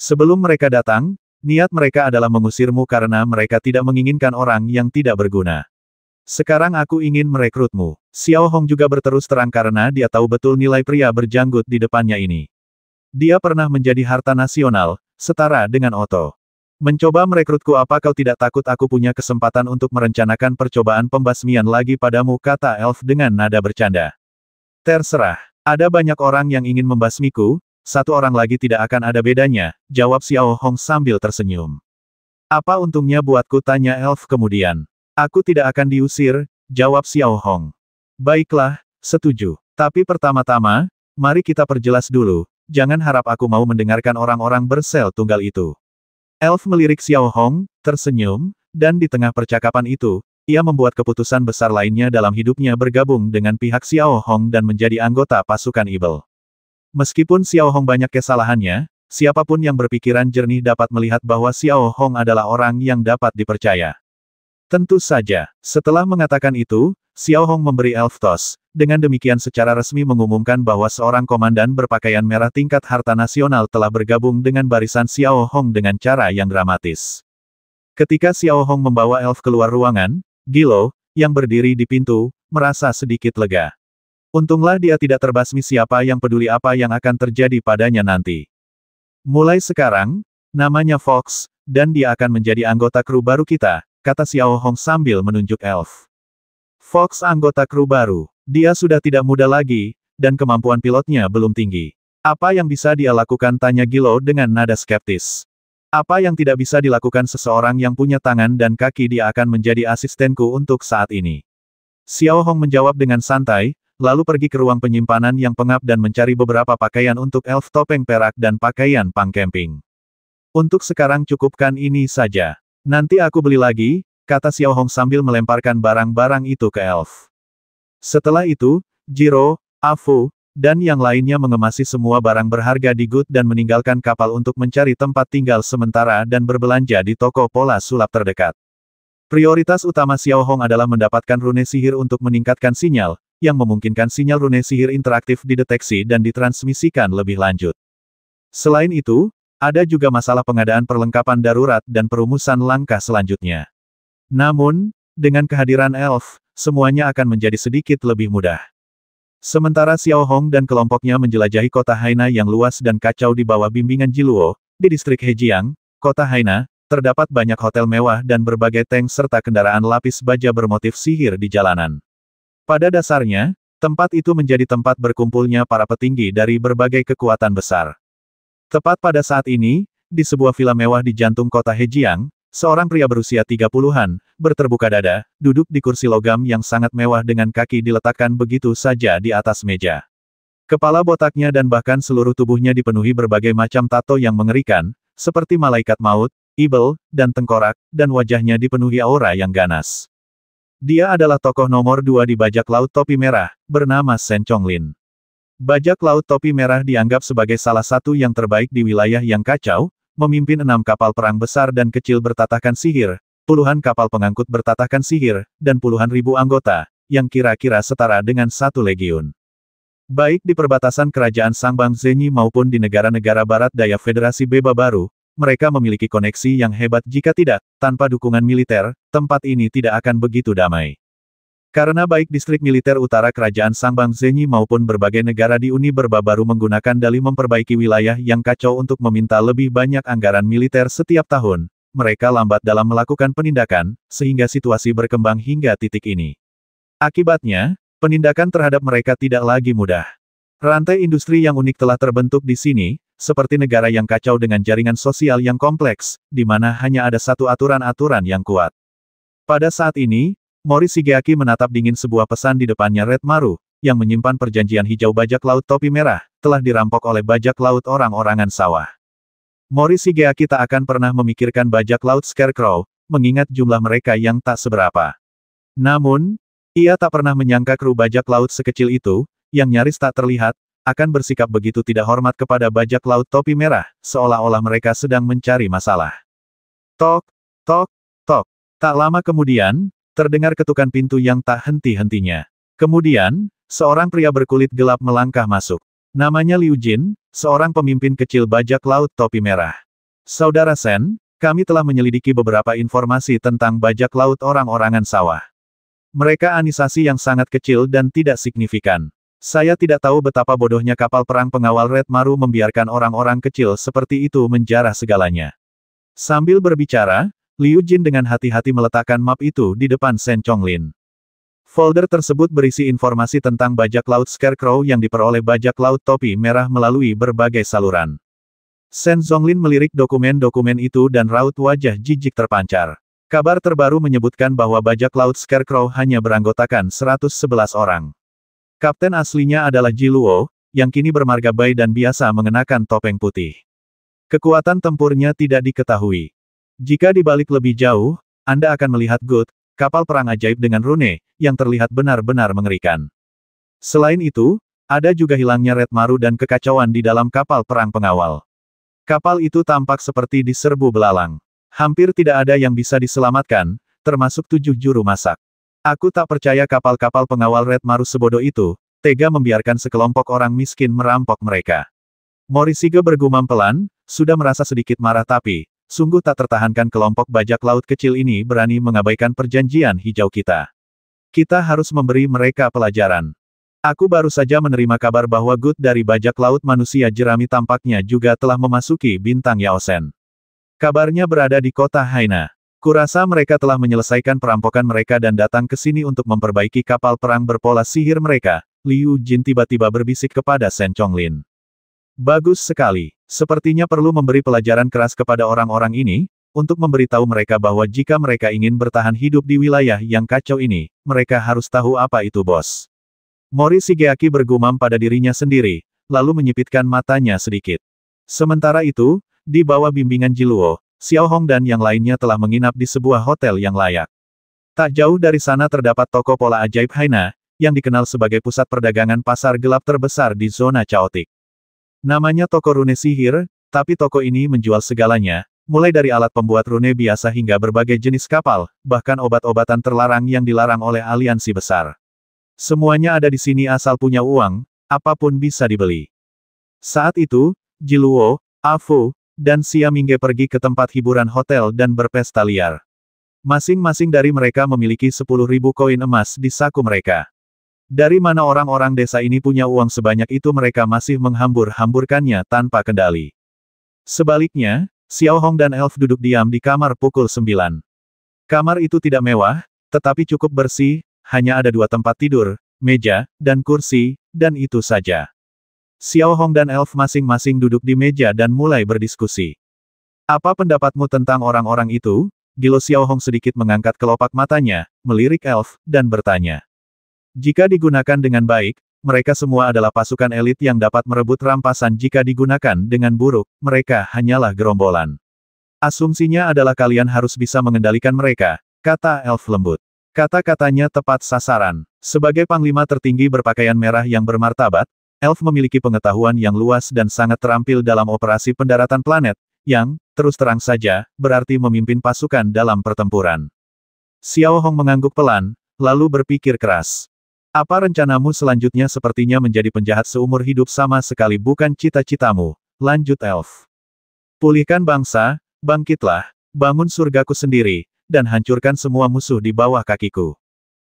Sebelum mereka datang, niat mereka adalah mengusirmu karena mereka tidak menginginkan orang yang tidak berguna. Sekarang aku ingin merekrutmu. Xiao Hong juga berterus terang karena dia tahu betul nilai pria berjanggut di depannya ini. Dia pernah menjadi harta nasional, setara dengan Otto. Mencoba merekrutku, apa kau tidak takut aku punya kesempatan untuk merencanakan percobaan pembasmian lagi padamu, kata Elf dengan nada bercanda. Terserah. Ada banyak orang yang ingin membasmiku, satu orang lagi tidak akan ada bedanya, jawab Xiao Hong sambil tersenyum. Apa untungnya buatku, tanya Elf kemudian. Aku tidak akan diusir, jawab Xiao Hong. Baiklah, setuju. Tapi pertama-tama, mari kita perjelas dulu, jangan harap aku mau mendengarkan orang-orang bersel tunggal itu. Elf melirik Xiao Hong, tersenyum, dan di tengah percakapan itu, ia membuat keputusan besar lainnya dalam hidupnya, bergabung dengan pihak Xiao Hong dan menjadi anggota pasukan Evil. Meskipun Xiao Hong banyak kesalahannya, siapapun yang berpikiran jernih dapat melihat bahwa Xiao Hong adalah orang yang dapat dipercaya. Tentu saja, setelah mengatakan itu, Xiao Hong memberi Elf tos, dengan demikian secara resmi mengumumkan bahwa seorang komandan berpakaian merah tingkat harta nasional telah bergabung dengan barisan Xiao Hong dengan cara yang dramatis. Ketika Xiao Hong membawa Elf keluar ruangan, Gilo, yang berdiri di pintu, merasa sedikit lega. Untunglah dia tidak terbasmi, siapa yang peduli apa yang akan terjadi padanya nanti. Mulai sekarang, namanya Fox, dan dia akan menjadi anggota kru baru kita, kata Xiao Hong sambil menunjuk Elf. Fox anggota kru baru. Dia sudah tidak muda lagi, dan kemampuan pilotnya belum tinggi. Apa yang bisa dia lakukan, tanya Gilo dengan nada skeptis. Apa yang tidak bisa dilakukan seseorang yang punya tangan dan kaki, dia akan menjadi asistenku untuk saat ini. Xiao Hong menjawab dengan santai, lalu pergi ke ruang penyimpanan yang pengap dan mencari beberapa pakaian untuk Elf, topeng perak dan pakaian pang camping. Untuk sekarang cukupkan ini saja. Nanti aku beli lagi, kata Xiao Hong sambil melemparkan barang-barang itu ke Elf. Setelah itu, Jiro, Afu, dan yang lainnya mengemasi semua barang berharga di Gut dan meninggalkan kapal untuk mencari tempat tinggal sementara dan berbelanja di toko pola sulap terdekat. Prioritas utama Xiao Hong adalah mendapatkan rune sihir untuk meningkatkan sinyal, yang memungkinkan sinyal rune sihir interaktif dideteksi dan ditransmisikan lebih lanjut. Selain itu, ada juga masalah pengadaan perlengkapan darurat dan perumusan langkah selanjutnya. Namun, dengan kehadiran Elf, semuanya akan menjadi sedikit lebih mudah. Sementara Xiao Hong dan kelompoknya menjelajahi kota Haina yang luas dan kacau di bawah bimbingan Jiluo, di distrik Hejiang, kota Haina, terdapat banyak hotel mewah dan berbagai tank serta kendaraan lapis baja bermotif sihir di jalanan. Pada dasarnya, tempat itu menjadi tempat berkumpulnya para petinggi dari berbagai kekuatan besar. Tepat pada saat ini, di sebuah villa mewah di jantung kota Hejiang, seorang pria berusia 30-an, berterbuka dada, duduk di kursi logam yang sangat mewah dengan kaki diletakkan begitu saja di atas meja. Kepala botaknya dan bahkan seluruh tubuhnya dipenuhi berbagai macam tato yang mengerikan, seperti malaikat maut, ibel, dan tengkorak, dan wajahnya dipenuhi aura yang ganas. Dia adalah tokoh nomor 2 di bajak laut topi merah, bernama Shen Chonglin. Bajak laut topi merah dianggap sebagai salah satu yang terbaik di wilayah yang kacau, memimpin 6 kapal perang besar dan kecil bertatahkan sihir, puluhan kapal pengangkut bertatahkan sihir, dan puluhan ribu anggota, yang kira-kira setara dengan 1 legiun. Baik di perbatasan kerajaan Sangbang Zenyi maupun di negara-negara barat daya Federasi Beba Baru, mereka memiliki koneksi yang hebat, jika tidak, tanpa dukungan militer, tempat ini tidak akan begitu damai. Karena baik distrik militer utara kerajaan Sangbang Zenyi maupun berbagai negara di Uni Berba baru menggunakan dalih memperbaiki wilayah yang kacau untuk meminta lebih banyak anggaran militer setiap tahun, mereka lambat dalam melakukan penindakan, sehingga situasi berkembang hingga titik ini. Akibatnya, penindakan terhadap mereka tidak lagi mudah. Rantai industri yang unik telah terbentuk di sini, seperti negara yang kacau dengan jaringan sosial yang kompleks, di mana hanya ada satu aturan-aturan yang kuat. Pada saat ini, Mori Shigeaki menatap dingin sebuah pesan di depannya. Red Maru, yang menyimpan perjanjian hijau bajak laut topi merah, telah dirampok oleh bajak laut orang-orangan sawah. Mori Shigeaki tak akan pernah memikirkan bajak laut Scarecrow, mengingat jumlah mereka yang tak seberapa. Namun, ia tak pernah menyangka kru bajak laut sekecil itu, yang nyaris tak terlihat, akan bersikap begitu tidak hormat kepada bajak laut topi merah, seolah-olah mereka sedang mencari masalah. Tok, tok, tok. Tak lama kemudian, terdengar ketukan pintu yang tak henti-hentinya. Kemudian, seorang pria berkulit gelap melangkah masuk. Namanya Liu Jin, seorang pemimpin kecil bajak laut topi merah. Saudara Sen, kami telah menyelidiki beberapa informasi tentang bajak laut orang-orangan sawah. Mereka anisasi yang sangat kecil dan tidak signifikan. Saya tidak tahu betapa bodohnya kapal perang pengawal Red Maru membiarkan orang-orang kecil seperti itu menjarah segalanya. Sambil berbicara, Liu Jin dengan hati-hati meletakkan map itu di depan Shen Chonglin. Folder tersebut berisi informasi tentang bajak laut Scarecrow yang diperoleh bajak laut topi merah melalui berbagai saluran. Shen Chonglin melirik dokumen-dokumen itu dan raut wajah jijik terpancar. Kabar terbaru menyebutkan bahwa bajak laut Scarecrow hanya beranggotakan 111 orang. Kapten aslinya adalah Ji Luo, yang kini bermarga baik dan biasa mengenakan topeng putih. Kekuatan tempurnya tidak diketahui. Jika dibalik lebih jauh, Anda akan melihat Good, kapal perang ajaib dengan rune, yang terlihat benar-benar mengerikan. Selain itu, ada juga hilangnya Red Maru dan kekacauan di dalam kapal perang pengawal. Kapal itu tampak seperti diserbu belalang. Hampir tidak ada yang bisa diselamatkan, termasuk 7 juru masak. Aku tak percaya kapal-kapal pengawal Red Maru sebodoh itu, tega membiarkan sekelompok orang miskin merampok mereka. Morishige bergumam pelan, sudah merasa sedikit marah tapi, sungguh tak tertahankan kelompok bajak laut kecil ini berani mengabaikan perjanjian hijau kita. Kita harus memberi mereka pelajaran. Aku baru saja menerima kabar bahwa Good dari bajak laut manusia jerami tampaknya juga telah memasuki bintang Yaosen. Kabarnya berada di kota Haina. Kurasa mereka telah menyelesaikan perampokan mereka dan datang ke sini untuk memperbaiki kapal perang berpola sihir mereka. Liu Jin tiba-tiba berbisik kepada Shen Chonglin. Bagus sekali. Sepertinya perlu memberi pelajaran keras kepada orang-orang ini, untuk memberitahu mereka bahwa jika mereka ingin bertahan hidup di wilayah yang kacau ini, mereka harus tahu apa itu bos. Morishige bergumam pada dirinya sendiri, lalu menyipitkan matanya sedikit. Sementara itu, di bawah bimbingan Ji Luo, Xiao Hong dan yang lainnya telah menginap di sebuah hotel yang layak. Tak jauh dari sana terdapat toko pola ajaib Haina, yang dikenal sebagai pusat perdagangan pasar gelap terbesar di zona Chaotic. Namanya toko rune sihir, tapi toko ini menjual segalanya, mulai dari alat pembuat rune biasa hingga berbagai jenis kapal, bahkan obat-obatan terlarang yang dilarang oleh aliansi besar. Semuanya ada di sini asal punya uang, apapun bisa dibeli. Saat itu, Ji Luo, Fu, dan Xia Mingge pergi ke tempat hiburan hotel dan berpesta liar. Masing-masing dari mereka memiliki 10.000 koin emas di saku mereka. Dari mana orang-orang desa ini punya uang sebanyak itu mereka masih menghambur-hamburkannya tanpa kendali. Sebaliknya, Xiao Hong dan Elf duduk diam di kamar pukul 9. Kamar itu tidak mewah, tetapi cukup bersih, hanya ada 2 tempat tidur, meja, dan kursi, dan itu saja. Xiao Hong dan Elf masing-masing duduk di meja dan mulai berdiskusi. Apa pendapatmu tentang orang-orang itu? Gilo Xiao Hong sedikit mengangkat kelopak matanya, melirik Elf, dan bertanya. Jika digunakan dengan baik, mereka semua adalah pasukan elit yang dapat merebut rampasan jika digunakan dengan buruk, mereka hanyalah gerombolan. Asumsinya adalah kalian harus bisa mengendalikan mereka, kata Elf lembut. Kata-katanya tepat sasaran. Sebagai panglima tertinggi berpakaian merah yang bermartabat, Elf memiliki pengetahuan yang luas dan sangat terampil dalam operasi pendaratan planet, yang, terus terang saja, berarti memimpin pasukan dalam pertempuran. Xiao Hong mengangguk pelan, lalu berpikir keras. Apa rencanamu selanjutnya? Sepertinya menjadi penjahat seumur hidup sama sekali bukan cita-citamu, lanjut Elf. Pulihkan bangsa, bangkitlah, bangun surgaku sendiri, dan hancurkan semua musuh di bawah kakiku.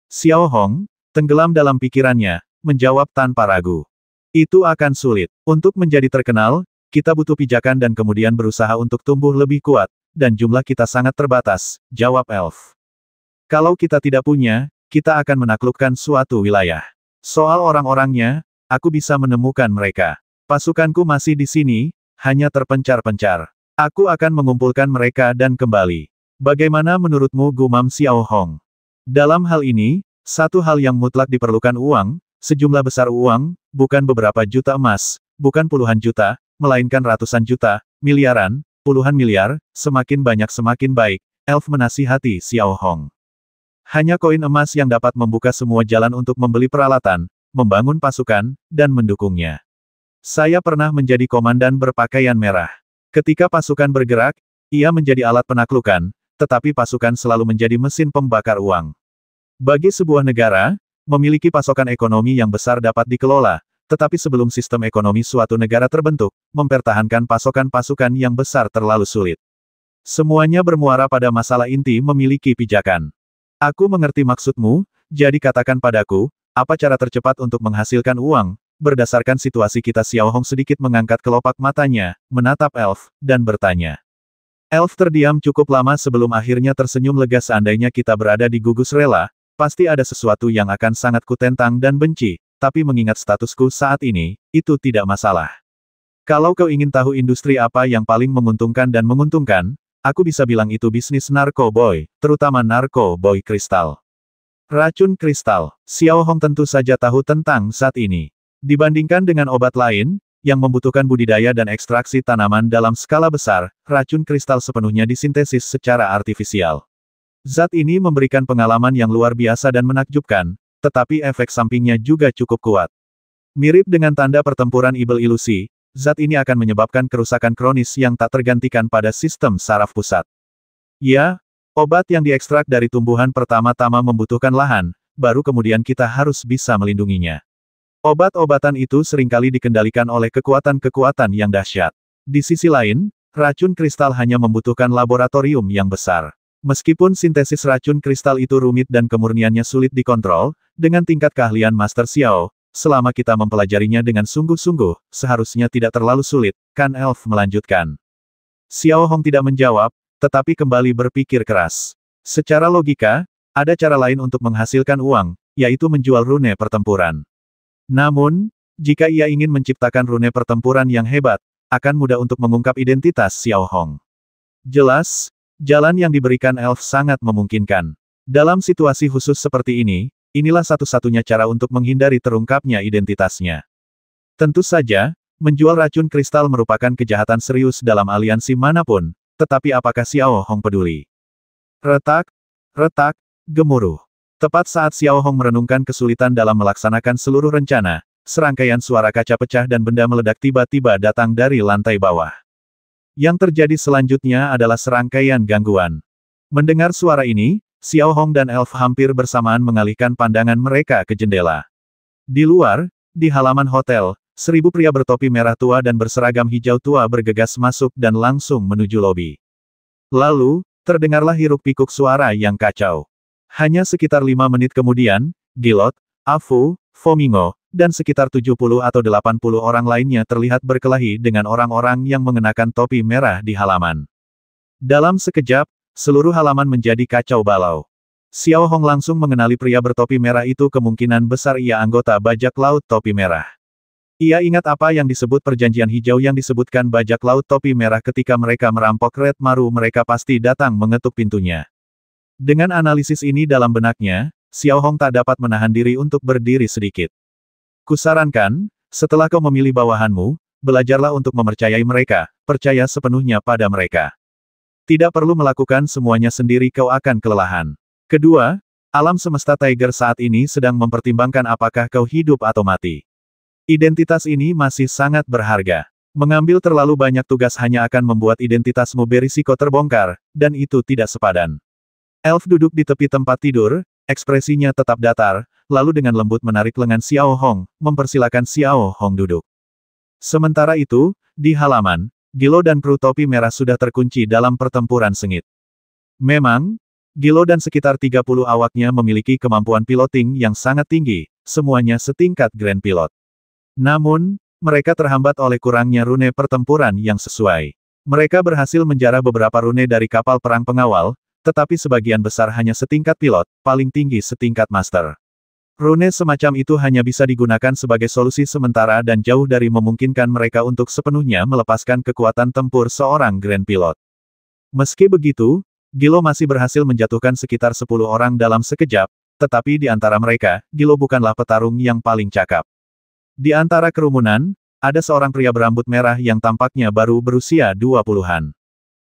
Xiao Hong, tenggelam dalam pikirannya, menjawab tanpa ragu. Itu akan sulit. Untuk menjadi terkenal, kita butuh pijakan dan kemudian berusaha untuk tumbuh lebih kuat, dan jumlah kita sangat terbatas, jawab Elf. Kalau kita tidak punya, kita akan menaklukkan suatu wilayah. Soal orang-orangnya, aku bisa menemukan mereka. Pasukanku masih di sini, hanya terpencar-pencar. Aku akan mengumpulkan mereka dan kembali. Bagaimana menurutmu? Gumam Xiao Hong. Dalam hal ini, satu hal yang mutlak diperlukan uang, sejumlah besar uang, bukan beberapa juta emas, bukan puluhan juta, melainkan ratusan juta, miliaran, puluhan miliar, semakin banyak semakin baik, Elf menasihati Xiao Hong. Hanya koin emas yang dapat membuka semua jalan untuk membeli peralatan, membangun pasukan, dan mendukungnya. Saya pernah menjadi komandan berpakaian merah. Ketika pasukan bergerak, ia menjadi alat penaklukan, tetapi pasukan selalu menjadi mesin pembakar uang. Bagi sebuah negara, memiliki pasokan ekonomi yang besar dapat dikelola, tetapi sebelum sistem ekonomi suatu negara terbentuk, mempertahankan pasokan pasukan yang besar terlalu sulit. Semuanya bermuara pada masalah inti memiliki pijakan. Aku mengerti maksudmu, jadi katakan padaku, apa cara tercepat untuk menghasilkan uang? Berdasarkan situasi kita, Xiao Hong sedikit mengangkat kelopak matanya, menatap Elf, dan bertanya. Elf terdiam cukup lama sebelum akhirnya tersenyum lega. Seandainya kita berada di gugus rela, pasti ada sesuatu yang akan sangat kutentang dan benci, tapi mengingat statusku saat ini, itu tidak masalah. Kalau kau ingin tahu industri apa yang paling menguntungkan dan menguntungkan, aku bisa bilang itu bisnis narkoboy, terutama narkoboy kristal. Racun kristal. Xiao Hong tentu saja tahu tentang zat ini. Dibandingkan dengan obat lain, yang membutuhkan budidaya dan ekstraksi tanaman dalam skala besar, racun kristal sepenuhnya disintesis secara artifisial. Zat ini memberikan pengalaman yang luar biasa dan menakjubkan, tetapi efek sampingnya juga cukup kuat. Mirip dengan tanda pertempuran Ibel ilusi, zat ini akan menyebabkan kerusakan kronis yang tak tergantikan pada sistem saraf pusat. Ya, obat yang diekstrak dari tumbuhan pertama-tama membutuhkan lahan, baru kemudian kita harus bisa melindunginya. Obat-obatan itu seringkali dikendalikan oleh kekuatan-kekuatan yang dahsyat. Di sisi lain, racun kristal hanya membutuhkan laboratorium yang besar. Meskipun sintesis racun kristal itu rumit dan kemurniannya sulit dikontrol, dengan tingkat keahlian Master Xiao, selama kita mempelajarinya dengan sungguh-sungguh, seharusnya tidak terlalu sulit, kan Elf melanjutkan. Xiao Hong tidak menjawab, tetapi kembali berpikir keras. Secara logika, ada cara lain untuk menghasilkan uang, yaitu menjual rune pertempuran. Namun, jika ia ingin menciptakan rune pertempuran yang hebat, akan mudah untuk mengungkap identitas Xiao Hong. Jelas, jalan yang diberikan Elf sangat memungkinkan. Dalam situasi khusus seperti ini, inilah satu-satunya cara untuk menghindari terungkapnya identitasnya. Tentu saja, menjual racun kristal merupakan kejahatan serius dalam aliansi manapun, tetapi apakah Xiao Hong peduli? Retak, retak, gemuruh. Tepat saat Xiao Hong merenungkan kesulitan dalam melaksanakan seluruh rencana, serangkaian suara kaca pecah dan benda meledak tiba-tiba datang dari lantai bawah. Yang terjadi selanjutnya adalah serangkaian gangguan. Mendengar suara ini, Xiao Hong dan Elf hampir bersamaan mengalihkan pandangan mereka ke jendela. Di luar, di halaman hotel, 1000 pria bertopi merah tua dan berseragam hijau tua bergegas masuk dan langsung menuju lobi. Lalu, terdengarlah hiruk-pikuk suara yang kacau. Hanya sekitar 5 menit kemudian, Gilot, Afu, Fomingo, dan sekitar 70 atau 80 orang lainnya terlihat berkelahi dengan orang-orang yang mengenakan topi merah di halaman. Dalam sekejap, seluruh halaman menjadi kacau balau. Xiao Hong langsung mengenali pria bertopi merah itu, kemungkinan besar ia anggota bajak laut topi merah. Ia ingat apa yang disebut perjanjian hijau yang disebutkan bajak laut topi merah ketika mereka merampok Red Maru, mereka pasti datang mengetuk pintunya. Dengan analisis ini dalam benaknya, Xiao Hong tak dapat menahan diri untuk berdiri sedikit. Kusarankan, setelah kau memilih bawahanmu, belajarlah untuk mempercayai mereka, percaya sepenuhnya pada mereka. Tidak perlu melakukan semuanya sendiri, kau akan kelelahan. Kedua, alam semesta Tiger saat ini sedang mempertimbangkan apakah kau hidup atau mati. Identitas ini masih sangat berharga. Mengambil terlalu banyak tugas hanya akan membuat identitasmu berisiko terbongkar, dan itu tidak sepadan. Elf duduk di tepi tempat tidur, ekspresinya tetap datar, lalu dengan lembut menarik lengan Xiao Hong, mempersilakan Xiao Hong duduk. Sementara itu, di halaman, Gilo dan kru topi merah sudah terkunci dalam pertempuran sengit. Memang, Gilo dan sekitar 30 awaknya memiliki kemampuan piloting yang sangat tinggi, semuanya setingkat Grand Pilot. Namun, mereka terhambat oleh kurangnya rune pertempuran yang sesuai. Mereka berhasil menjarah beberapa rune dari kapal perang pengawal, tetapi sebagian besar hanya setingkat pilot, paling tinggi setingkat master. Rune semacam itu hanya bisa digunakan sebagai solusi sementara dan jauh dari memungkinkan mereka untuk sepenuhnya melepaskan kekuatan tempur seorang Grand Pilot. Meski begitu, Gilo masih berhasil menjatuhkan sekitar 10 orang dalam sekejap, tetapi di antara mereka, Gilo bukanlah petarung yang paling cakap. Di antara kerumunan, ada seorang pria berambut merah yang tampaknya baru berusia 20-an.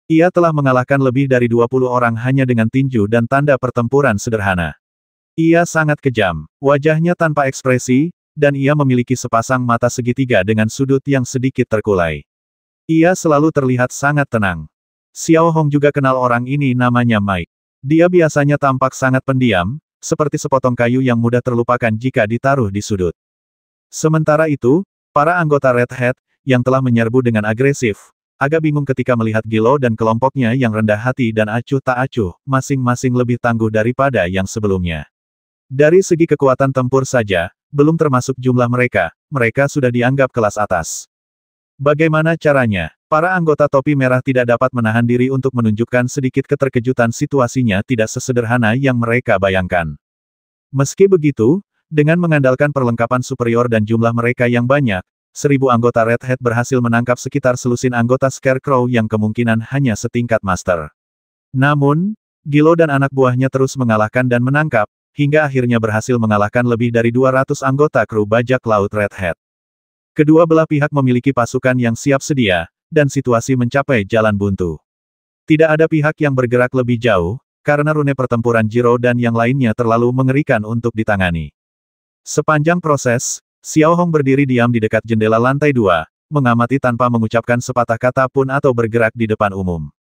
Ia telah mengalahkan lebih dari 20 orang hanya dengan tinju dan tanda pertempuran sederhana. Ia sangat kejam, wajahnya tanpa ekspresi, dan ia memiliki sepasang mata segitiga dengan sudut yang sedikit terkulai. Ia selalu terlihat sangat tenang. Xiao Hong juga kenal orang ini, namanya Mike. Dia biasanya tampak sangat pendiam, seperti sepotong kayu yang mudah terlupakan jika ditaruh di sudut. Sementara itu, para anggota Red Hat, yang telah menyerbu dengan agresif, agak bingung ketika melihat Gilo dan kelompoknya yang rendah hati dan acuh tak acuh, masing-masing lebih tangguh daripada yang sebelumnya. Dari segi kekuatan tempur saja, belum termasuk jumlah mereka, mereka sudah dianggap kelas atas. Bagaimana caranya? Para anggota topi merah tidak dapat menahan diri untuk menunjukkan sedikit keterkejutan situasinya tidak sesederhana yang mereka bayangkan. Meski begitu, dengan mengandalkan perlengkapan superior dan jumlah mereka yang banyak, 1000 anggota Red Hat berhasil menangkap sekitar selusin anggota Scarecrow yang kemungkinan hanya setingkat master. Namun, Gilo dan anak buahnya terus mengalahkan dan menangkap, hingga akhirnya berhasil mengalahkan lebih dari 200 anggota kru bajak laut Red Hat. Kedua belah pihak memiliki pasukan yang siap sedia, dan situasi mencapai jalan buntu. Tidak ada pihak yang bergerak lebih jauh, karena rune pertempuran Jiro dan yang lainnya terlalu mengerikan untuk ditangani. Sepanjang proses, Xiao Hong berdiri diam di dekat jendela lantai 2, mengamati tanpa mengucapkan sepatah kata pun atau bergerak di depan umum.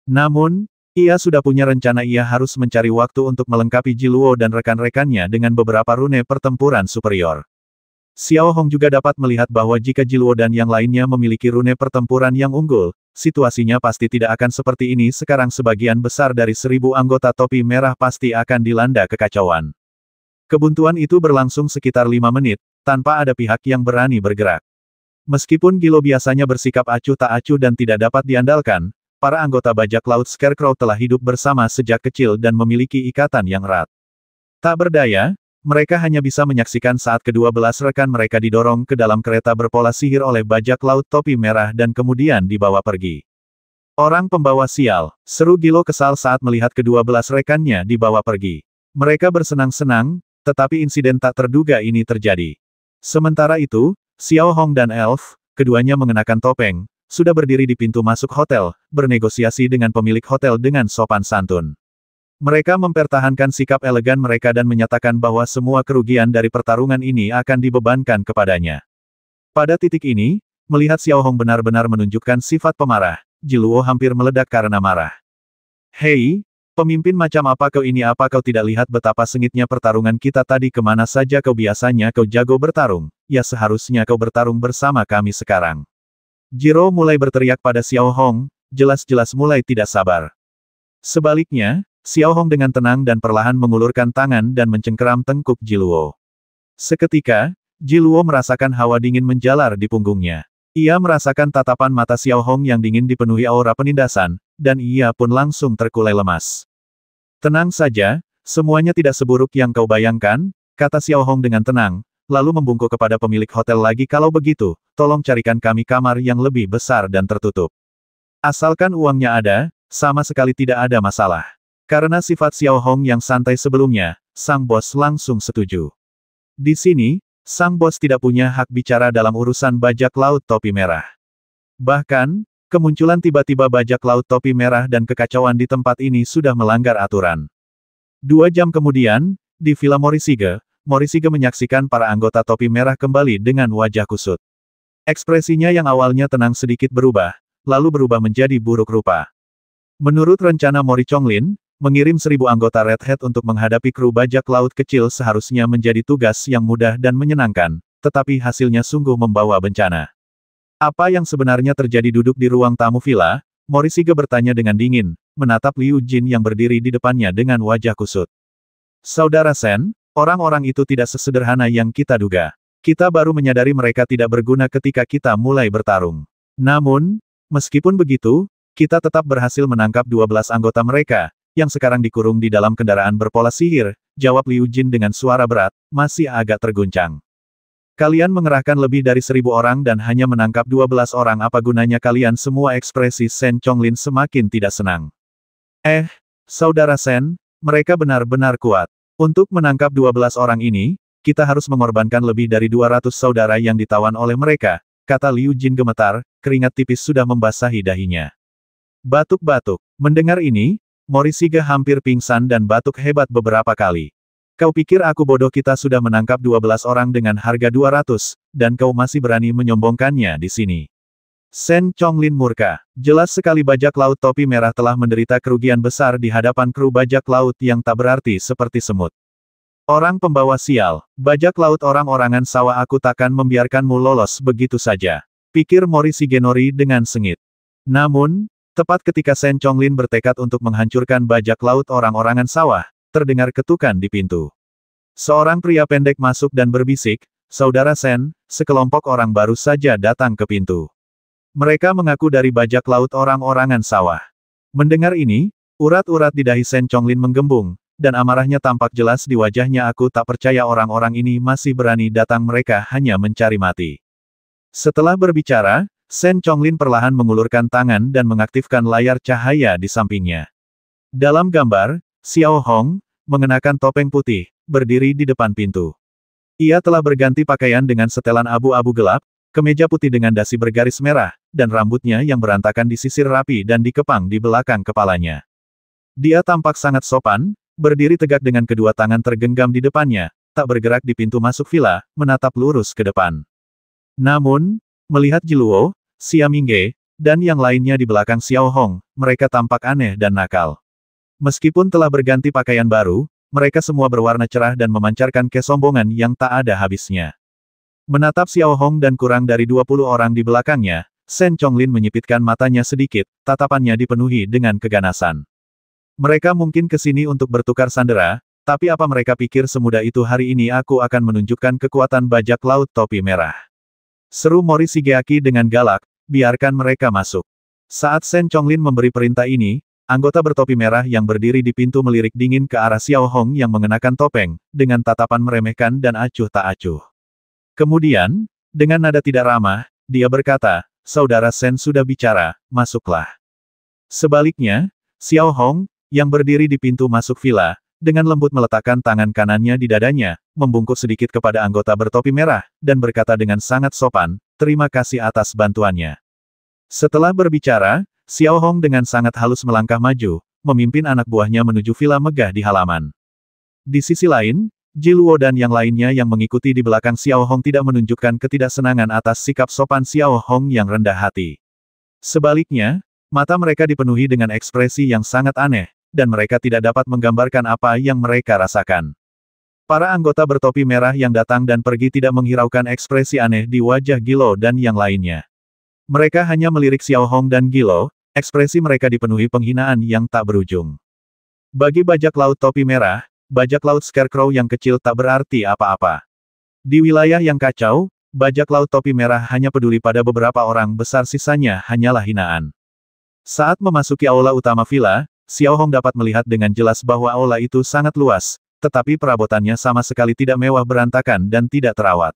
Namun, ia sudah punya rencana. Ia harus mencari waktu untuk melengkapi Jiluo dan rekan-rekannya dengan beberapa rune pertempuran superior. Xiao Hong juga dapat melihat bahwa jika Jiluo dan yang lainnya memiliki rune pertempuran yang unggul, situasinya pasti tidak akan seperti ini sekarang. Sebagian besar dari 1000 anggota topi merah pasti akan dilanda kekacauan. Kebuntuan itu berlangsung sekitar 5 menit, tanpa ada pihak yang berani bergerak. Meskipun Gilo biasanya bersikap acuh tak acuh dan tidak dapat diandalkan, para anggota bajak laut Scarecrow telah hidup bersama sejak kecil dan memiliki ikatan yang erat. Tak berdaya, mereka hanya bisa menyaksikan saat ke-12 rekan mereka didorong ke dalam kereta berpola sihir oleh bajak laut topi merah dan kemudian dibawa pergi. Orang pembawa sial, seru Gilo kesal saat melihat ke-12 rekannya dibawa pergi. Mereka bersenang-senang, tetapi insiden tak terduga ini terjadi. Sementara itu, Xiao Hong dan Elf, keduanya mengenakan topeng, sudah berdiri di pintu masuk hotel, bernegosiasi dengan pemilik hotel dengan sopan santun. Mereka mempertahankan sikap elegan mereka dan menyatakan bahwa semua kerugian dari pertarungan ini akan dibebankan kepadanya. Pada titik ini, melihat Xiao Hong benar-benar menunjukkan sifat pemarah, Jiluo hampir meledak karena marah. Hei, pemimpin macam apa kau ini? Apa kau tidak lihat betapa sengitnya pertarungan kita tadi? Kemana saja kau? Biasanya kau jago bertarung, ya seharusnya kau bertarung bersama kami sekarang. Jiro mulai berteriak pada Xiao Hong, jelas-jelas mulai tidak sabar. Sebaliknya, Xiao Hong dengan tenang dan perlahan mengulurkan tangan dan mencengkeram tengkuk Jiluo. Seketika, Jiluo merasakan hawa dingin menjalar di punggungnya. Ia merasakan tatapan mata Xiao Hong yang dingin dipenuhi aura penindasan, dan ia pun langsung terkulai lemas. Tenang saja, semuanya tidak seburuk yang kau bayangkan, kata Xiao Hong dengan tenang, lalu membungkuk kepada pemilik hotel lagi. Kalau begitu, tolong carikan kami kamar yang lebih besar dan tertutup. Asalkan uangnya ada, sama sekali tidak ada masalah. Karena sifat Xiao Hong yang santai sebelumnya, sang bos langsung setuju. Di sini, sang bos tidak punya hak bicara dalam urusan bajak laut topi merah. Bahkan, kemunculan tiba-tiba bajak laut topi merah dan kekacauan di tempat ini sudah melanggar aturan. 2 jam kemudian, di Villa Morishige menyaksikan para anggota topi merah kembali dengan wajah kusut. Ekspresinya yang awalnya tenang sedikit berubah, lalu berubah menjadi buruk rupa. Menurut rencana Mori Chonglin, mengirim 1000 anggota Red Hat untuk menghadapi kru bajak laut kecil seharusnya menjadi tugas yang mudah dan menyenangkan, tetapi hasilnya sungguh membawa bencana. Apa yang sebenarnya terjadi? Duduk di ruang tamu villa, Morishige bertanya dengan dingin, menatap Liu Jin yang berdiri di depannya dengan wajah kusut. Saudara Sen, orang-orang itu tidak sesederhana yang kita duga. Kita baru menyadari mereka tidak berguna ketika kita mulai bertarung. Namun, meskipun begitu, kita tetap berhasil menangkap 12 anggota mereka, yang sekarang dikurung di dalam kendaraan berpola sihir, jawab Liu Jin dengan suara berat, masih agak terguncang. Kalian mengerahkan lebih dari 1000 orang dan hanya menangkap 12 orang. Apa gunanya kalian semua? Ekspresi Sen Chonglin semakin tidak senang. Saudara Sen, mereka benar-benar kuat. Untuk menangkap 12 orang ini, kita harus mengorbankan lebih dari 200 saudara yang ditawan oleh mereka, kata Liu Jin gemetar, keringat tipis sudah membasahi dahinya. Batuk-batuk. Mendengar ini, Morishige hampir pingsan dan batuk hebat beberapa kali. Kau pikir aku bodoh? Kita sudah menangkap 12 orang dengan harga 200, dan kau masih berani menyombongkannya di sini. Sen Chonglin murka. Jelas sekali bajak laut topi merah telah menderita kerugian besar di hadapan kru bajak laut yang tak berarti seperti semut. Orang pembawa sial, bajak laut orang-orangan sawah, aku takkan membiarkanmu lolos begitu saja, pikir Mori Shigenori dengan sengit. Namun, tepat ketika Sen Chonglin bertekad untuk menghancurkan bajak laut orang-orangan sawah, terdengar ketukan di pintu. Seorang pria pendek masuk dan berbisik, "Saudara Sen, sekelompok orang baru saja datang ke pintu. Mereka mengaku dari bajak laut orang-orangan sawah." Mendengar ini, urat-urat di dahi Sen Chonglin menggembung, dan amarahnya tampak jelas di wajahnya. "Aku tak percaya orang-orang ini masih berani datang, mereka hanya mencari mati." Setelah berbicara, Sen Chonglin perlahan mengulurkan tangan dan mengaktifkan layar cahaya di sampingnya. Dalam gambar, Xiao Hong, mengenakan topeng putih, berdiri di depan pintu. Ia telah berganti pakaian dengan setelan abu-abu gelap, kemeja putih dengan dasi bergaris merah, dan rambutnya yang berantakan disisir rapi dan dikepang di belakang kepalanya. Dia tampak sangat sopan, berdiri tegak dengan kedua tangan tergenggam di depannya, tak bergerak di pintu masuk villa, menatap lurus ke depan. Namun, melihat Jiluo, Xia Mingge, dan yang lainnya di belakang Xiao Hong, mereka tampak aneh dan nakal. Meskipun telah berganti pakaian baru, mereka semua berwarna cerah dan memancarkan kesombongan yang tak ada habisnya. Menatap Xiao Hong dan kurang dari 20 orang di belakangnya, Sen Chonglin menyipitkan matanya sedikit, tatapannya dipenuhi dengan keganasan. Mereka mungkin ke sini untuk bertukar sandera, tapi apa mereka pikir semudah itu? "Hari ini aku akan menunjukkan kekuatan bajak laut topi merah," seru Mori Shigeaki dengan galak, "biarkan mereka masuk." Saat Sen Chonglin memberi perintah ini, anggota bertopi merah yang berdiri di pintu melirik dingin ke arah Xiao Hong yang mengenakan topeng, dengan tatapan meremehkan dan acuh tak acuh. Kemudian, dengan nada tidak ramah, dia berkata, "Saudara Sen sudah bicara, masuklah." Sebaliknya, Xiao Hong, yang berdiri di pintu masuk villa, dengan lembut meletakkan tangan kanannya di dadanya, membungkuk sedikit kepada anggota bertopi merah, dan berkata dengan sangat sopan, "Terima kasih atas bantuannya." Setelah berbicara, Xiao Hong dengan sangat halus melangkah maju, memimpin anak buahnya menuju villa megah di halaman. Di sisi lain, Jiluo dan yang lainnya yang mengikuti di belakang Xiao Hong tidak menunjukkan ketidaksenangan atas sikap sopan Xiao Hong yang rendah hati. Sebaliknya, mata mereka dipenuhi dengan ekspresi yang sangat aneh, dan mereka tidak dapat menggambarkan apa yang mereka rasakan. Para anggota bertopi merah yang datang dan pergi tidak menghiraukan ekspresi aneh di wajah Gilo dan yang lainnya. Mereka hanya melirik Xiao Hong dan Gilo, ekspresi mereka dipenuhi penghinaan yang tak berujung. Bagi bajak laut topi merah, bajak laut Scarecrow yang kecil tak berarti apa-apa. Di wilayah yang kacau, bajak laut topi merah hanya peduli pada beberapa orang besar, sisanya hanyalah hinaan. Saat memasuki aula utama villa, Xiao Hong dapat melihat dengan jelas bahwa aula itu sangat luas, tetapi perabotannya sama sekali tidak mewah, berantakan dan tidak terawat.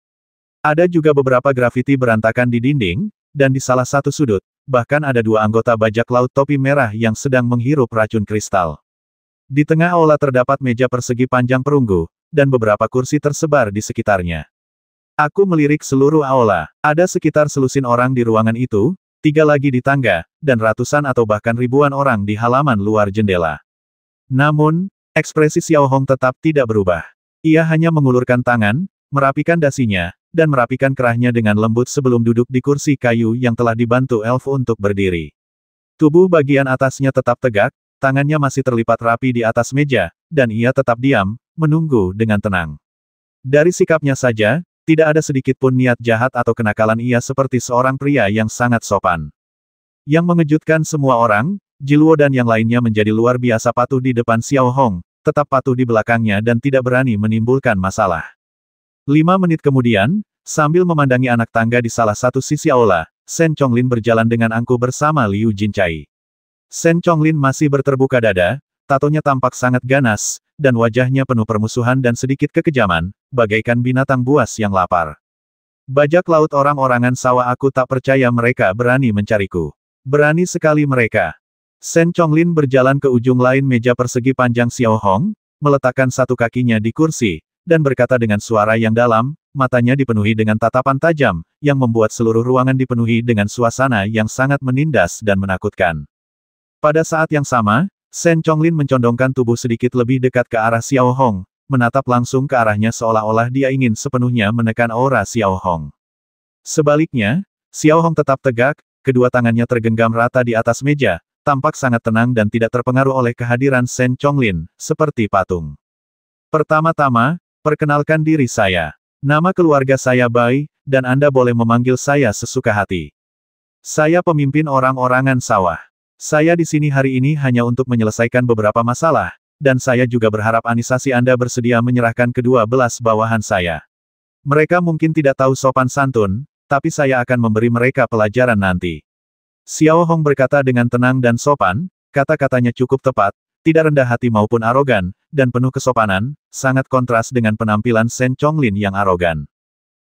Ada juga beberapa grafiti berantakan di dinding, dan di salah satu sudut, bahkan ada dua anggota bajak laut topi merah yang sedang menghirup racun kristal. Di tengah aula terdapat meja persegi panjang perunggu, dan beberapa kursi tersebar di sekitarnya. Aku melirik seluruh aula. Ada sekitar selusin orang di ruangan itu, 3 lagi di tangga, dan ratusan atau bahkan ribuan orang di halaman luar jendela. Namun, ekspresi Xiao Hong tetap tidak berubah. Ia hanya mengulurkan tangan, merapikan dasinya, dan merapikan kerahnya dengan lembut sebelum duduk di kursi kayu yang telah dibantu elf untuk berdiri. Tubuh bagian atasnya tetap tegak, tangannya masih terlipat rapi di atas meja, dan ia tetap diam, menunggu dengan tenang. Dari sikapnya saja, tidak ada sedikit pun niat jahat atau kenakalan, ia seperti seorang pria yang sangat sopan. Yang mengejutkan semua orang, Jiluo dan yang lainnya menjadi luar biasa patuh di depan Xiao Hong, tetap patuh di belakangnya dan tidak berani menimbulkan masalah. 5 menit kemudian, sambil memandangi anak tangga di salah satu sisi aula, Sen Chonglin berjalan dengan angkuh bersama Liu Jinchai. Sen Chonglin masih berterbuka dada, tatonya tampak sangat ganas, dan wajahnya penuh permusuhan dan sedikit kekejaman, bagaikan binatang buas yang lapar. "Bajak laut orang-orangan sawah, aku tak percaya mereka berani mencariku. Berani sekali mereka." Sen Chonglin berjalan ke ujung lain meja persegi panjang Xiao Hong, meletakkan satu kakinya di kursi, dan berkata dengan suara yang dalam, matanya dipenuhi dengan tatapan tajam, yang membuat seluruh ruangan dipenuhi dengan suasana yang sangat menindas dan menakutkan. Pada saat yang sama, Sen Chonglin mencondongkan tubuh sedikit lebih dekat ke arah Xiao Hong, menatap langsung ke arahnya seolah-olah dia ingin sepenuhnya menekan aura Xiao Hong. Sebaliknya, Xiao Hong tetap tegak, kedua tangannya tergenggam rata di atas meja, tampak sangat tenang dan tidak terpengaruh oleh kehadiran Sen Chonglin, seperti patung. Pertama-tama, perkenalkan diri saya. Nama keluarga saya Bai, dan Anda boleh memanggil saya sesuka hati. Saya pemimpin orang-orangan sawah. Saya di sini hari ini hanya untuk menyelesaikan beberapa masalah, dan saya juga berharap Anisasi Anda bersedia menyerahkan kedua belas bawahan saya. Mereka mungkin tidak tahu sopan santun, tapi saya akan memberi mereka pelajaran nanti. Xiao Hong berkata dengan tenang dan sopan, kata-katanya cukup tepat, tidak rendah hati maupun arogan, dan penuh kesopanan, sangat kontras dengan penampilan Shen Chonglin yang arogan.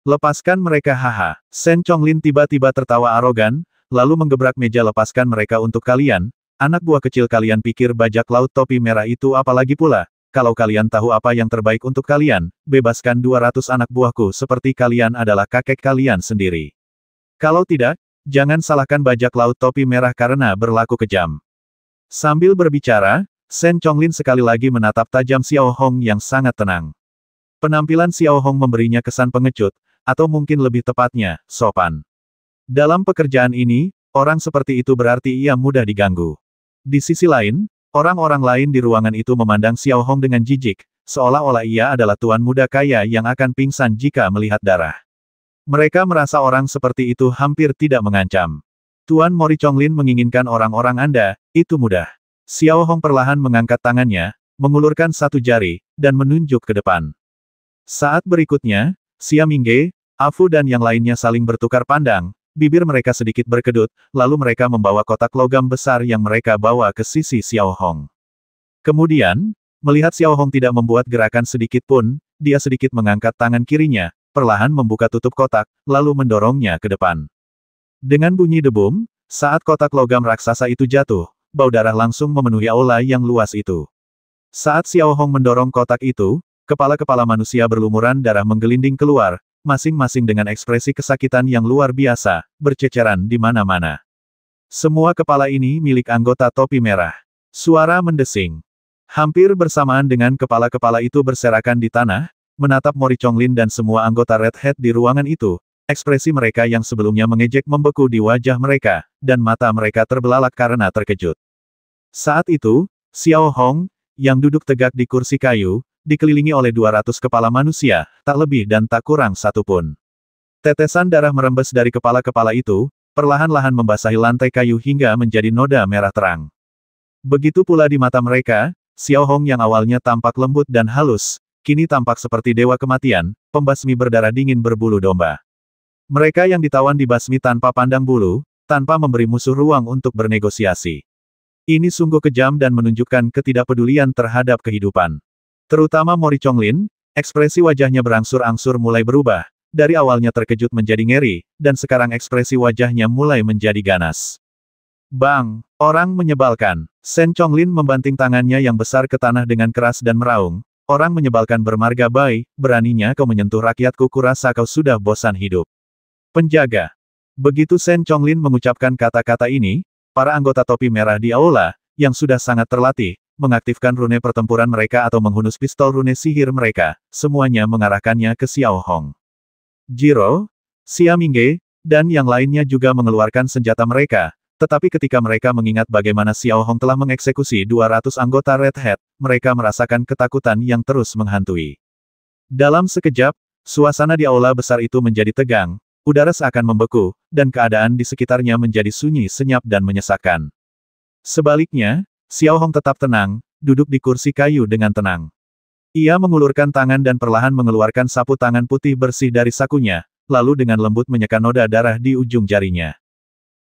Lepaskan mereka haha. Shen Chonglin tiba-tiba tertawa arogan, lalu menggebrak meja lepaskan mereka untuk kalian, anak buah kecil kalian pikir bajak laut topi merah itu apalagi pula, kalau kalian tahu apa yang terbaik untuk kalian, bebaskan 200 anak buahku seperti kalian adalah kakek kalian sendiri. Kalau tidak, jangan salahkan bajak laut topi merah karena berlaku kejam. Sambil berbicara, Shen Chonglin sekali lagi menatap tajam Xiao Hong yang sangat tenang. Penampilan Xiao Hong memberinya kesan pengecut, atau mungkin lebih tepatnya, sopan. Dalam pekerjaan ini, orang seperti itu berarti ia mudah diganggu. Di sisi lain, orang-orang lain di ruangan itu memandang Xiao Hong dengan jijik, seolah-olah ia adalah tuan muda kaya yang akan pingsan jika melihat darah. Mereka merasa orang seperti itu hampir tidak mengancam. Tuan Mori Chonglin menginginkan orang-orang Anda, itu mudah. Xiao Hong perlahan mengangkat tangannya, mengulurkan satu jari, dan menunjuk ke depan. Saat berikutnya, Xia Mingge, Afu dan yang lainnya saling bertukar pandang, bibir mereka sedikit berkedut, lalu mereka membawa kotak logam besar yang mereka bawa ke sisi Xiao Hong. Kemudian, melihat Xiao Hong tidak membuat gerakan sedikit pun, dia sedikit mengangkat tangan kirinya, perlahan membuka tutup kotak, lalu mendorongnya ke depan. Dengan bunyi debum, saat kotak logam raksasa itu jatuh, bau darah langsung memenuhi aula yang luas itu. Saat Xiao Hong mendorong kotak itu, kepala-kepala manusia berlumuran darah menggelinding keluar, masing-masing dengan ekspresi kesakitan yang luar biasa, berceceran di mana-mana. Semua kepala ini milik anggota topi merah. Suara mendesing. Hampir bersamaan dengan kepala-kepala itu berserakan di tanah, menatap Mori Chonglin dan semua anggota Red Hat di ruangan itu, ekspresi mereka yang sebelumnya mengejek membeku di wajah mereka, dan mata mereka terbelalak karena terkejut. Saat itu, Xiao Hong, yang duduk tegak di kursi kayu, dikelilingi oleh 200 kepala manusia, tak lebih dan tak kurang satu pun. Tetesan darah merembes dari kepala-kepala itu, perlahan-lahan membasahi lantai kayu hingga menjadi noda merah terang. Begitu pula di mata mereka, Xiao Hong yang awalnya tampak lembut dan halus, kini tampak seperti dewa kematian, pembasmi berdarah dingin berbulu domba. Mereka yang ditawan dibasmi tanpa pandang bulu, tanpa memberi musuh ruang untuk bernegosiasi. Ini sungguh kejam dan menunjukkan ketidakpedulian terhadap kehidupan. Terutama Mori Chonglin, ekspresi wajahnya berangsur-angsur mulai berubah, dari awalnya terkejut menjadi ngeri, dan sekarang ekspresi wajahnya mulai menjadi ganas. Bang! Orang menyebalkan. Shen Chonglin membanting tangannya yang besar ke tanah dengan keras dan meraung. Orang menyebalkan bermarga Bai, beraninya kau menyentuh rakyatku, kurasa kau sudah bosan hidup. Penjaga. Begitu Shen Chonglin mengucapkan kata-kata ini, para anggota topi merah di aula, yang sudah sangat terlatih, mengaktifkan rune pertempuran mereka atau menghunus pistol rune sihir mereka, semuanya mengarahkannya ke Xiao Hong. Jiro, Xia Mingge, dan yang lainnya juga mengeluarkan senjata mereka, tetapi ketika mereka mengingat bagaimana Xiao Hong telah mengeksekusi 200 anggota Red Hat, mereka merasakan ketakutan yang terus menghantui. Dalam sekejap, suasana di aula besar itu menjadi tegang, udara seakan membeku, dan keadaan di sekitarnya menjadi sunyi senyap dan menyesakkan. Sebaliknya, Xiao Hong tetap tenang, duduk di kursi kayu dengan tenang. Ia mengulurkan tangan dan perlahan mengeluarkan sapu tangan putih bersih dari sakunya, lalu dengan lembut menyeka noda darah di ujung jarinya.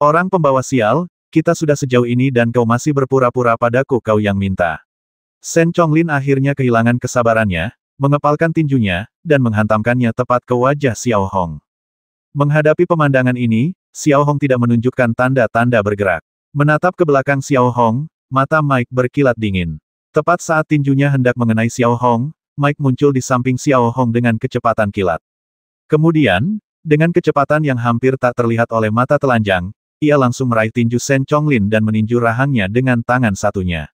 Orang pembawa sial, kita sudah sejauh ini dan kau masih berpura-pura padaku kau yang minta. Shen Chonglin akhirnya kehilangan kesabarannya, mengepalkan tinjunya, dan menghantamkannya tepat ke wajah Xiao Hong. Menghadapi pemandangan ini, Xiao Hong tidak menunjukkan tanda-tanda bergerak. Menatap ke belakang Xiao Hong, mata Mike berkilat dingin. Tepat saat tinjunya hendak mengenai Xiao Hong, Mike muncul di samping Xiao Hong dengan kecepatan kilat. Kemudian, dengan kecepatan yang hampir tak terlihat oleh mata telanjang, ia langsung meraih tinju Shen Chonglin dan meninju rahangnya dengan tangan satunya.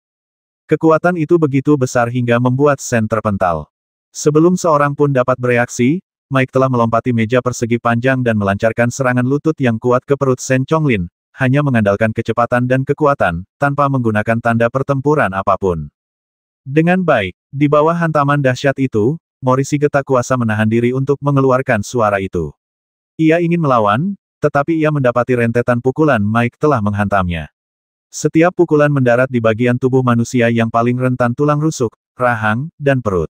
Kekuatan itu begitu besar hingga membuat Shen terpental. Sebelum seorang pun dapat bereaksi, Mike telah melompati meja persegi panjang dan melancarkan serangan lutut yang kuat ke perut Shen Chonglin, hanya mengandalkan kecepatan dan kekuatan, tanpa menggunakan tanda pertempuran apapun. Dengan baik, Di bawah hantaman dahsyat itu, Morishige tak kuasa menahan diri untuk mengeluarkan suara itu. Ia ingin melawan, tetapi ia mendapati rentetan pukulan Mike telah menghantamnya. Setiap pukulan mendarat di bagian tubuh manusia yang paling rentan tulang rusuk, rahang, dan perut.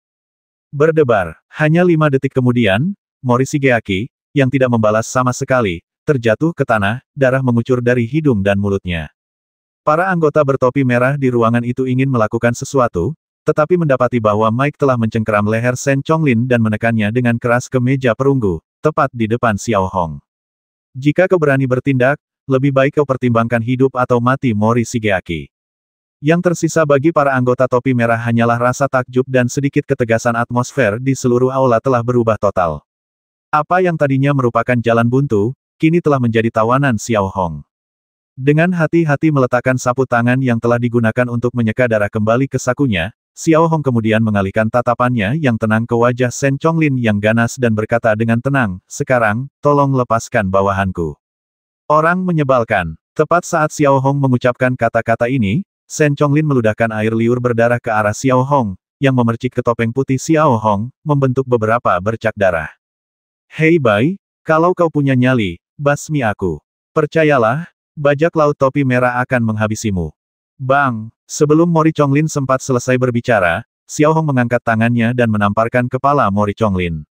Berdebar. Hanya 5 detik kemudian, Morishigeaki, yang tidak membalas sama sekali, terjatuh ke tanah, darah mengucur dari hidung dan mulutnya. Para anggota bertopi merah di ruangan itu ingin melakukan sesuatu, tetapi mendapati bahwa Mike telah mencengkeram leher Shen Chonglin dan menekannya dengan keras ke meja perunggu, tepat di depan Xiao Hong. Jika kau berani bertindak, lebih baik kau pertimbangkan hidup atau mati Morishigeaki. Yang tersisa bagi para anggota topi merah hanyalah rasa takjub dan sedikit ketegasan. Atmosfer di seluruh aula telah berubah total. Apa yang tadinya merupakan jalan buntu, kini telah menjadi tawanan Xiao Hong. Dengan hati-hati meletakkan sapu tangan yang telah digunakan untuk menyeka darah kembali ke sakunya, Xiao Hong kemudian mengalihkan tatapannya yang tenang ke wajah Shen Chonglin yang ganas dan berkata dengan tenang, "Sekarang, tolong lepaskan bawahanku." Orang menyebalkan. Tepat saat Xiao Hong mengucapkan kata-kata ini, Shen Chonglin meludahkan air liur berdarah ke arah Xiao Hong, yang memercik ke topeng putih Xiao Hong, membentuk beberapa bercak darah. "Hei Bai, kalau kau punya nyali, basmi aku. Percayalah, bajak laut topi merah akan menghabisimu." Bang! Sebelum Mori Chonglin sempat selesai berbicara, Xiao Hong mengangkat tangannya dan menamparkan kepala Mori Chonglin.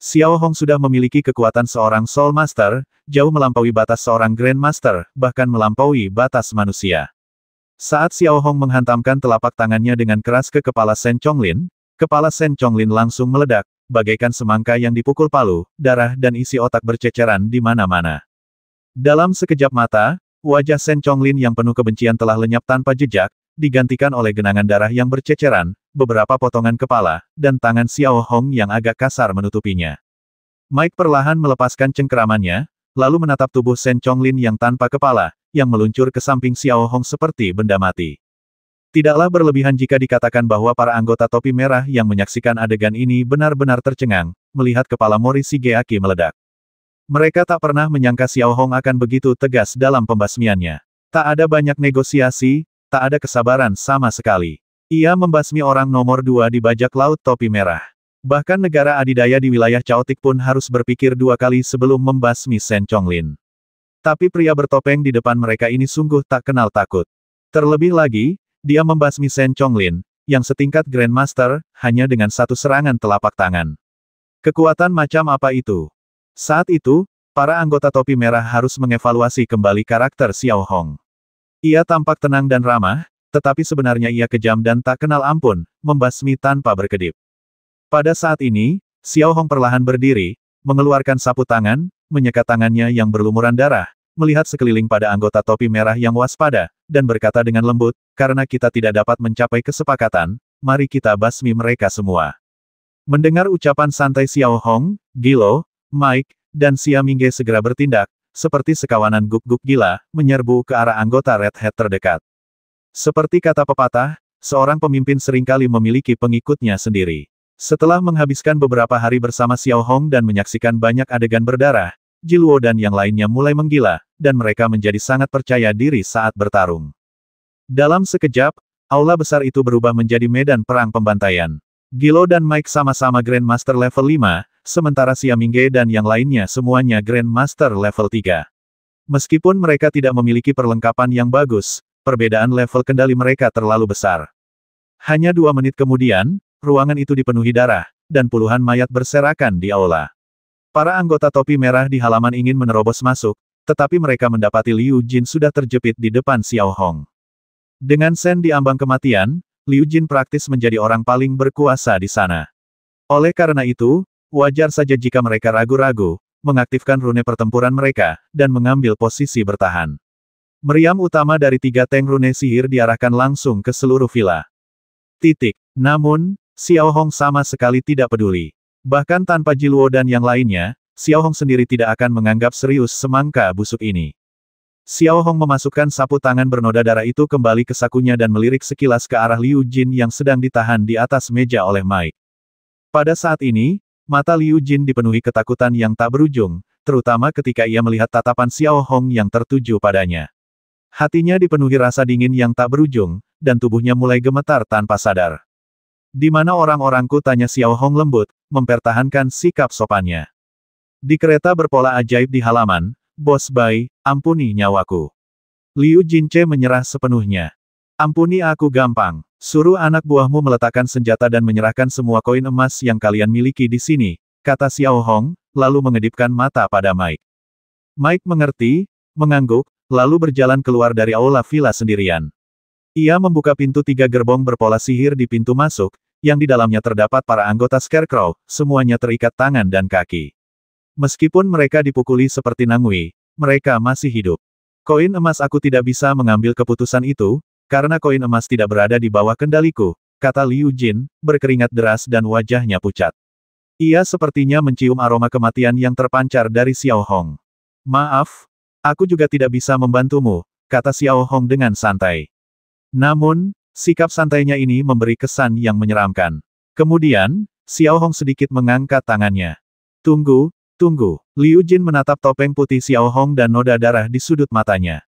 Xiao Hong sudah memiliki kekuatan seorang Soul Master, jauh melampaui batas seorang Grand Master, bahkan melampaui batas manusia. Saat Xiao Hong menghantamkan telapak tangannya dengan keras ke kepala Shen Chonglin, kepala Shen Chonglin langsung meledak, bagaikan semangka yang dipukul palu, darah dan isi otak berceceran di mana-mana. Dalam sekejap mata, wajah Shen Chonglin yang penuh kebencian telah lenyap tanpa jejak, digantikan oleh genangan darah yang berceceran, beberapa potongan kepala, dan tangan Xiao Hong yang agak kasar menutupinya. Mike perlahan melepaskan cengkeramannya, lalu menatap tubuh Shen Chonglin yang tanpa kepala, yang meluncur ke samping Xiao Hong seperti benda mati. Tidaklah berlebihan jika dikatakan bahwa para anggota topi merah yang menyaksikan adegan ini benar-benar tercengang, melihat kepala Morishigeaki meledak. Mereka tak pernah menyangka Xiao Hong akan begitu tegas dalam pembasmiannya. Tak ada banyak negosiasi, tak ada kesabaran sama sekali. Ia membasmi orang nomor 2 di bajak laut topi merah. Bahkan negara adidaya di wilayah Chaotic pun harus berpikir 2 kali sebelum membasmi Shen Chonglin. Tapi pria bertopeng di depan mereka ini sungguh tak kenal takut. Terlebih lagi, dia membasmi Shen Chonglin, yang setingkat Grand Master, hanya dengan satu serangan telapak tangan. Kekuatan macam apa itu? Saat itu, para anggota topi merah harus mengevaluasi kembali karakter Xiao Hong. Ia tampak tenang dan ramah, tetapi sebenarnya ia kejam dan tak kenal ampun, membasmi tanpa berkedip. Pada saat ini, Xiao Hong perlahan berdiri, mengeluarkan sapu tangan, menyeka tangannya yang berlumuran darah, melihat sekeliling pada anggota topi merah yang waspada, dan berkata dengan lembut, "Karena kita tidak dapat mencapai kesepakatan, mari kita basmi mereka semua." Mendengar ucapan santai Xiao Hong, Gilo, Mike, dan Xia Mingge segera bertindak, seperti sekawanan guk-guk gila, menyerbu ke arah anggota Red Hat terdekat. Seperti kata pepatah, seorang pemimpin seringkali memiliki pengikutnya sendiri. Setelah menghabiskan beberapa hari bersama Xiao Hong dan menyaksikan banyak adegan berdarah, Jiluo dan yang lainnya mulai menggila, dan mereka menjadi sangat percaya diri saat bertarung. Dalam sekejap, aula besar itu berubah menjadi medan perang pembantaian. Gilo dan Mike sama-sama Grand Master level 5, sementara Xia Mingge dan yang lainnya semuanya Grand Master level 3. Meskipun mereka tidak memiliki perlengkapan yang bagus, perbedaan level kendali mereka terlalu besar. Hanya 2 menit kemudian, ruangan itu dipenuhi darah, dan puluhan mayat berserakan di aula. Para anggota topi merah di halaman ingin menerobos masuk, tetapi mereka mendapati Liu Jin sudah terjepit di depan Xiao Hong. Dengan Shen di ambang kematian, Liu Jin praktis menjadi orang paling berkuasa di sana. Oleh karena itu, wajar saja jika mereka ragu-ragu, mengaktifkan rune pertempuran mereka, dan mengambil posisi bertahan. Meriam utama dari 3 tank rune sihir diarahkan langsung ke seluruh villa. Namun, Xiao Hong sama sekali tidak peduli. Bahkan tanpa Jiluo dan yang lainnya, Xiao Hong sendiri tidak akan menganggap serius semangka busuk ini. Xiao Hong memasukkan sapu tangan bernoda darah itu kembali ke sakunya dan melirik sekilas ke arah Liu Jin yang sedang ditahan di atas meja oleh Mike. Pada saat ini, mata Liu Jin dipenuhi ketakutan yang tak berujung, terutama ketika ia melihat tatapan Xiao Hong yang tertuju padanya. Hatinya dipenuhi rasa dingin yang tak berujung, dan tubuhnya mulai gemetar tanpa sadar. Di mana orang-orangku, tanya Xiao Hong lembut, mempertahankan sikap sopannya. Di kereta berpola ajaib di halaman, Bos Bai, ampuni nyawaku. Liu Jinche menyerah sepenuhnya. Ampuni aku gampang. Suruh anak buahmu meletakkan senjata dan menyerahkan semua koin emas yang kalian miliki di sini, kata Xiao Hong, lalu mengedipkan mata pada Mike. Mike mengerti, mengangguk, lalu berjalan keluar dari aula villa sendirian. Ia membuka pintu 3 gerbong berpola sihir di pintu masuk, yang di dalamnya terdapat para anggota Scarecrow, semuanya terikat tangan dan kaki. Meskipun mereka dipukuli seperti Nangui, mereka masih hidup. Koin emas, aku tidak bisa mengambil keputusan itu, karena koin emas tidak berada di bawah kendaliku, kata Liu Jin, berkeringat deras dan wajahnya pucat. Ia sepertinya mencium aroma kematian yang terpancar dari Xiao Hong. Maaf, aku juga tidak bisa membantumu, kata Xiao Hong dengan santai. Namun, sikap santainya ini memberi kesan yang menyeramkan. Kemudian, Xiao Hong sedikit mengangkat tangannya. Tunggu, tunggu. Liu Jin menatap topeng putih Xiao Hong dan noda darah di sudut matanya.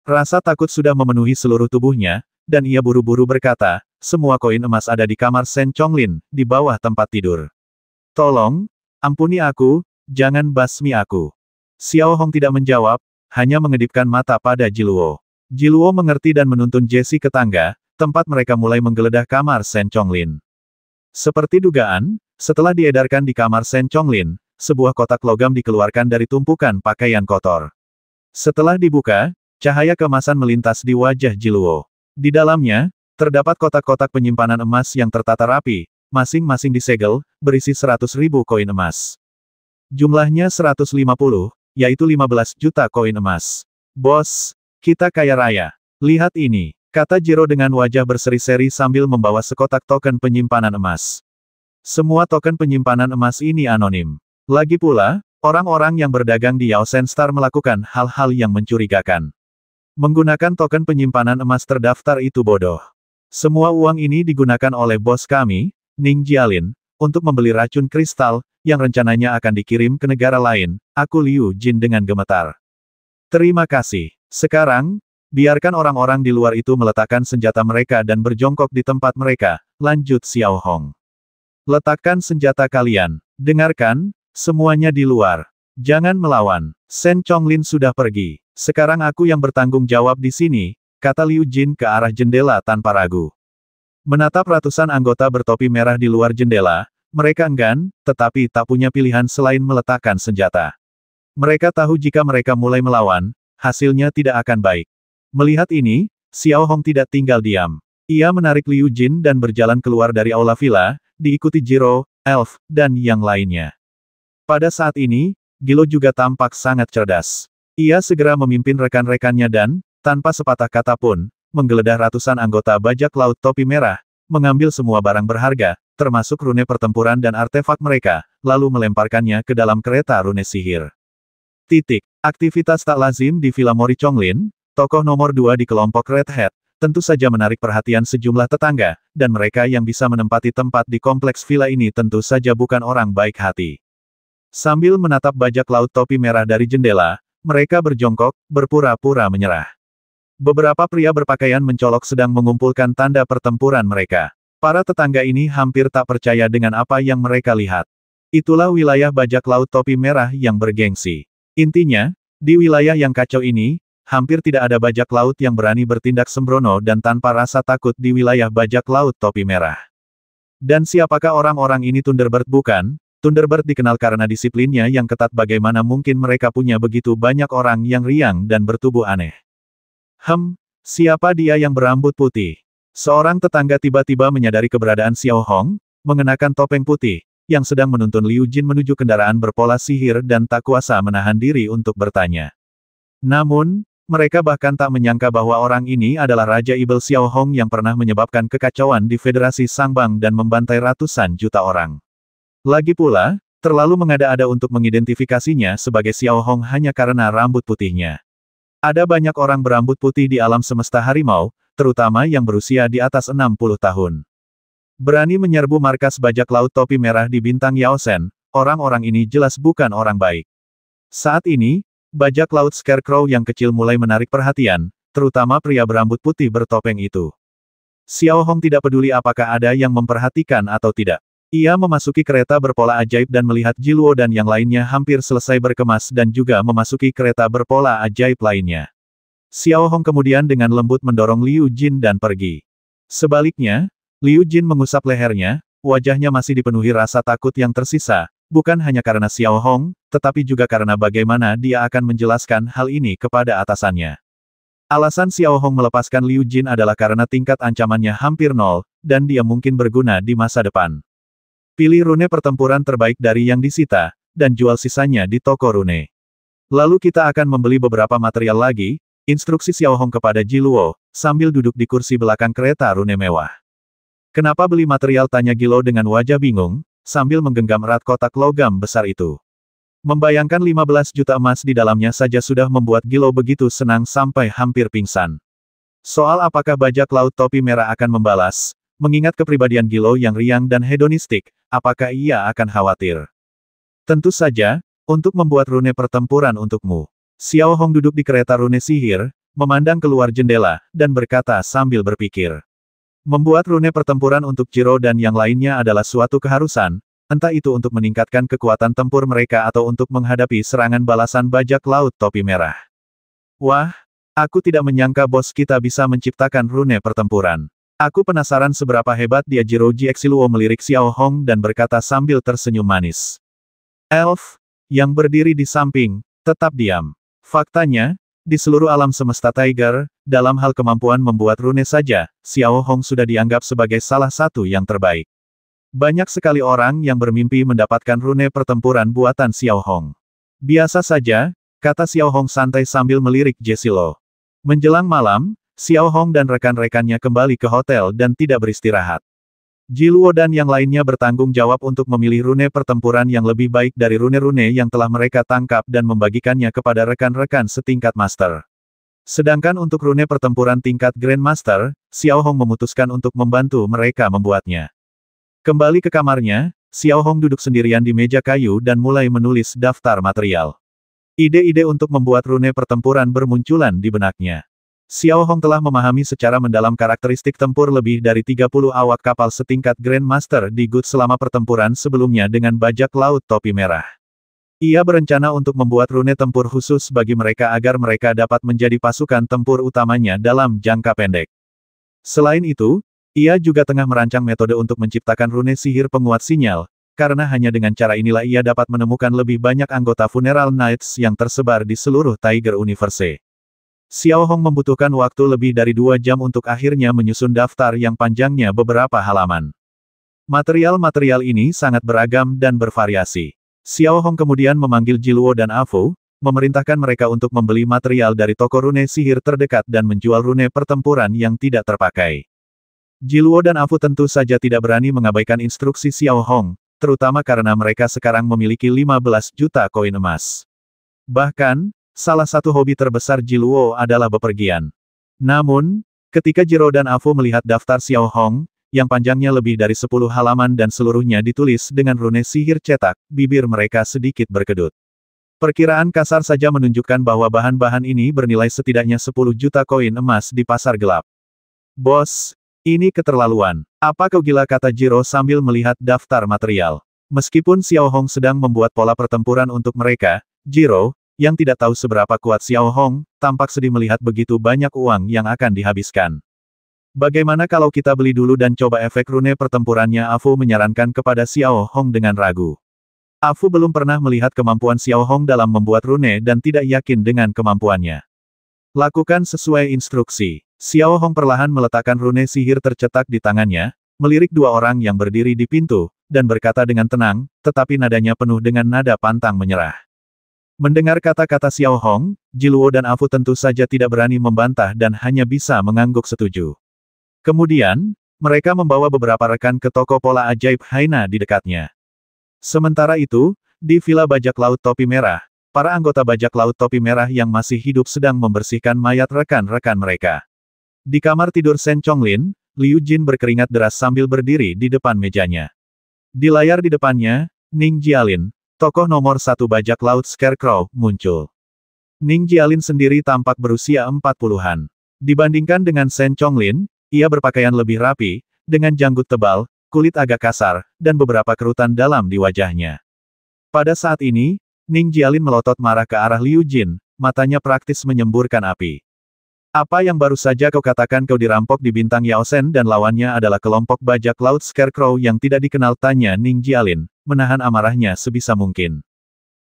Rasa takut sudah memenuhi seluruh tubuhnya, dan ia buru-buru berkata, semua koin emas ada di kamar Shen Chonglin, di bawah tempat tidur. Tolong, ampuni aku, jangan basmi aku. Xiao Hong tidak menjawab, hanya mengedipkan mata pada Jiluo. Jiluo mengerti dan menuntun Jessie ke tangga, tempat mereka mulai menggeledah kamar Shen Chonglin. Seperti dugaan, setelah diedarkan di kamar Shen Chonglin, sebuah kotak logam dikeluarkan dari tumpukan pakaian kotor. Setelah dibuka, cahaya keemasan melintas di wajah Jiluo. Di dalamnya, terdapat kotak-kotak penyimpanan emas yang tertata rapi, masing-masing disegel, berisi 100.000 koin emas. Jumlahnya 150, yaitu 15 juta koin emas. Bos, kita kaya raya. Lihat ini, kata Jiro dengan wajah berseri-seri sambil membawa sekotak token penyimpanan emas. Semua token penyimpanan emas ini anonim. Lagi pula, orang-orang yang berdagang di Yaosen Star melakukan hal-hal yang mencurigakan. Menggunakan token penyimpanan emas terdaftar itu bodoh. Semua uang ini digunakan oleh bos kami, Ning Jialin, untuk membeli racun kristal, yang rencananya akan dikirim ke negara lain, aku Liu Jin dengan gemetar. Terima kasih. Sekarang, biarkan orang-orang di luar itu meletakkan senjata mereka dan berjongkok di tempat mereka, lanjut Xiao Hong. Letakkan senjata kalian. Dengarkan, semuanya di luar. Jangan melawan. Shen Chonglin sudah pergi. Sekarang aku yang bertanggung jawab di sini, kata Liu Jin ke arah jendela tanpa ragu. Menatap ratusan anggota bertopi merah di luar jendela, mereka enggan, tetapi tak punya pilihan selain meletakkan senjata. Mereka tahu jika mereka mulai melawan, hasilnya tidak akan baik. Melihat ini, Xiao Hong tidak tinggal diam. Ia menarik Liu Jin dan berjalan keluar dari aula villa, diikuti Jiro, Elf, dan yang lainnya. Pada saat ini, Gilo juga tampak sangat cerdas. Ia segera memimpin rekan-rekannya dan, tanpa sepatah kata pun, menggeledah ratusan anggota bajak laut topi merah, mengambil semua barang berharga, termasuk rune pertempuran dan artefak mereka, lalu melemparkannya ke dalam kereta rune sihir. Aktivitas tak lazim di Villa Mori Chonglin, tokoh nomor 2 di kelompok Red Hat, tentu saja menarik perhatian sejumlah tetangga, dan mereka yang bisa menempati tempat di kompleks villa ini tentu saja bukan orang baik hati. Sambil menatap bajak laut topi merah dari jendela, mereka berjongkok, berpura-pura menyerah. Beberapa pria berpakaian mencolok sedang mengumpulkan tanda pertempuran mereka. Para tetangga ini hampir tak percaya dengan apa yang mereka lihat. Itulah wilayah bajak laut topi merah yang bergengsi. Intinya, di wilayah yang kacau ini, hampir tidak ada bajak laut yang berani bertindak sembrono dan tanpa rasa takut di wilayah bajak laut topi merah. Dan siapakah orang-orang ini? Thunderbird bukan? Thunderbird dikenal karena disiplinnya yang ketat. Bagaimana mungkin mereka punya begitu banyak orang yang riang dan bertubuh aneh? Siapa dia yang berambut putih? Seorang tetangga tiba-tiba menyadari keberadaan Xiao Hong, mengenakan topeng putih, yang sedang menuntun Liu Jin menuju kendaraan berpola sihir dan tak kuasa menahan diri untuk bertanya. Namun, mereka bahkan tak menyangka bahwa orang ini adalah Raja Ibel Xiao Hong yang pernah menyebabkan kekacauan di Federasi Sangbang dan membantai ratusan juta orang. Lagi pula, terlalu mengada-ada untuk mengidentifikasinya sebagai Xiao Hong hanya karena rambut putihnya. Ada banyak orang berambut putih di alam semesta harimau, terutama yang berusia di atas 60 tahun. Berani menyerbu markas bajak laut topi merah di bintang Yaosen, orang-orang ini jelas bukan orang baik. Saat ini, bajak laut Scarecrow yang kecil mulai menarik perhatian, terutama pria berambut putih bertopeng itu. Xiao Hong tidak peduli apakah ada yang memperhatikan atau tidak. Ia memasuki kereta berpola ajaib dan melihat Jiluo dan yang lainnya hampir selesai berkemas dan juga memasuki kereta berpola ajaib lainnya. Xiao Hong kemudian dengan lembut mendorong Liu Jin dan pergi. Sebaliknya, Liu Jin mengusap lehernya, wajahnya masih dipenuhi rasa takut yang tersisa, bukan hanya karena Xiao Hong, tetapi juga karena bagaimana dia akan menjelaskan hal ini kepada atasannya. Alasan Xiao Hong melepaskan Liu Jin adalah karena tingkat ancamannya hampir nol, dan dia mungkin berguna di masa depan. Pilih rune pertempuran terbaik dari yang disita, dan jual sisanya di toko rune. Lalu kita akan membeli beberapa material lagi, instruksi Xiao Hong kepada Jiluo, sambil duduk di kursi belakang kereta rune mewah. Kenapa beli material, tanya Gilo dengan wajah bingung, sambil menggenggam erat kotak logam besar itu. Membayangkan 15 juta emas di dalamnya saja sudah membuat Gilo begitu senang sampai hampir pingsan. Soal apakah bajak laut topi merah akan membalas, mengingat kepribadian Gilo yang riang dan hedonistik, apakah ia akan khawatir? Tentu saja, untuk membuat rune pertempuran untukmu. Xiao Hong duduk di kereta rune sihir, memandang keluar jendela, dan berkata sambil berpikir. Membuat rune pertempuran untuk Jiro dan yang lainnya adalah suatu keharusan, entah itu untuk meningkatkan kekuatan tempur mereka atau untuk menghadapi serangan balasan bajak laut topi merah. Wah, aku tidak menyangka bos kita bisa menciptakan rune pertempuran. Aku penasaran seberapa hebat dia. Jiroji Exiluo melirik Xiao Hong dan berkata sambil tersenyum manis. Elf, yang berdiri di samping, tetap diam. Faktanya, di seluruh alam semesta Tiger, dalam hal kemampuan membuat rune saja, Xiao Hong sudah dianggap sebagai salah satu yang terbaik. Banyak sekali orang yang bermimpi mendapatkan rune pertempuran buatan Xiao Hong. Biasa saja, kata Xiao Hong santai sambil melirik Jesilo. Menjelang malam, Xiao Hong dan rekan-rekannya kembali ke hotel dan tidak beristirahat. Jiluo dan yang lainnya bertanggung jawab untuk memilih rune pertempuran yang lebih baik dari rune-rune yang telah mereka tangkap dan membagikannya kepada rekan-rekan setingkat master. Sedangkan untuk rune pertempuran tingkat Grandmaster, Xiao Hong memutuskan untuk membantu mereka membuatnya. Kembali ke kamarnya, Xiao Hong duduk sendirian di meja kayu dan mulai menulis daftar material. Ide-ide untuk membuat rune pertempuran bermunculan di benaknya. Xiao Hong telah memahami secara mendalam karakteristik tempur lebih dari 30 awak kapal setingkat Grandmaster di Good selama pertempuran sebelumnya dengan bajak laut topi merah. Ia berencana untuk membuat rune tempur khusus bagi mereka agar mereka dapat menjadi pasukan tempur utamanya dalam jangka pendek. Selain itu, ia juga tengah merancang metode untuk menciptakan rune sihir penguat sinyal, karena hanya dengan cara inilah ia dapat menemukan lebih banyak anggota Funeral Knights yang tersebar di seluruh Tiger Universe. Xiao Hong membutuhkan waktu lebih dari 2 jam untuk akhirnya menyusun daftar yang panjangnya beberapa halaman. Material-material ini sangat beragam dan bervariasi. Xiao Hong kemudian memanggil Jiluo dan Afu, memerintahkan mereka untuk membeli material dari toko rune sihir terdekat dan menjual rune pertempuran yang tidak terpakai. Jiluo dan Afu tentu saja tidak berani mengabaikan instruksi Xiao Hong, terutama karena mereka sekarang memiliki 15 juta koin emas. Bahkan, salah satu hobi terbesar Jiluo adalah bepergian. Namun, ketika Jiro dan Afu melihat daftar Xiao Hong, yang panjangnya lebih dari 10 halaman dan seluruhnya ditulis dengan rune sihir cetak, bibir mereka sedikit berkedut. Perkiraan kasar saja menunjukkan bahwa bahan-bahan ini bernilai setidaknya 10 juta koin emas di pasar gelap. Bos, ini keterlaluan. Apa kau gila, kata Jiro sambil melihat daftar material. Meskipun Xiao Hong sedang membuat pola pertempuran untuk mereka, Jiro, yang tidak tahu seberapa kuat Xiao Hong, tampak sedih melihat begitu banyak uang yang akan dihabiskan. Bagaimana kalau kita beli dulu dan coba efek rune pertempurannya? Afu menyarankan kepada Xiao Hong dengan ragu. Afu belum pernah melihat kemampuan Xiao Hong dalam membuat rune dan tidak yakin dengan kemampuannya. Lakukan sesuai instruksi. Xiao Hong perlahan meletakkan rune sihir tercetak di tangannya, melirik 2 orang yang berdiri di pintu, dan berkata dengan tenang, tetapi nadanya penuh dengan nada pantang menyerah. Mendengar kata-kata Xiao Hong, Jiluo dan Afu tentu saja tidak berani membantah dan hanya bisa mengangguk setuju. Kemudian, mereka membawa beberapa rekan ke toko pola ajaib Haina di dekatnya. Sementara itu, di Villa Bajak Laut Topi Merah, para anggota Bajak Laut Topi Merah yang masih hidup sedang membersihkan mayat rekan-rekan mereka. Di kamar tidur Shen Chonglin, Liu Jin berkeringat deras sambil berdiri di depan mejanya. Di layar di depannya, Ning Jialin, tokoh nomor 1 bajak laut Scarecrow, muncul. Ning Jialin sendiri tampak berusia 40-an. Dibandingkan dengan Shen Chonglin, ia berpakaian lebih rapi, dengan janggut tebal, kulit agak kasar, dan beberapa kerutan dalam di wajahnya. Pada saat ini, Ning Jialin melotot marah ke arah Liu Jin, matanya praktis menyemburkan api. Apa yang baru saja kau katakan kau dirampok di bintang Yaosen dan lawannya adalah kelompok bajak laut Scarecrow yang tidak dikenal, tanya Ning Jialin, menahan amarahnya sebisa mungkin.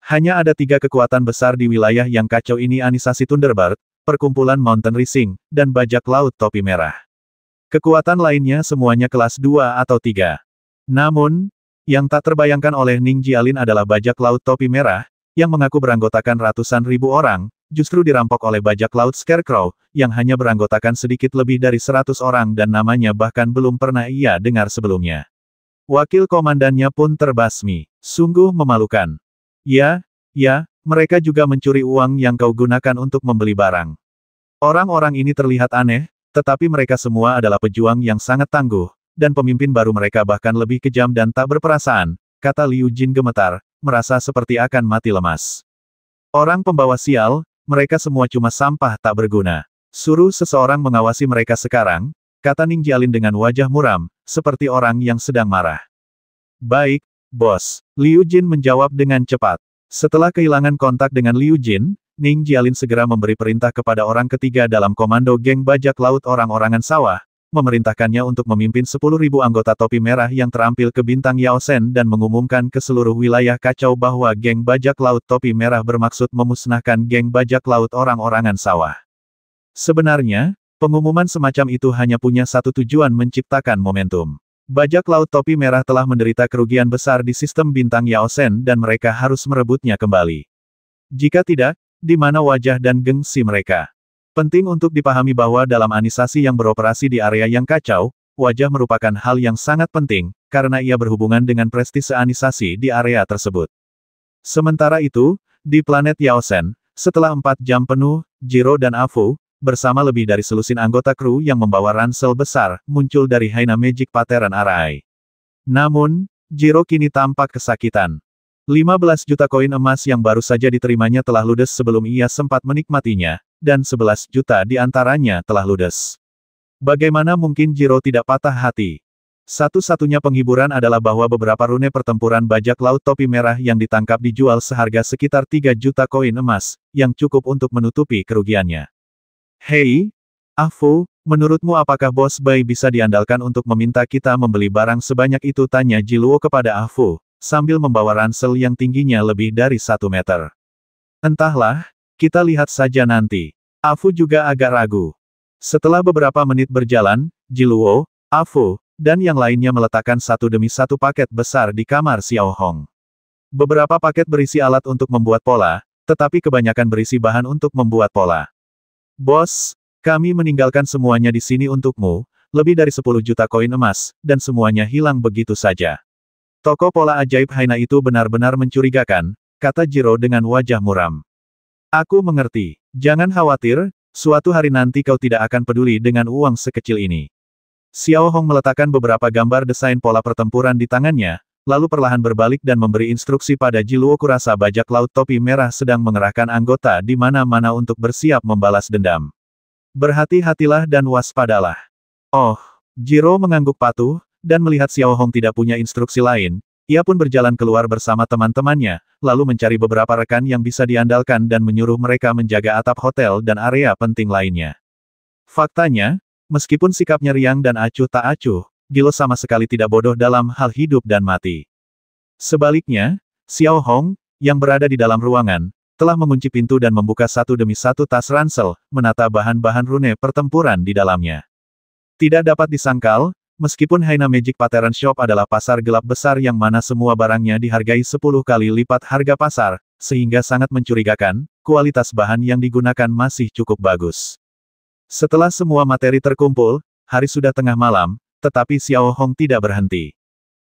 Hanya ada 3 kekuatan besar di wilayah yang kacau ini, Anisasi Thunderbird, Perkumpulan Mountain Rising, dan bajak laut topi merah. Kekuatan lainnya semuanya kelas 2 atau 3. Namun, yang tak terbayangkan oleh Ning Jialin adalah bajak laut topi merah, yang mengaku beranggotakan ratusan ribu orang, justru dirampok oleh bajak laut Scarecrow, yang hanya beranggotakan sedikit lebih dari 100 orang dan namanya bahkan belum pernah ia dengar sebelumnya. Wakil komandannya pun terbasmi. Sungguh memalukan. Ya, mereka juga mencuri uang yang kau gunakan untuk membeli barang. Orang-orang ini terlihat aneh, tetapi mereka semua adalah pejuang yang sangat tangguh, dan pemimpin baru mereka bahkan lebih kejam dan tak berperasaan, kata Liu Jin gemetar, merasa seperti akan mati lemas. Orang pembawa sial, mereka semua cuma sampah tak berguna. Suruh seseorang mengawasi mereka sekarang, kata Ning Jialin dengan wajah muram, seperti orang yang sedang marah. Baik, bos. Liu Jin menjawab dengan cepat. Setelah kehilangan kontak dengan Liu Jin, Ning Jialin segera memberi perintah kepada orang ketiga dalam komando geng bajak laut orang-orangan sawah, memerintahkannya untuk memimpin 10.000 anggota topi merah yang terampil ke bintang Yaosen dan mengumumkan ke seluruh wilayah kacau bahwa geng bajak laut topi merah bermaksud memusnahkan geng bajak laut orang-orangan sawah. Sebenarnya, pengumuman semacam itu hanya punya satu tujuan, menciptakan momentum. Bajak laut topi merah telah menderita kerugian besar di sistem bintang Yaosen dan mereka harus merebutnya kembali. Jika tidak, di mana wajah dan gengsi mereka? Penting untuk dipahami bahwa dalam anisasi yang beroperasi di area yang kacau, wajah merupakan hal yang sangat penting, karena ia berhubungan dengan prestise anisasi di area tersebut. Sementara itu, di planet Yaosen, setelah 4 jam penuh, Jiro dan Afu, bersama lebih dari selusin anggota kru yang membawa ransel besar, muncul dari Haina Magic Pattern Array. Namun, Jiro kini tampak kesakitan. 15 juta koin emas yang baru saja diterimanya telah ludes sebelum ia sempat menikmatinya, dan 11 juta di antaranya telah ludes. Bagaimana mungkin Jiro tidak patah hati? Satu-satunya penghiburan adalah bahwa beberapa rune pertempuran bajak laut topi merah yang ditangkap dijual seharga sekitar 3 juta koin emas, yang cukup untuk menutupi kerugiannya. Hei, Afu, menurutmu apakah Bos Bai bisa diandalkan untuk meminta kita membeli barang sebanyak itu, tanya Jiluo kepada Afu, sambil membawa ransel yang tingginya lebih dari 1 meter. Entahlah, kita lihat saja nanti. Afu juga agak ragu. Setelah beberapa menit berjalan, Jiluo, Afu, dan yang lainnya meletakkan satu demi satu paket besar di kamar Xiao Hong. Beberapa paket berisi alat untuk membuat pola, tetapi kebanyakan berisi bahan untuk membuat pola. Bos, kami meninggalkan semuanya di sini untukmu, lebih dari 10 juta koin emas, dan semuanya hilang begitu saja. Toko pola ajaib Haina itu benar-benar mencurigakan, kata Jiro dengan wajah muram. Aku mengerti. Jangan khawatir, suatu hari nanti kau tidak akan peduli dengan uang sekecil ini. Xiao Hong meletakkan beberapa gambar desain pola pertempuran di tangannya, lalu perlahan berbalik dan memberi instruksi pada Jiluo. Kurasa bajak laut topi merah sedang mengerahkan anggota di mana-mana untuk bersiap membalas dendam. Berhati-hatilah dan waspadalah. Oh, Jiro mengangguk patuh, dan melihat Xiao Hong tidak punya instruksi lain, ia pun berjalan keluar bersama teman-temannya, lalu mencari beberapa rekan yang bisa diandalkan dan menyuruh mereka menjaga atap hotel dan area penting lainnya. Faktanya, meskipun sikapnya riang dan acuh tak acuh, Gilo sama sekali tidak bodoh dalam hal hidup dan mati. Sebaliknya, Xiao Hong, yang berada di dalam ruangan, telah mengunci pintu dan membuka satu demi satu tas ransel, menata bahan-bahan rune pertempuran di dalamnya. Tidak dapat disangkal, meskipun Haina Magic Pattern Shop adalah pasar gelap besar yang mana semua barangnya dihargai 10 kali lipat harga pasar, sehingga sangat mencurigakan, kualitas bahan yang digunakan masih cukup bagus. Setelah semua materi terkumpul, hari sudah tengah malam, tetapi Xiao Hong tidak berhenti.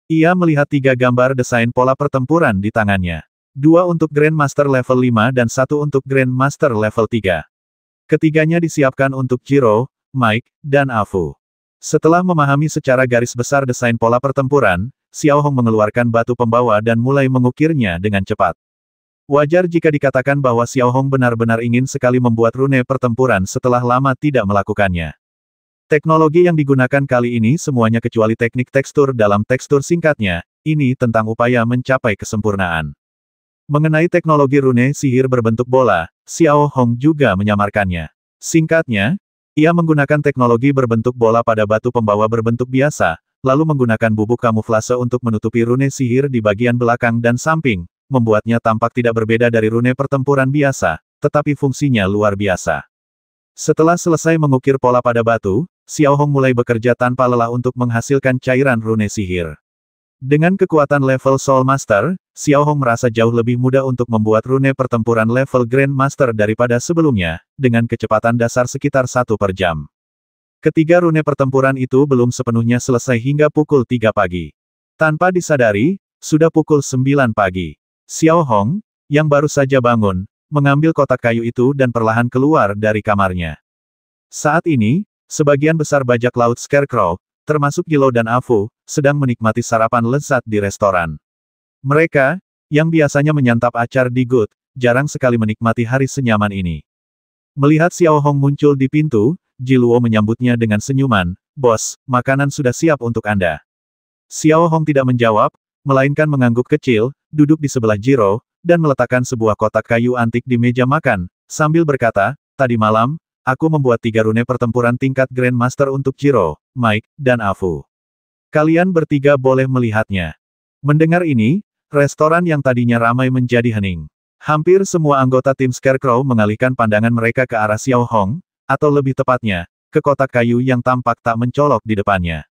Ia melihat 3 gambar desain pola pertempuran di tangannya. 2 untuk Grandmaster level 5 dan 1 untuk Grandmaster level 3. Ketiganya disiapkan untuk Jiro, Mike, dan Afu. Setelah memahami secara garis besar desain pola pertempuran, Xiao Hong mengeluarkan batu pembawa dan mulai mengukirnya dengan cepat. Wajar jika dikatakan bahwa Xiao Hong benar-benar ingin sekali membuat rune pertempuran setelah lama tidak melakukannya. Teknologi yang digunakan kali ini semuanya kecuali teknik tekstur dalam tekstur singkatnya, ini tentang upaya mencapai kesempurnaan. Mengenai teknologi rune sihir berbentuk bola, Xiao Hong juga menyamarkannya. Singkatnya, ia menggunakan teknologi berbentuk bola pada batu pembawa berbentuk biasa, lalu menggunakan bubuk kamuflase untuk menutupi rune sihir di bagian belakang dan samping, membuatnya tampak tidak berbeda dari rune pertempuran biasa, tetapi fungsinya luar biasa. Setelah selesai mengukir pola pada batu, Xiao Hong mulai bekerja tanpa lelah untuk menghasilkan cairan rune sihir. Dengan kekuatan level Soul Master, Xiao Hong merasa jauh lebih mudah untuk membuat rune pertempuran level Grand Master daripada sebelumnya, dengan kecepatan dasar sekitar 1 per jam. Ketiga rune pertempuran itu belum sepenuhnya selesai hingga pukul 3 pagi. Tanpa disadari, sudah pukul 9 pagi. Xiao Hong, yang baru saja bangun, mengambil kotak kayu itu dan perlahan keluar dari kamarnya. Saat ini, sebagian besar bajak laut Scarecrow, termasuk Gilo dan Afu, sedang menikmati sarapan lezat di restoran. Mereka, yang biasanya menyantap acar di Good, jarang sekali menikmati hari senyaman ini. Melihat Xiao Hong muncul di pintu, Jiluo menyambutnya dengan senyuman, "Bos, makanan sudah siap untuk Anda." Xiao Hong tidak menjawab, melainkan mengangguk kecil, duduk di sebelah Jiro, dan meletakkan sebuah kotak kayu antik di meja makan, sambil berkata, "Tadi malam, aku membuat 3 rune pertempuran tingkat Grand Master untuk Jiro, Mike, dan Afu. Kalian bertiga boleh melihatnya." Mendengar ini, restoran yang tadinya ramai menjadi hening. Hampir semua anggota tim Scarecrow mengalihkan pandangan mereka ke arah Xiao Hong, atau lebih tepatnya, ke kotak kayu yang tampak tak mencolok di depannya.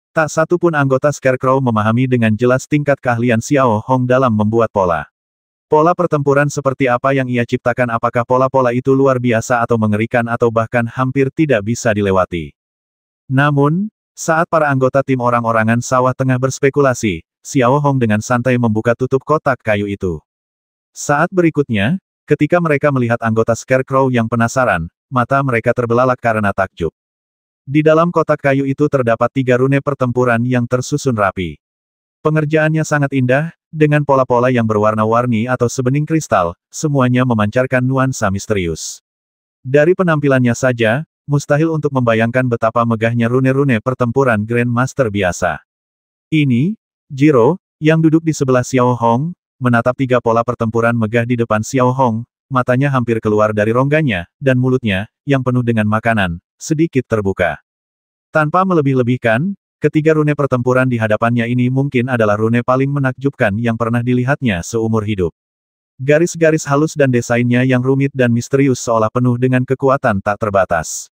Tak satu pun anggota Scarecrow memahami dengan jelas tingkat keahlian Xiao Hong dalam membuat pola. Pola pertempuran seperti apa yang ia ciptakan, apakah pola-pola itu luar biasa atau mengerikan atau bahkan hampir tidak bisa dilewati. Namun, saat para anggota tim orang-orangan sawah tengah berspekulasi, Xiao Hong dengan santai membuka tutup kotak kayu itu. Saat berikutnya, ketika mereka melihat anggota Scarecrow yang penasaran, mata mereka terbelalak karena takjub. Di dalam kotak kayu itu terdapat 3 rune pertempuran yang tersusun rapi. Pengerjaannya sangat indah, dengan pola-pola yang berwarna-warni atau sebening kristal, semuanya memancarkan nuansa misterius. Dari penampilannya saja, mustahil untuk membayangkan betapa megahnya rune-rune pertempuran Grand Master biasa. Ini, Jiro, yang duduk di sebelah Xiao Hong, menatap 3 pola pertempuran megah di depan Xiao Hong, matanya hampir keluar dari rongganya, dan mulutnya, yang penuh dengan makanan, sedikit terbuka. Tanpa melebih-lebihkan, ketiga rune pertempuran di hadapannya ini mungkin adalah rune paling menakjubkan yang pernah dilihatnya seumur hidup. Garis-garis halus dan desainnya yang rumit dan misterius seolah penuh dengan kekuatan tak terbatas.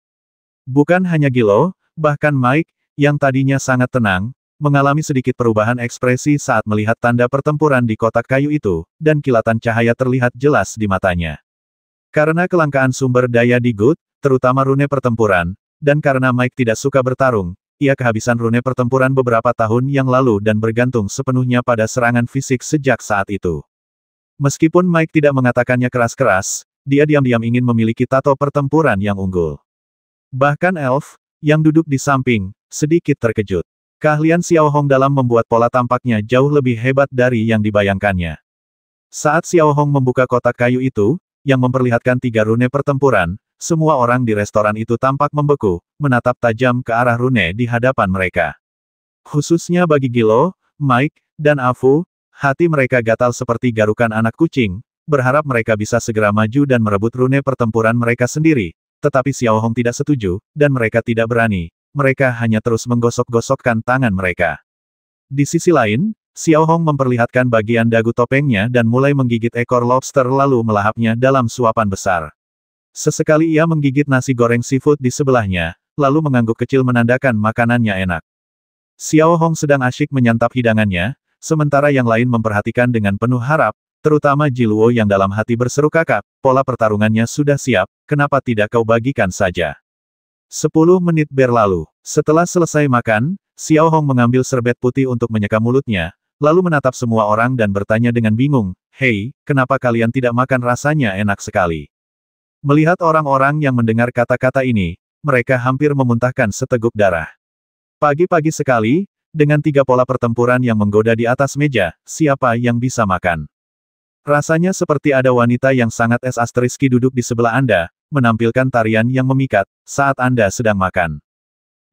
Bukan hanya Gilo, bahkan Mike, yang tadinya sangat tenang, mengalami sedikit perubahan ekspresi saat melihat tanda pertempuran di kotak kayu itu, dan kilatan cahaya terlihat jelas di matanya. Karena kelangkaan sumber daya di Good, terutama rune pertempuran, dan karena Mike tidak suka bertarung, ia kehabisan rune pertempuran beberapa tahun yang lalu dan bergantung sepenuhnya pada serangan fisik sejak saat itu. Meskipun Mike tidak mengatakannya keras-keras, dia diam-diam ingin memiliki tato pertempuran yang unggul. Bahkan Elf, yang duduk di samping, sedikit terkejut. Keahlian Xiao Hong dalam membuat pola tampaknya jauh lebih hebat dari yang dibayangkannya. Saat Xiao Hong membuka kotak kayu itu, yang memperlihatkan 3 rune pertempuran, semua orang di restoran itu tampak membeku, menatap tajam ke arah rune di hadapan mereka. Khususnya bagi Gilo, Mike, dan Afu, hati mereka gatal seperti garukan anak kucing, berharap mereka bisa segera maju dan merebut rune pertempuran mereka sendiri, tetapi Xiao Hong tidak setuju, dan mereka tidak berani, mereka hanya terus menggosok-gosokkan tangan mereka. Di sisi lain, Xiao Hong memperlihatkan bagian dagu topengnya dan mulai menggigit ekor lobster lalu melahapnya dalam suapan besar. Sesekali ia menggigit nasi goreng seafood di sebelahnya, lalu mengangguk kecil menandakan makanannya enak. Xiao Hong sedang asyik menyantap hidangannya, sementara yang lain memperhatikan dengan penuh harap, terutama Jiluo yang dalam hati berseru kakak, pola pertarungannya sudah siap, kenapa tidak kau bagikan saja? 10 menit berlalu. Setelah selesai makan, Xiao Hong mengambil serbet putih untuk menyeka mulutnya, lalu menatap semua orang dan bertanya dengan bingung, "Hei, kenapa kalian tidak makan, rasanya enak sekali?" Melihat orang-orang yang mendengar kata-kata ini, mereka hampir memuntahkan seteguk darah. Pagi-pagi sekali, dengan 3 pola pertempuran yang menggoda di atas meja, siapa yang bisa makan? Rasanya seperti ada wanita yang sangat es-asteriski duduk di sebelah Anda, menampilkan tarian yang memikat, saat Anda sedang makan.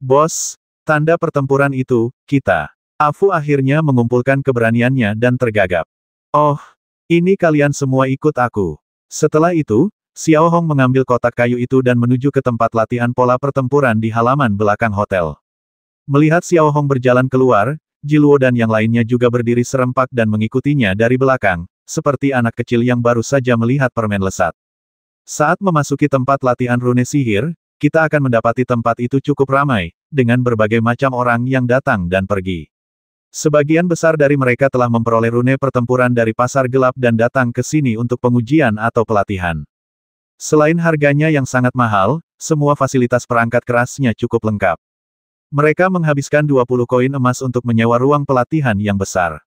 Bos, tanda pertempuran itu, kita. Afu akhirnya mengumpulkan keberaniannya dan tergagap. Oh, ini kalian semua ikut aku. Setelah itu, Xiao Hong mengambil kotak kayu itu dan menuju ke tempat latihan pola pertempuran di halaman belakang hotel. Melihat Xiao Hong berjalan keluar, Jiluo dan yang lainnya juga berdiri serempak dan mengikutinya dari belakang, seperti anak kecil yang baru saja melihat permen lesat. Saat memasuki tempat latihan rune sihir, kita akan mendapati tempat itu cukup ramai, dengan berbagai macam orang yang datang dan pergi. Sebagian besar dari mereka telah memperoleh rune pertempuran dari pasar gelap dan datang ke sini untuk pengujian atau pelatihan. Selain harganya yang sangat mahal, semua fasilitas perangkat kerasnya cukup lengkap. Mereka menghabiskan 20 koin emas untuk menyewa ruang pelatihan yang besar.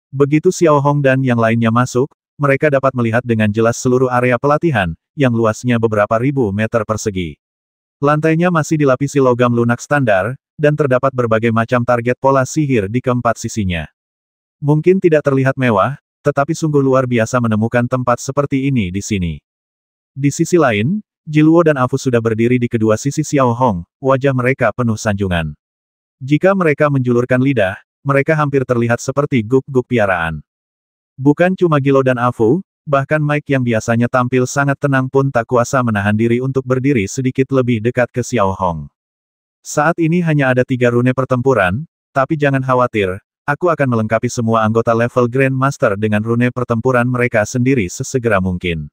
Begitu Xiao Hong dan yang lainnya masuk, mereka dapat melihat dengan jelas seluruh area pelatihan, yang luasnya beberapa ribu meter persegi. Lantainya masih dilapisi logam lunak standar, dan terdapat berbagai macam target pola sihir di keempat sisinya. Mungkin tidak terlihat mewah, tetapi sungguh luar biasa menemukan tempat seperti ini di sini. Di sisi lain, Jiluo dan Afu sudah berdiri di kedua sisi Xiao Hong, wajah mereka penuh sanjungan. Jika mereka menjulurkan lidah, mereka hampir terlihat seperti guk-guk piaraan. Bukan cuma Gilo dan Afu, bahkan Mike yang biasanya tampil sangat tenang pun tak kuasa menahan diri untuk berdiri sedikit lebih dekat ke Xiao Hong. Saat ini hanya ada 3 rune pertempuran, tapi jangan khawatir, aku akan melengkapi semua anggota level Grand Master dengan rune pertempuran mereka sendiri sesegera mungkin.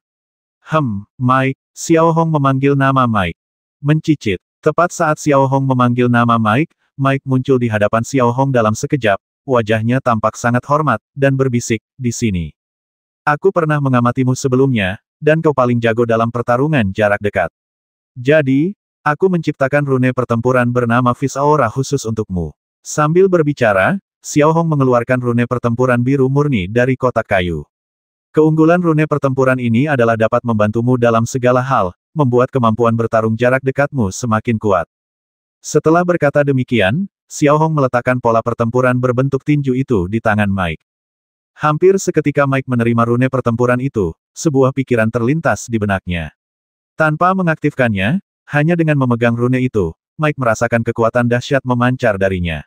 Mike, Xiao Hong memanggil nama Mike. Mencicit. Tepat saat Xiao Hong memanggil nama Mike, Mike muncul di hadapan Xiao Hong dalam sekejap, wajahnya tampak sangat hormat, dan berbisik, di sini. Aku pernah mengamatimu sebelumnya, dan kau paling jago dalam pertarungan jarak dekat. Jadi, aku menciptakan rune pertempuran bernama Fis Aura khusus untukmu. Sambil berbicara, Xiao Hong mengeluarkan rune pertempuran biru murni dari kotak kayu. Keunggulan rune pertempuran ini adalah dapat membantumu dalam segala hal, membuat kemampuan bertarung jarak dekatmu semakin kuat. Setelah berkata demikian, Xiao Hong meletakkan pola pertempuran berbentuk tinju itu di tangan Mike. Hampir seketika Mike menerima rune pertempuran itu, sebuah pikiran terlintas di benaknya. Tanpa mengaktifkannya, hanya dengan memegang rune itu, Mike merasakan kekuatan dahsyat memancar darinya.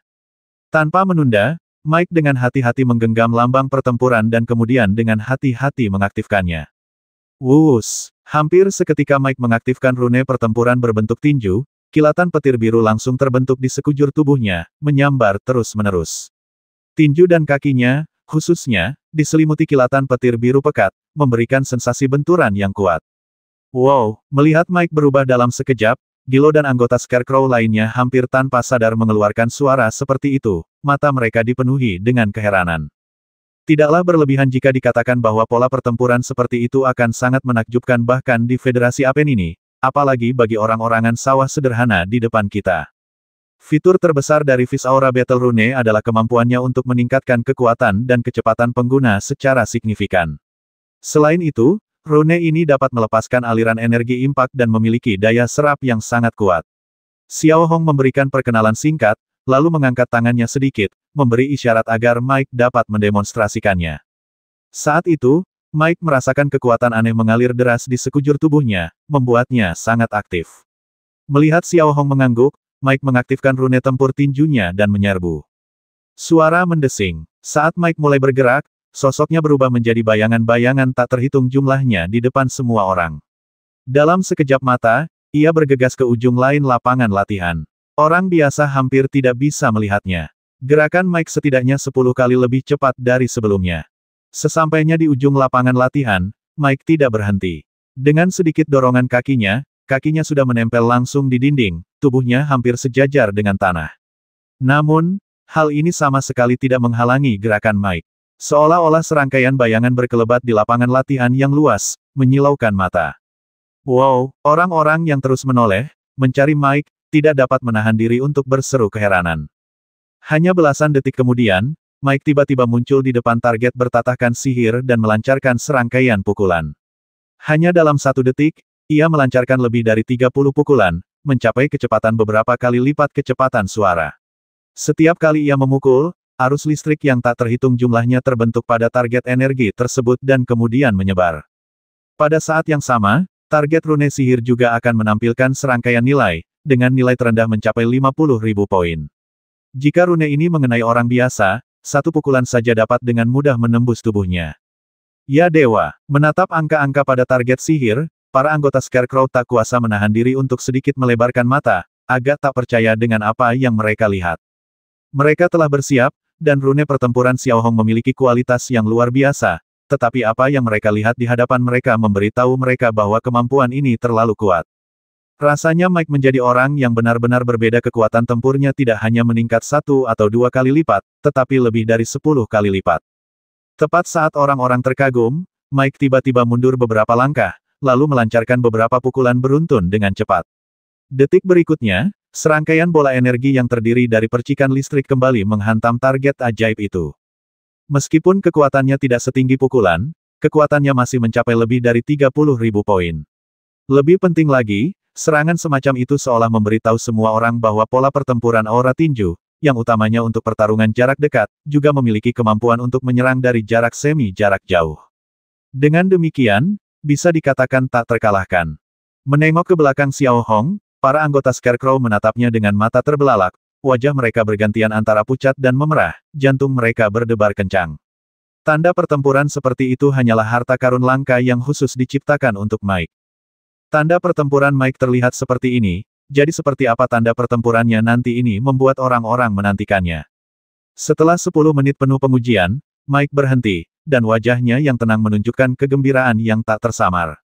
Tanpa menunda, Mike dengan hati-hati menggenggam lambang pertempuran dan kemudian dengan hati-hati mengaktifkannya. Wuss! Hampir seketika Mike mengaktifkan rune pertempuran berbentuk tinju, kilatan petir biru langsung terbentuk di sekujur tubuhnya, menyambar terus-menerus. Tinju dan kakinya, khususnya, diselimuti kilatan petir biru pekat, memberikan sensasi benturan yang kuat. Wow! Melihat Mike berubah dalam sekejap, Gilo dan anggota Scarecrow lainnya hampir tanpa sadar mengeluarkan suara seperti itu, mata mereka dipenuhi dengan keheranan. Tidaklah berlebihan jika dikatakan bahwa pola pertempuran seperti itu akan sangat menakjubkan bahkan di Federasi Apen ini, apalagi bagi orang-orangan sawah sederhana di depan kita. Fitur terbesar dari Fis Aura Battle Rune adalah kemampuannya untuk meningkatkan kekuatan dan kecepatan pengguna secara signifikan. Selain itu, rune ini dapat melepaskan aliran energi impak dan memiliki daya serap yang sangat kuat. Xiao Hong memberikan perkenalan singkat, lalu mengangkat tangannya sedikit, memberi isyarat agar Mike dapat mendemonstrasikannya. Saat itu, Mike merasakan kekuatan aneh mengalir deras di sekujur tubuhnya, membuatnya sangat aktif. Melihat Xiao Hong mengangguk, Mike mengaktifkan rune tempur tinjunya dan menyerbu. Suara mendesing. Saat Mike mulai bergerak, sosoknya berubah menjadi bayangan-bayangan tak terhitung jumlahnya di depan semua orang. Dalam sekejap mata, ia bergegas ke ujung lain lapangan latihan. Orang biasa hampir tidak bisa melihatnya. Gerakan Mike setidaknya 10 kali lebih cepat dari sebelumnya. Sesampainya di ujung lapangan latihan, Mike tidak berhenti. Dengan sedikit dorongan kakinya sudah menempel langsung di dinding, tubuhnya hampir sejajar dengan tanah. Namun, hal ini sama sekali tidak menghalangi gerakan Mike. Seolah-olah serangkaian bayangan berkelebat di lapangan latihan yang luas, menyilaukan mata. Wow, orang-orang yang terus menoleh, mencari Mike, tidak dapat menahan diri untuk berseru keheranan. Hanya belasan detik kemudian, Mike tiba-tiba muncul di depan target bertatahkan sihir dan melancarkan serangkaian pukulan. Hanya dalam 1 detik, ia melancarkan lebih dari 30 pukulan, mencapai kecepatan beberapa kali lipat kecepatan suara. Setiap kali ia memukul, arus listrik yang tak terhitung jumlahnya terbentuk pada target energi tersebut dan kemudian menyebar. Pada saat yang sama, target rune sihir juga akan menampilkan serangkaian nilai, dengan nilai terendah mencapai 50.000 poin. Jika rune ini mengenai orang biasa, satu pukulan saja dapat dengan mudah menembus tubuhnya. Ya dewa, menatap angka-angka pada target sihir, para anggota Scarecrow tak kuasa menahan diri untuk sedikit melebarkan mata, agak tak percaya dengan apa yang mereka lihat. Mereka telah bersiap, dan rune pertempuran Xiaohong memiliki kualitas yang luar biasa, tetapi apa yang mereka lihat di hadapan mereka memberitahu mereka bahwa kemampuan ini terlalu kuat. Rasanya Mike menjadi orang yang benar-benar berbeda, kekuatan tempurnya tidak hanya meningkat 1 atau 2 kali lipat, tetapi lebih dari 10 kali lipat. Tepat saat orang-orang terkagum, Mike tiba-tiba mundur beberapa langkah, lalu melancarkan beberapa pukulan beruntun dengan cepat. Detik berikutnya, serangkaian bola energi yang terdiri dari percikan listrik kembali menghantam target ajaib itu. Meskipun kekuatannya tidak setinggi pukulan, kekuatannya masih mencapai lebih dari 30.000 poin. Lebih penting lagi, serangan semacam itu seolah memberitahu semua orang bahwa pola pertempuran aura tinju, yang utamanya untuk pertarungan jarak dekat, juga memiliki kemampuan untuk menyerang dari jarak semi jarak jauh. Dengan demikian, bisa dikatakan tak terkalahkan. Menengok ke belakang Xiaohong, para anggota Scarecrow menatapnya dengan mata terbelalak, wajah mereka bergantian antara pucat dan memerah, jantung mereka berdebar kencang. Tanda pertempuran seperti itu hanyalah harta karun langka yang khusus diciptakan untuk Mike. Tanda pertempuran Mike terlihat seperti ini, jadi seperti apa tanda pertempurannya nanti ini membuat orang-orang menantikannya. Setelah 10 menit penuh pengujian, Mike berhenti, dan wajahnya yang tenang menunjukkan kegembiraan yang tak tersamar.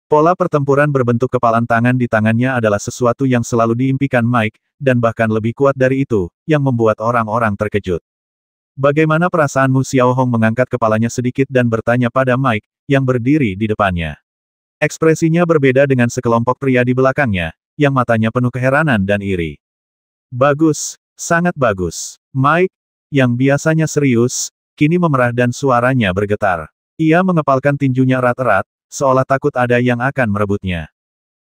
Pola pertempuran berbentuk kepalan tangan di tangannya adalah sesuatu yang selalu diimpikan Mike, dan bahkan lebih kuat dari itu, yang membuat orang-orang terkejut. Bagaimana perasaanmu? Xiaohong mengangkat kepalanya sedikit dan bertanya pada Mike, yang berdiri di depannya. Ekspresinya berbeda dengan sekelompok pria di belakangnya, yang matanya penuh keheranan dan iri. Bagus, sangat bagus. Mike, yang biasanya serius, kini memerah dan suaranya bergetar. Ia mengepalkan tinjunya erat-erat, seolah takut ada yang akan merebutnya.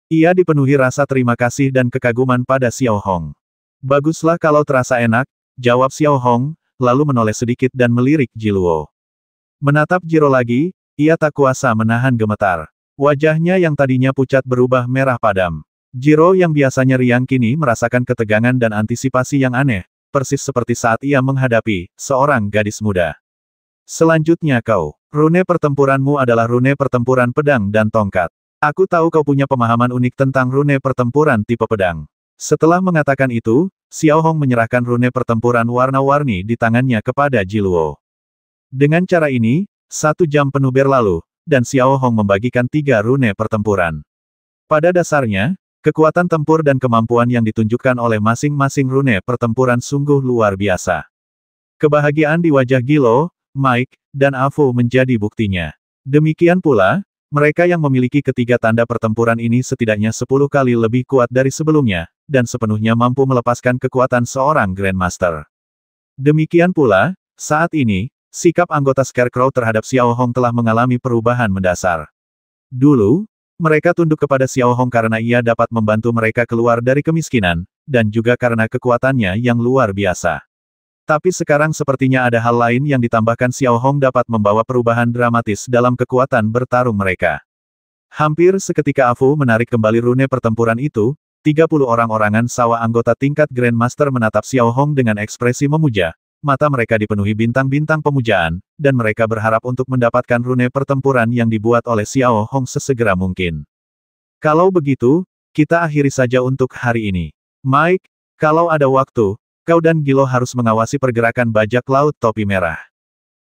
Ia dipenuhi rasa terima kasih dan kekaguman pada Xiaohong. Baguslah kalau terasa enak, jawab Xiaohong, lalu menoleh sedikit dan melirik Jiluo. Menatap Jiro lagi, ia tak kuasa menahan gemetar. Wajahnya yang tadinya pucat berubah merah padam. Jiro yang biasanya riang kini merasakan ketegangan dan antisipasi yang aneh, persis seperti saat ia menghadapi seorang gadis muda. Selanjutnya kau. Rune pertempuranmu adalah rune pertempuran pedang dan tongkat. Aku tahu kau punya pemahaman unik tentang rune pertempuran tipe pedang. Setelah mengatakan itu, Xiaohong menyerahkan rune pertempuran warna-warni di tangannya kepada Jiluo. Dengan cara ini, 1 jam penuh berlalu, dan Xiaohong membagikan 3 rune pertempuran. Pada dasarnya, kekuatan tempur dan kemampuan yang ditunjukkan oleh masing-masing rune pertempuran sungguh luar biasa. Kebahagiaan di wajah Gilo, Mike, dan Afu menjadi buktinya. Demikian pula, mereka yang memiliki ketiga tanda pertempuran ini setidaknya 10 kali lebih kuat dari sebelumnya, dan sepenuhnya mampu melepaskan kekuatan seorang Grandmaster. Demikian pula, saat ini, sikap anggota Scarecrow terhadap Xiaohong telah mengalami perubahan mendasar. Dulu, mereka tunduk kepada Xiaohong karena ia dapat membantu mereka keluar dari kemiskinan, dan juga karena kekuatannya yang luar biasa. Tapi sekarang sepertinya ada hal lain yang ditambahkan. Xiaohong dapat membawa perubahan dramatis dalam kekuatan bertarung mereka. Hampir seketika Afu menarik kembali rune pertempuran itu, 30 orang-orangan sawah anggota tingkat Grandmaster menatap Xiaohong dengan ekspresi memuja. Mata mereka dipenuhi bintang-bintang pemujaan, dan mereka berharap untuk mendapatkan rune pertempuran yang dibuat oleh Xiaohong sesegera mungkin. Kalau begitu, kita akhiri saja untuk hari ini. Mike, kalau ada waktu, kau dan Gilo harus mengawasi pergerakan bajak laut topi merah.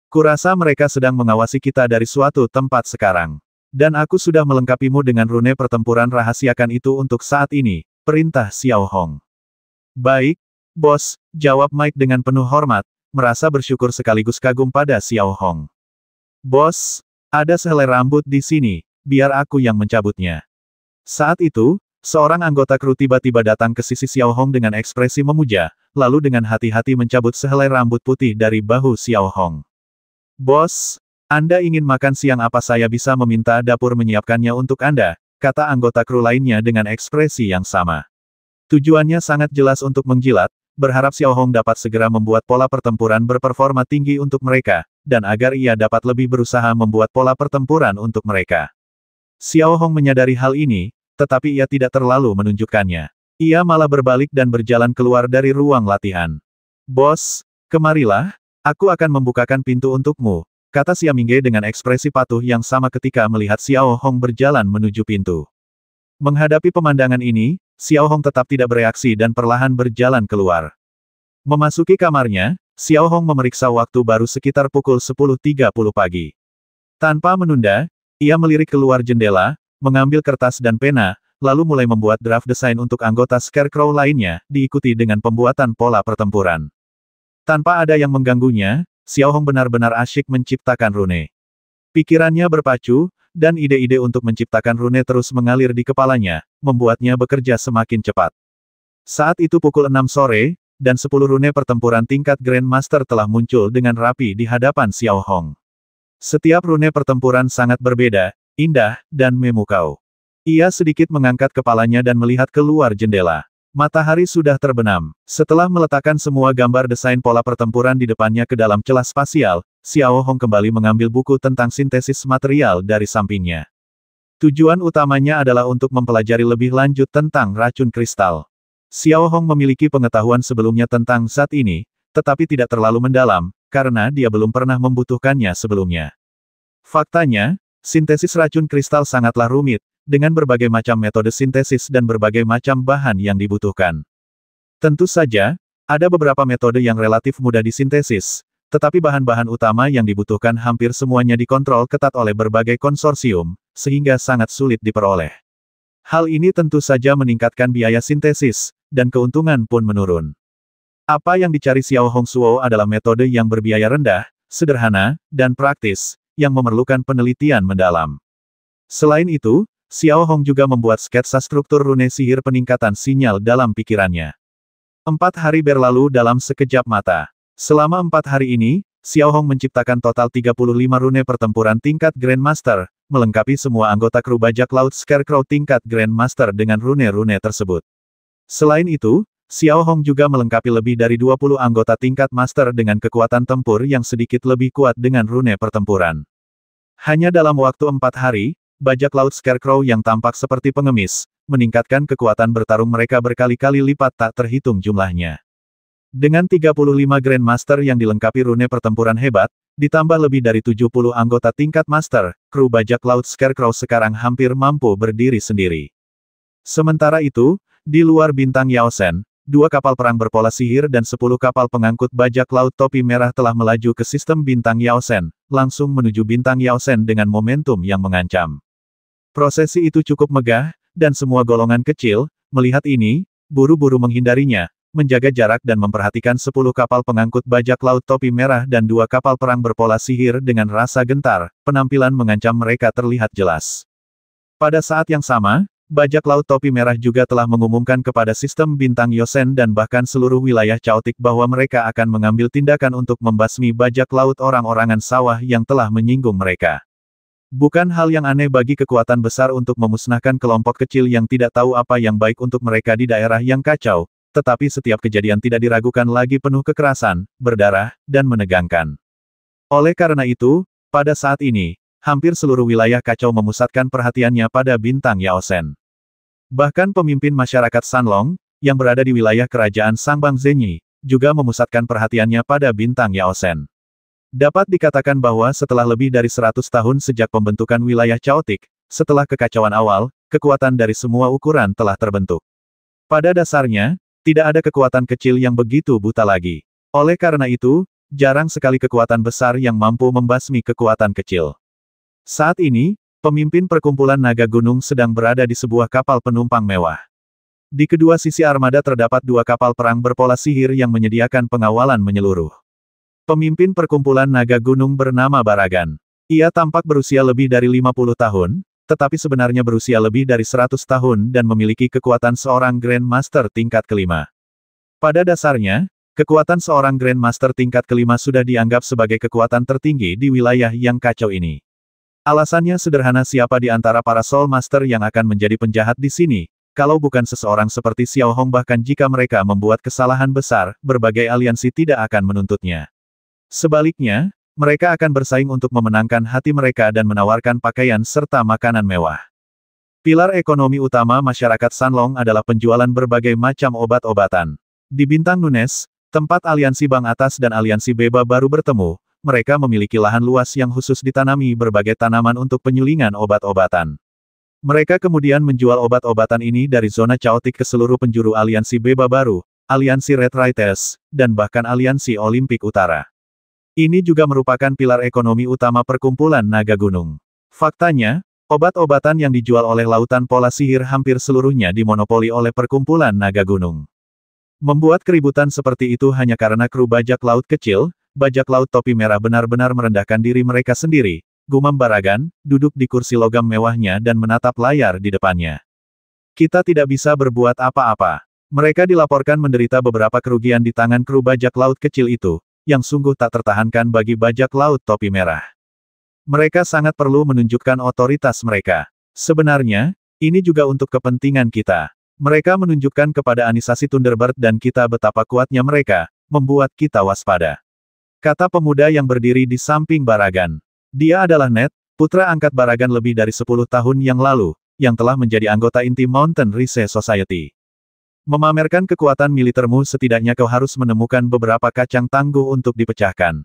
Kurasa mereka sedang mengawasi kita dari suatu tempat sekarang. Dan aku sudah melengkapimu dengan rune pertempuran rahasiakan itu untuk saat ini, perintah Xiaohong. Baik, bos, jawab Mike dengan penuh hormat, merasa bersyukur sekaligus kagum pada Xiaohong. Bos, ada sehelai rambut di sini, biar aku yang mencabutnya. Saat itu, seorang anggota kru tiba-tiba datang ke sisi Xiaohong dengan ekspresi memuja, lalu dengan hati-hati mencabut sehelai rambut putih dari bahu Xiaohong. Bos, Anda ingin makan siang? Apa saya bisa meminta dapur menyiapkannya untuk Anda, kata anggota kru lainnya dengan ekspresi yang sama. Tujuannya sangat jelas untuk menjilat, berharap Xiaohong dapat segera membuat pola pertempuran berperforma tinggi untuk mereka, dan agar ia dapat lebih berusaha membuat pola pertempuran untuk mereka. Xiaohong menyadari hal ini, tetapi ia tidak terlalu menunjukkannya. Ia malah berbalik dan berjalan keluar dari ruang latihan. Bos, kemarilah, aku akan membukakan pintu untukmu, kata Xia Mingge dengan ekspresi patuh yang sama ketika melihat Xiao Hong berjalan menuju pintu. Menghadapi pemandangan ini, Xiao Hong tetap tidak bereaksi dan perlahan berjalan keluar. Memasuki kamarnya, Xiao Hong memeriksa waktu baru sekitar pukul 10.30 pagi. Tanpa menunda, ia melirik keluar jendela, mengambil kertas dan pena, lalu mulai membuat draft desain untuk anggota Scarecrow lainnya, diikuti dengan pembuatan pola pertempuran. Tanpa ada yang mengganggunya, Xiao Hong benar-benar asyik menciptakan rune. Pikirannya berpacu, dan ide-ide untuk menciptakan rune terus mengalir di kepalanya, membuatnya bekerja semakin cepat. Saat itu pukul 6 sore, dan 10 rune pertempuran tingkat Grandmaster telah muncul dengan rapi di hadapan Xiao Hong. Setiap rune pertempuran sangat berbeda, indah, dan memukau. Ia sedikit mengangkat kepalanya dan melihat keluar jendela. Matahari sudah terbenam. Setelah meletakkan semua gambar desain pola pertempuran di depannya ke dalam celah spasial, Xiao Hong kembali mengambil buku tentang sintesis material dari sampingnya. Tujuan utamanya adalah untuk mempelajari lebih lanjut tentang racun kristal. Xiao Hong memiliki pengetahuan sebelumnya tentang zat ini, tetapi tidak terlalu mendalam, karena dia belum pernah membutuhkannya sebelumnya. Faktanya, sintesis racun kristal sangatlah rumit, dengan berbagai macam metode sintesis dan berbagai macam bahan yang dibutuhkan. Tentu saja, ada beberapa metode yang relatif mudah disintesis, tetapi bahan-bahan utama yang dibutuhkan hampir semuanya dikontrol ketat oleh berbagai konsorsium, sehingga sangat sulit diperoleh. Hal ini tentu saja meningkatkan biaya sintesis, dan keuntungan pun menurun. Apa yang dicari Xiao Hong Suo adalah metode yang berbiaya rendah, sederhana, dan praktis, yang memerlukan penelitian mendalam. Selain itu, Xiao Hong juga membuat sketsa struktur rune sihir peningkatan sinyal dalam pikirannya. 4 hari berlalu dalam sekejap mata. Selama 4 hari ini, Xiao Hong menciptakan total 35 rune pertempuran tingkat Grandmaster, melengkapi semua anggota kru bajak laut Scarecrow tingkat Grandmaster dengan rune-rune tersebut. Selain itu, Xiao Hong juga melengkapi lebih dari 20 anggota tingkat Master dengan kekuatan tempur yang sedikit lebih kuat dengan rune pertempuran. Hanya dalam waktu 4 hari, bajak laut Scarecrow yang tampak seperti pengemis, meningkatkan kekuatan bertarung mereka berkali-kali lipat tak terhitung jumlahnya. Dengan 35 Grandmaster yang dilengkapi rune pertempuran hebat, ditambah lebih dari 70 anggota tingkat Master, kru bajak laut Scarecrow sekarang hampir mampu berdiri sendiri. Sementara itu, di luar bintang Yaosen, 2 kapal perang berpola sihir dan 10 kapal pengangkut bajak laut topi merah telah melaju ke sistem bintang Yaosen, langsung menuju bintang Yaosen dengan momentum yang mengancam. Prosesi itu cukup megah, dan semua golongan kecil, melihat ini, buru-buru menghindarinya, menjaga jarak dan memperhatikan 10 kapal pengangkut bajak laut topi merah dan 2 kapal perang berpola sihir dengan rasa gentar, penampilan mengancam mereka terlihat jelas. Pada saat yang sama, bajak laut topi merah juga telah mengumumkan kepada sistem bintang Yosen dan bahkan seluruh wilayah Chaotic bahwa mereka akan mengambil tindakan untuk membasmi bajak laut orang-orangan sawah yang telah menyinggung mereka. Bukan hal yang aneh bagi kekuatan besar untuk memusnahkan kelompok kecil yang tidak tahu apa yang baik untuk mereka di daerah yang kacau, tetapi setiap kejadian tidak diragukan lagi penuh kekerasan, berdarah, dan menegangkan. Oleh karena itu, pada saat ini, hampir seluruh wilayah kacau memusatkan perhatiannya pada bintang Yaosen. Bahkan pemimpin masyarakat Sanlong, yang berada di wilayah kerajaan Sangbang Zenyi, juga memusatkan perhatiannya pada bintang Yaosen. Dapat dikatakan bahwa setelah lebih dari 100 tahun sejak pembentukan wilayah Chaotic, setelah kekacauan awal, kekuatan dari semua ukuran telah terbentuk. Pada dasarnya, tidak ada kekuatan kecil yang begitu buta lagi. Oleh karena itu, jarang sekali kekuatan besar yang mampu membasmi kekuatan kecil. Saat ini, pemimpin perkumpulan naga gunung sedang berada di sebuah kapal penumpang mewah. Di kedua sisi armada terdapat 2 kapal perang berpola sihir yang menyediakan pengawalan menyeluruh. Pemimpin perkumpulan naga gunung bernama Baragan. Ia tampak berusia lebih dari 50 tahun, tetapi sebenarnya berusia lebih dari 100 tahun dan memiliki kekuatan seorang Grandmaster tingkat kelima. Pada dasarnya, kekuatan seorang Grandmaster tingkat kelima sudah dianggap sebagai kekuatan tertinggi di wilayah yang kacau ini. Alasannya sederhana, siapa di antara para Soul Master yang akan menjadi penjahat di sini, kalau bukan seseorang seperti Xiao Hong. Bahkan jika mereka membuat kesalahan besar, berbagai aliansi tidak akan menuntutnya. Sebaliknya, mereka akan bersaing untuk memenangkan hati mereka dan menawarkan pakaian serta makanan mewah. Pilar ekonomi utama masyarakat Sanlong adalah penjualan berbagai macam obat-obatan. Di Bintang Nunes, tempat aliansi Bank Atas dan aliansi Beba baru bertemu, mereka memiliki lahan luas yang khusus ditanami berbagai tanaman untuk penyulingan obat-obatan. Mereka kemudian menjual obat-obatan ini dari zona caotik ke seluruh penjuru aliansi Beba baru, aliansi Red Raiders, dan bahkan aliansi Olimpik Utara. Ini juga merupakan pilar ekonomi utama perkumpulan naga gunung. Faktanya, obat-obatan yang dijual oleh lautan pola sihir hampir seluruhnya dimonopoli oleh perkumpulan naga gunung. Membuat keributan seperti itu hanya karena kru bajak laut kecil, bajak laut topi merah benar-benar merendahkan diri mereka sendiri, gumam Baragan, duduk di kursi logam mewahnya dan menatap layar di depannya. Kita tidak bisa berbuat apa-apa. Mereka dilaporkan menderita beberapa kerugian di tangan kru bajak laut kecil itu, yang sungguh tak tertahankan bagi bajak laut topi merah. Mereka sangat perlu menunjukkan otoritas mereka. Sebenarnya, ini juga untuk kepentingan kita. Mereka menunjukkan kepada Anisasi Thunderbird dan kita betapa kuatnya mereka, membuat kita waspada. Kata pemuda yang berdiri di samping Baragan. Dia adalah Ned, putra angkat Baragan lebih dari 10 tahun yang lalu, yang telah menjadi anggota inti Mountain Rise Society. Memamerkan kekuatan militermu setidaknya kau harus menemukan beberapa kacang tangguh untuk dipecahkan.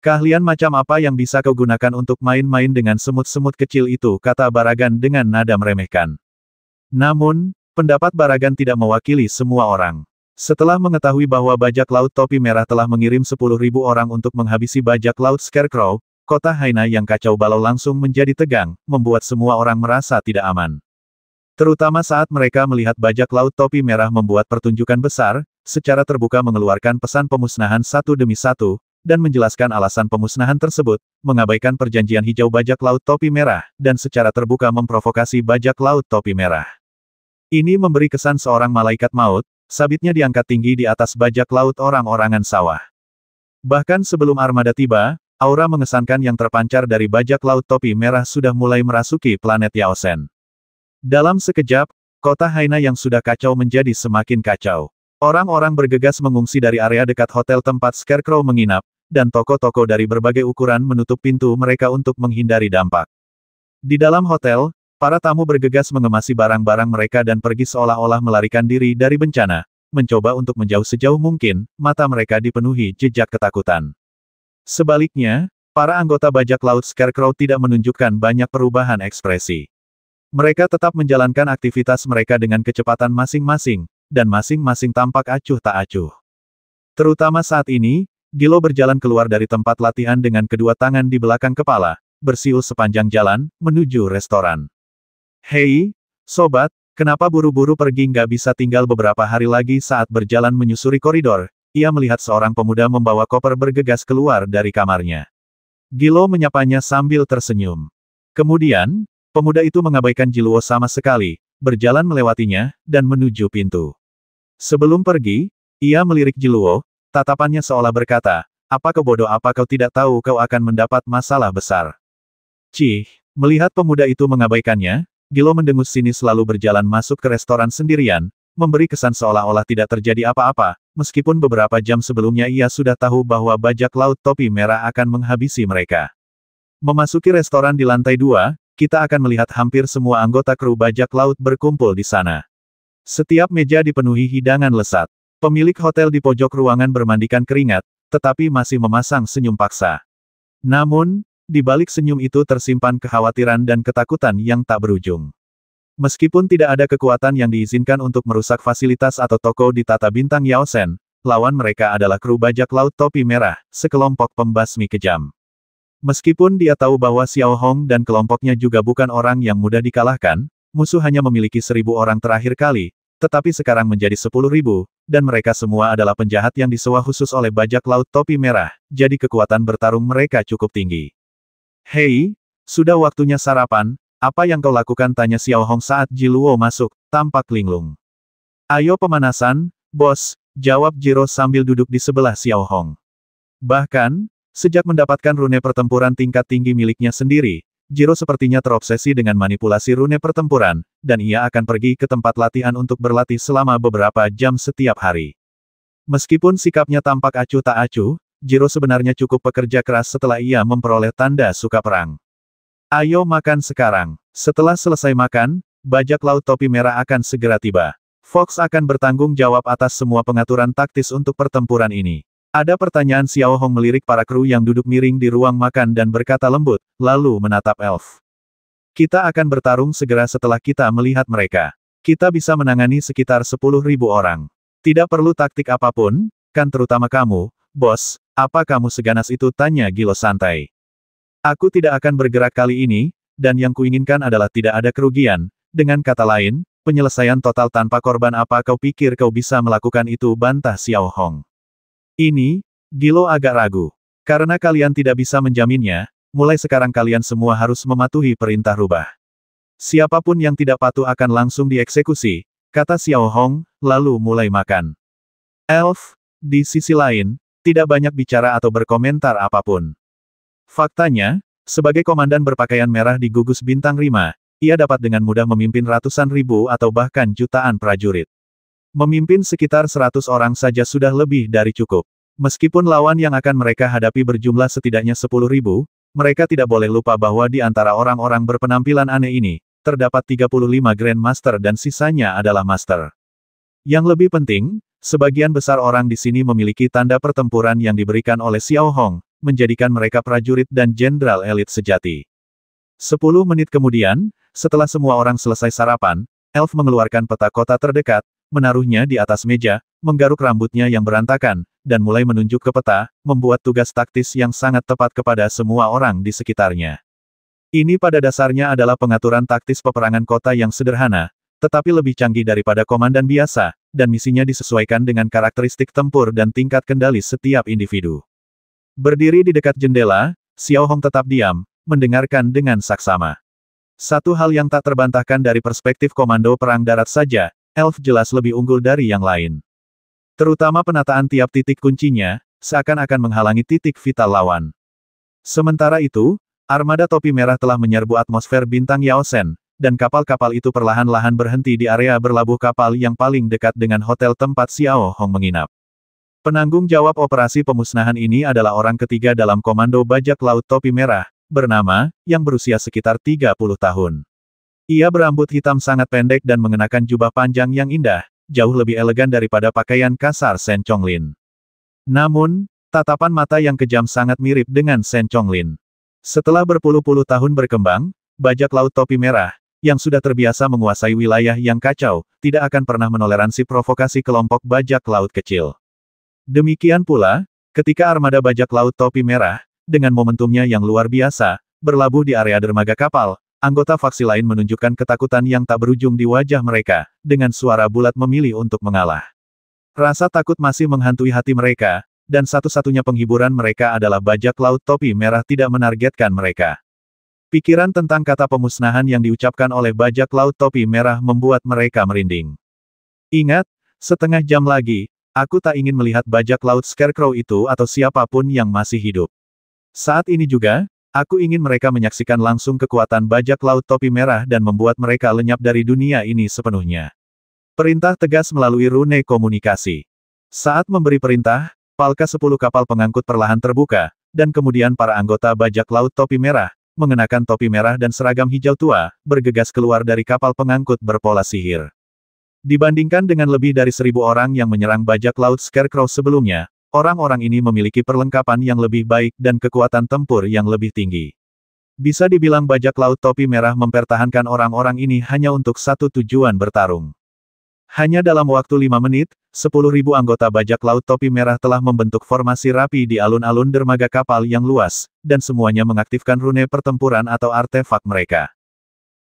Keahlian macam apa yang bisa kau gunakan untuk main-main dengan semut-semut kecil itu, kata Baragan dengan nada meremehkan. Namun, pendapat Baragan tidak mewakili semua orang. Setelah mengetahui bahwa bajak laut topi merah telah mengirim 10.000 orang untuk menghabisi bajak laut Scarecrow, kota Haina yang kacau balau langsung menjadi tegang, membuat semua orang merasa tidak aman. Terutama saat mereka melihat bajak laut topi merah membuat pertunjukan besar, secara terbuka mengeluarkan pesan pemusnahan satu demi satu, dan menjelaskan alasan pemusnahan tersebut, mengabaikan perjanjian hijau bajak laut topi merah, dan secara terbuka memprovokasi bajak laut topi merah. Ini memberi kesan seorang malaikat maut, sabitnya diangkat tinggi di atas bajak laut orang-orangan sawah. Bahkan sebelum armada tiba, aura mengesankan yang terpancar dari bajak laut topi merah sudah mulai merasuki planet Yaosen. Dalam sekejap, kota Haina yang sudah kacau menjadi semakin kacau. Orang-orang bergegas mengungsi dari area dekat hotel tempat Scarecrow menginap, dan toko-toko dari berbagai ukuran menutup pintu mereka untuk menghindari dampak. Di dalam hotel, para tamu bergegas mengemasi barang-barang mereka dan pergi seolah-olah melarikan diri dari bencana, mencoba untuk menjauh sejauh mungkin, mata mereka dipenuhi jejak ketakutan. Sebaliknya, para anggota bajak laut Scarecrow tidak menunjukkan banyak perubahan ekspresi. Mereka tetap menjalankan aktivitas mereka dengan kecepatan masing-masing, dan masing-masing tampak acuh tak acuh. Terutama saat ini, Gilo berjalan keluar dari tempat latihan dengan kedua tangan di belakang kepala, bersiul sepanjang jalan, menuju restoran. Hei, sobat, kenapa buru-buru pergi nggak bisa tinggal beberapa hari lagi? Saat berjalan menyusuri koridor, ia melihat seorang pemuda membawa koper bergegas keluar dari kamarnya. Gilo menyapanya sambil tersenyum. Kemudian, pemuda itu mengabaikan Jiluo sama sekali, berjalan melewatinya, dan menuju pintu. Sebelum pergi, ia melirik Jiluo, tatapannya seolah berkata, apa kau bodoh, apa kau tidak tahu kau akan mendapat masalah besar. Cih, melihat pemuda itu mengabaikannya, Gilo mendengus sinis lalu berjalan masuk ke restoran sendirian, memberi kesan seolah-olah tidak terjadi apa-apa, meskipun beberapa jam sebelumnya ia sudah tahu bahwa bajak laut topi merah akan menghabisi mereka. Memasuki restoran di lantai 2, kita akan melihat hampir semua anggota kru bajak laut berkumpul di sana. Setiap meja dipenuhi hidangan lezat. Pemilik hotel di pojok ruangan bermandikan keringat, tetapi masih memasang senyum paksa. Namun, di balik senyum itu tersimpan kekhawatiran dan ketakutan yang tak berujung. Meskipun tidak ada kekuatan yang diizinkan untuk merusak fasilitas atau toko di tata bintang Yaosen, lawan mereka adalah kru bajak laut topi merah, sekelompok pembasmi kejam. Meskipun dia tahu bahwa Xiao Hong dan kelompoknya juga bukan orang yang mudah dikalahkan, musuh hanya memiliki 1.000 orang terakhir kali, tetapi sekarang menjadi 10.000, dan mereka semua adalah penjahat yang disewa khusus oleh bajak laut topi merah, jadi kekuatan bertarung mereka cukup tinggi. Hei, sudah waktunya sarapan, apa yang kau lakukan? Tanya Xiao Hong saat Jiluo masuk, tampak linglung. Ayo pemanasan, bos, jawab Jiro sambil duduk di sebelah Xiao Hong. Bahkan, sejak mendapatkan rune pertempuran tingkat tinggi miliknya sendiri, Jiro sepertinya terobsesi dengan manipulasi rune pertempuran, dan ia akan pergi ke tempat latihan untuk berlatih selama beberapa jam setiap hari. Meskipun sikapnya tampak acuh tak acuh, Jiro sebenarnya cukup bekerja keras setelah ia memperoleh tanda suka perang. Ayo makan sekarang. Setelah selesai makan, bajak laut topi merah akan segera tiba. Fox akan bertanggung jawab atas semua pengaturan taktis untuk pertempuran ini. Ada pertanyaan. Xiao Hong melirik para kru yang duduk miring di ruang makan dan berkata lembut, lalu menatap elf. Kita akan bertarung segera setelah kita melihat mereka. Kita bisa menangani sekitar 10.000 orang. Tidak perlu taktik apapun, kan terutama kamu, bos. Apa kamu seganas itu? Tanya Gilo santai. Aku tidak akan bergerak kali ini, dan yang kuinginkan adalah tidak ada kerugian. Dengan kata lain, penyelesaian total tanpa korban. Apa kau pikir kau bisa melakukan itu? Bantah Xiao Hong. Ini, Gilo agak ragu. Karena kalian tidak bisa menjaminnya, mulai sekarang kalian semua harus mematuhi perintah rubah. Siapapun yang tidak patuh akan langsung dieksekusi, kata Xiao Hong, lalu mulai makan. Elf, di sisi lain, tidak banyak bicara atau berkomentar apapun. Faktanya, sebagai komandan berpakaian merah di gugus bintang 5, ia dapat dengan mudah memimpin ratusan ribu atau bahkan jutaan prajurit. Memimpin sekitar 100 orang saja sudah lebih dari cukup. Meskipun lawan yang akan mereka hadapi berjumlah setidaknya 10.000, mereka tidak boleh lupa bahwa di antara orang-orang berpenampilan aneh ini, terdapat 35 Grandmaster dan sisanya adalah Master. Yang lebih penting, sebagian besar orang di sini memiliki tanda pertempuran yang diberikan oleh Xiao Hong, menjadikan mereka prajurit dan jenderal elit sejati. 10 menit kemudian, setelah semua orang selesai sarapan, elf mengeluarkan peta kota terdekat, menaruhnya di atas meja, menggaruk rambutnya yang berantakan, dan mulai menunjuk ke peta, membuat tugas taktis yang sangat tepat kepada semua orang di sekitarnya. Ini pada dasarnya adalah pengaturan taktis peperangan kota yang sederhana, tetapi lebih canggih daripada komandan biasa, dan misinya disesuaikan dengan karakteristik tempur dan tingkat kendali setiap individu. Berdiri di dekat jendela, Xiao Hong tetap diam, mendengarkan dengan saksama. Satu hal yang tak terbantahkan dari perspektif komando perang darat saja, elf jelas lebih unggul dari yang lain. Terutama penataan tiap titik kuncinya, seakan-akan menghalangi titik vital lawan. Sementara itu, armada topi merah telah menyerbu atmosfer bintang Yaosen, dan kapal-kapal itu perlahan-lahan berhenti di area berlabuh kapal yang paling dekat dengan hotel tempat Xiao Hong menginap. Penanggung jawab operasi pemusnahan ini adalah orang ketiga dalam komando bajak laut topi merah, bernama, yang berusia sekitar 30 tahun. Ia berambut hitam sangat pendek dan mengenakan jubah panjang yang indah, jauh lebih elegan daripada pakaian kasar Shen Chonglin. Namun, tatapan mata yang kejam sangat mirip dengan Shen Chonglin. Setelah berpuluh-puluh tahun berkembang, bajak laut topi merah, yang sudah terbiasa menguasai wilayah yang kacau, tidak akan pernah menoleransi provokasi kelompok bajak laut kecil. Demikian pula, ketika armada bajak laut topi merah, dengan momentumnya yang luar biasa, berlabuh di area dermaga kapal, anggota faksi lain menunjukkan ketakutan yang tak berujung di wajah mereka, dengan suara bulat memilih untuk mengalah. Rasa takut masih menghantui hati mereka, dan satu-satunya penghiburan mereka adalah bajak laut topi merah tidak menargetkan mereka. Pikiran tentang kata pemusnahan yang diucapkan oleh bajak laut topi merah membuat mereka merinding. Ingat, setengah jam lagi, aku tak ingin melihat bajak laut Scarecrow itu atau siapapun yang masih hidup. Saat ini juga, aku ingin mereka menyaksikan langsung kekuatan bajak laut topi merah dan membuat mereka lenyap dari dunia ini sepenuhnya. Perintah tegas melalui rune komunikasi. Saat memberi perintah, palka 10 kapal pengangkut perlahan terbuka, dan kemudian para anggota bajak laut topi merah, mengenakan topi merah dan seragam hijau tua, bergegas keluar dari kapal pengangkut berpola sihir. Dibandingkan dengan lebih dari 1.000 orang yang menyerang bajak laut Scarecrow sebelumnya, orang-orang ini memiliki perlengkapan yang lebih baik dan kekuatan tempur yang lebih tinggi. Bisa dibilang bajak laut topi merah mempertahankan orang-orang ini hanya untuk satu tujuan bertarung. Hanya dalam waktu 5 menit, 10.000 anggota bajak laut topi merah telah membentuk formasi rapi di alun-alun dermaga kapal yang luas, dan semuanya mengaktifkan rune pertempuran atau artefak mereka.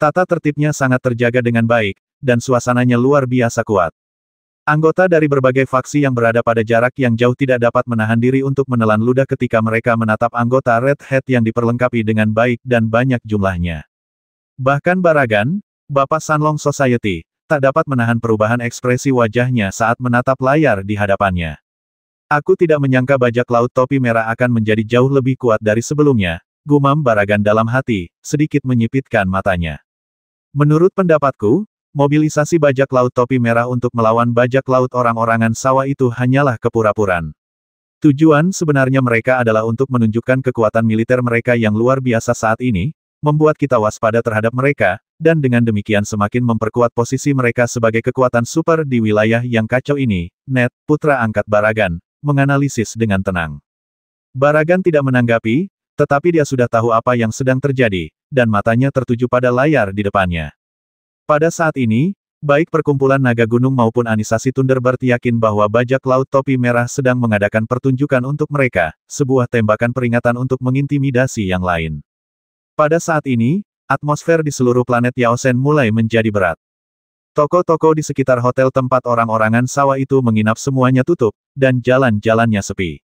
Tata tertibnya sangat terjaga dengan baik, dan suasananya luar biasa kuat. Anggota dari berbagai faksi yang berada pada jarak yang jauh tidak dapat menahan diri untuk menelan ludah ketika mereka menatap anggota Red Hat yang diperlengkapi dengan baik dan banyak jumlahnya. Bahkan Baragan, Bapak Sanlong Society, tak dapat menahan perubahan ekspresi wajahnya saat menatap layar di hadapannya. Aku tidak menyangka bajak laut topi merah akan menjadi jauh lebih kuat dari sebelumnya, gumam Baragan dalam hati, sedikit menyipitkan matanya. Menurut pendapatku, mobilisasi bajak laut topi merah untuk melawan bajak laut orang-orangan sawah itu hanyalah kepura-puraan. Tujuan sebenarnya mereka adalah untuk menunjukkan kekuatan militer mereka yang luar biasa saat ini, membuat kita waspada terhadap mereka, dan dengan demikian semakin memperkuat posisi mereka sebagai kekuatan super di wilayah yang kacau ini. Ned, putra angkat Baragan, menganalisis dengan tenang. Baragan tidak menanggapi, tetapi dia sudah tahu apa yang sedang terjadi, dan matanya tertuju pada layar di depannya. Pada saat ini, baik perkumpulan naga gunung maupun Anisasi Thunderbird yakin bahwa bajak laut topi merah sedang mengadakan pertunjukan untuk mereka, sebuah tembakan peringatan untuk mengintimidasi yang lain. Pada saat ini, atmosfer di seluruh planet Yaosen mulai menjadi berat. Toko-toko di sekitar hotel tempat orang-orangan sawah itu menginap semuanya tutup, dan jalan-jalannya sepi.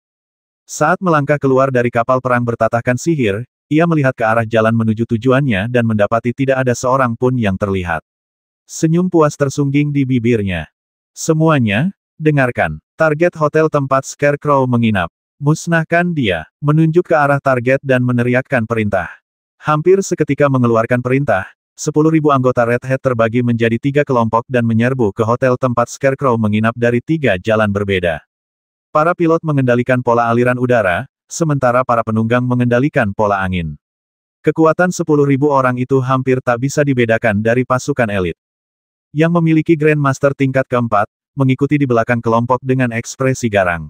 Saat melangkah keluar dari kapal perang bertatahkan sihir, ia melihat ke arah jalan menuju tujuannya dan mendapati tidak ada seorang pun yang terlihat. Senyum puas tersungging di bibirnya. Semuanya, dengarkan. Target hotel tempat Scarecrow menginap. Musnahkan dia. Menunjuk ke arah target dan meneriakkan perintah. Hampir seketika mengeluarkan perintah, 10.000 anggota Red Hat terbagi menjadi 3 kelompok dan menyerbu ke hotel tempat Scarecrow menginap dari 3 jalan berbeda. Para pilot mengendalikan pola aliran udara, sementara para penunggang mengendalikan pola angin. Kekuatan 10.000 orang itu hampir tak bisa dibedakan dari pasukan elit. Yang memiliki Grandmaster tingkat keempat, mengikuti di belakang kelompok dengan ekspresi garang.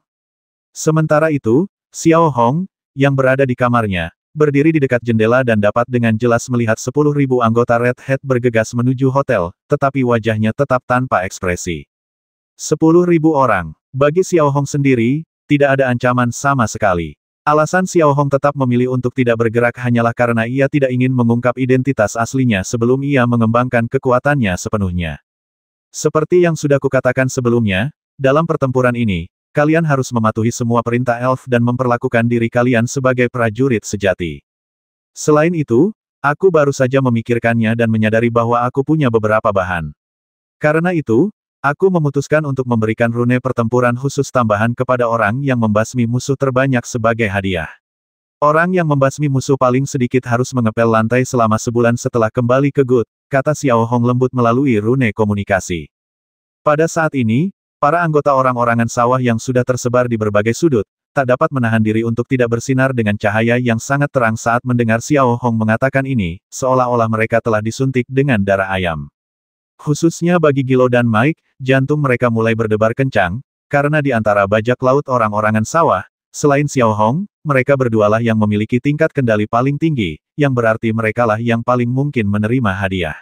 Sementara itu, Xiao Hong, yang berada di kamarnya, berdiri di dekat jendela dan dapat dengan jelas melihat 10.000 anggota Red Hat bergegas menuju hotel, tetapi wajahnya tetap tanpa ekspresi. 10.000 orang. Bagi Xiao Hong sendiri, tidak ada ancaman sama sekali. Alasan Xiao Hong tetap memilih untuk tidak bergerak hanyalah karena ia tidak ingin mengungkap identitas aslinya sebelum ia mengembangkan kekuatannya sepenuhnya. Seperti yang sudah kukatakan sebelumnya, dalam pertempuran ini, kalian harus mematuhi semua perintah elf dan memperlakukan diri kalian sebagai prajurit sejati. Selain itu, aku baru saja memikirkannya dan menyadari bahwa aku punya beberapa bahan. Karena itu, aku memutuskan untuk memberikan rune pertempuran khusus tambahan kepada orang yang membasmi musuh terbanyak sebagai hadiah. Orang yang membasmi musuh paling sedikit harus mengepel lantai selama sebulan setelah kembali ke Gut, kata Xiao Hong lembut melalui rune komunikasi. Pada saat ini, para anggota orang-orangan sawah yang sudah tersebar di berbagai sudut, tak dapat menahan diri untuk tidak bersinar dengan cahaya yang sangat terang saat mendengar Xiao Hong mengatakan ini, seolah-olah mereka telah disuntik dengan darah ayam. Khususnya bagi Gilo dan Mike, jantung mereka mulai berdebar kencang, karena di antara bajak laut orang-orangan sawah, selain Xiao Hong, mereka berdualah yang memiliki tingkat kendali paling tinggi, yang berarti merekalah yang paling mungkin menerima hadiah.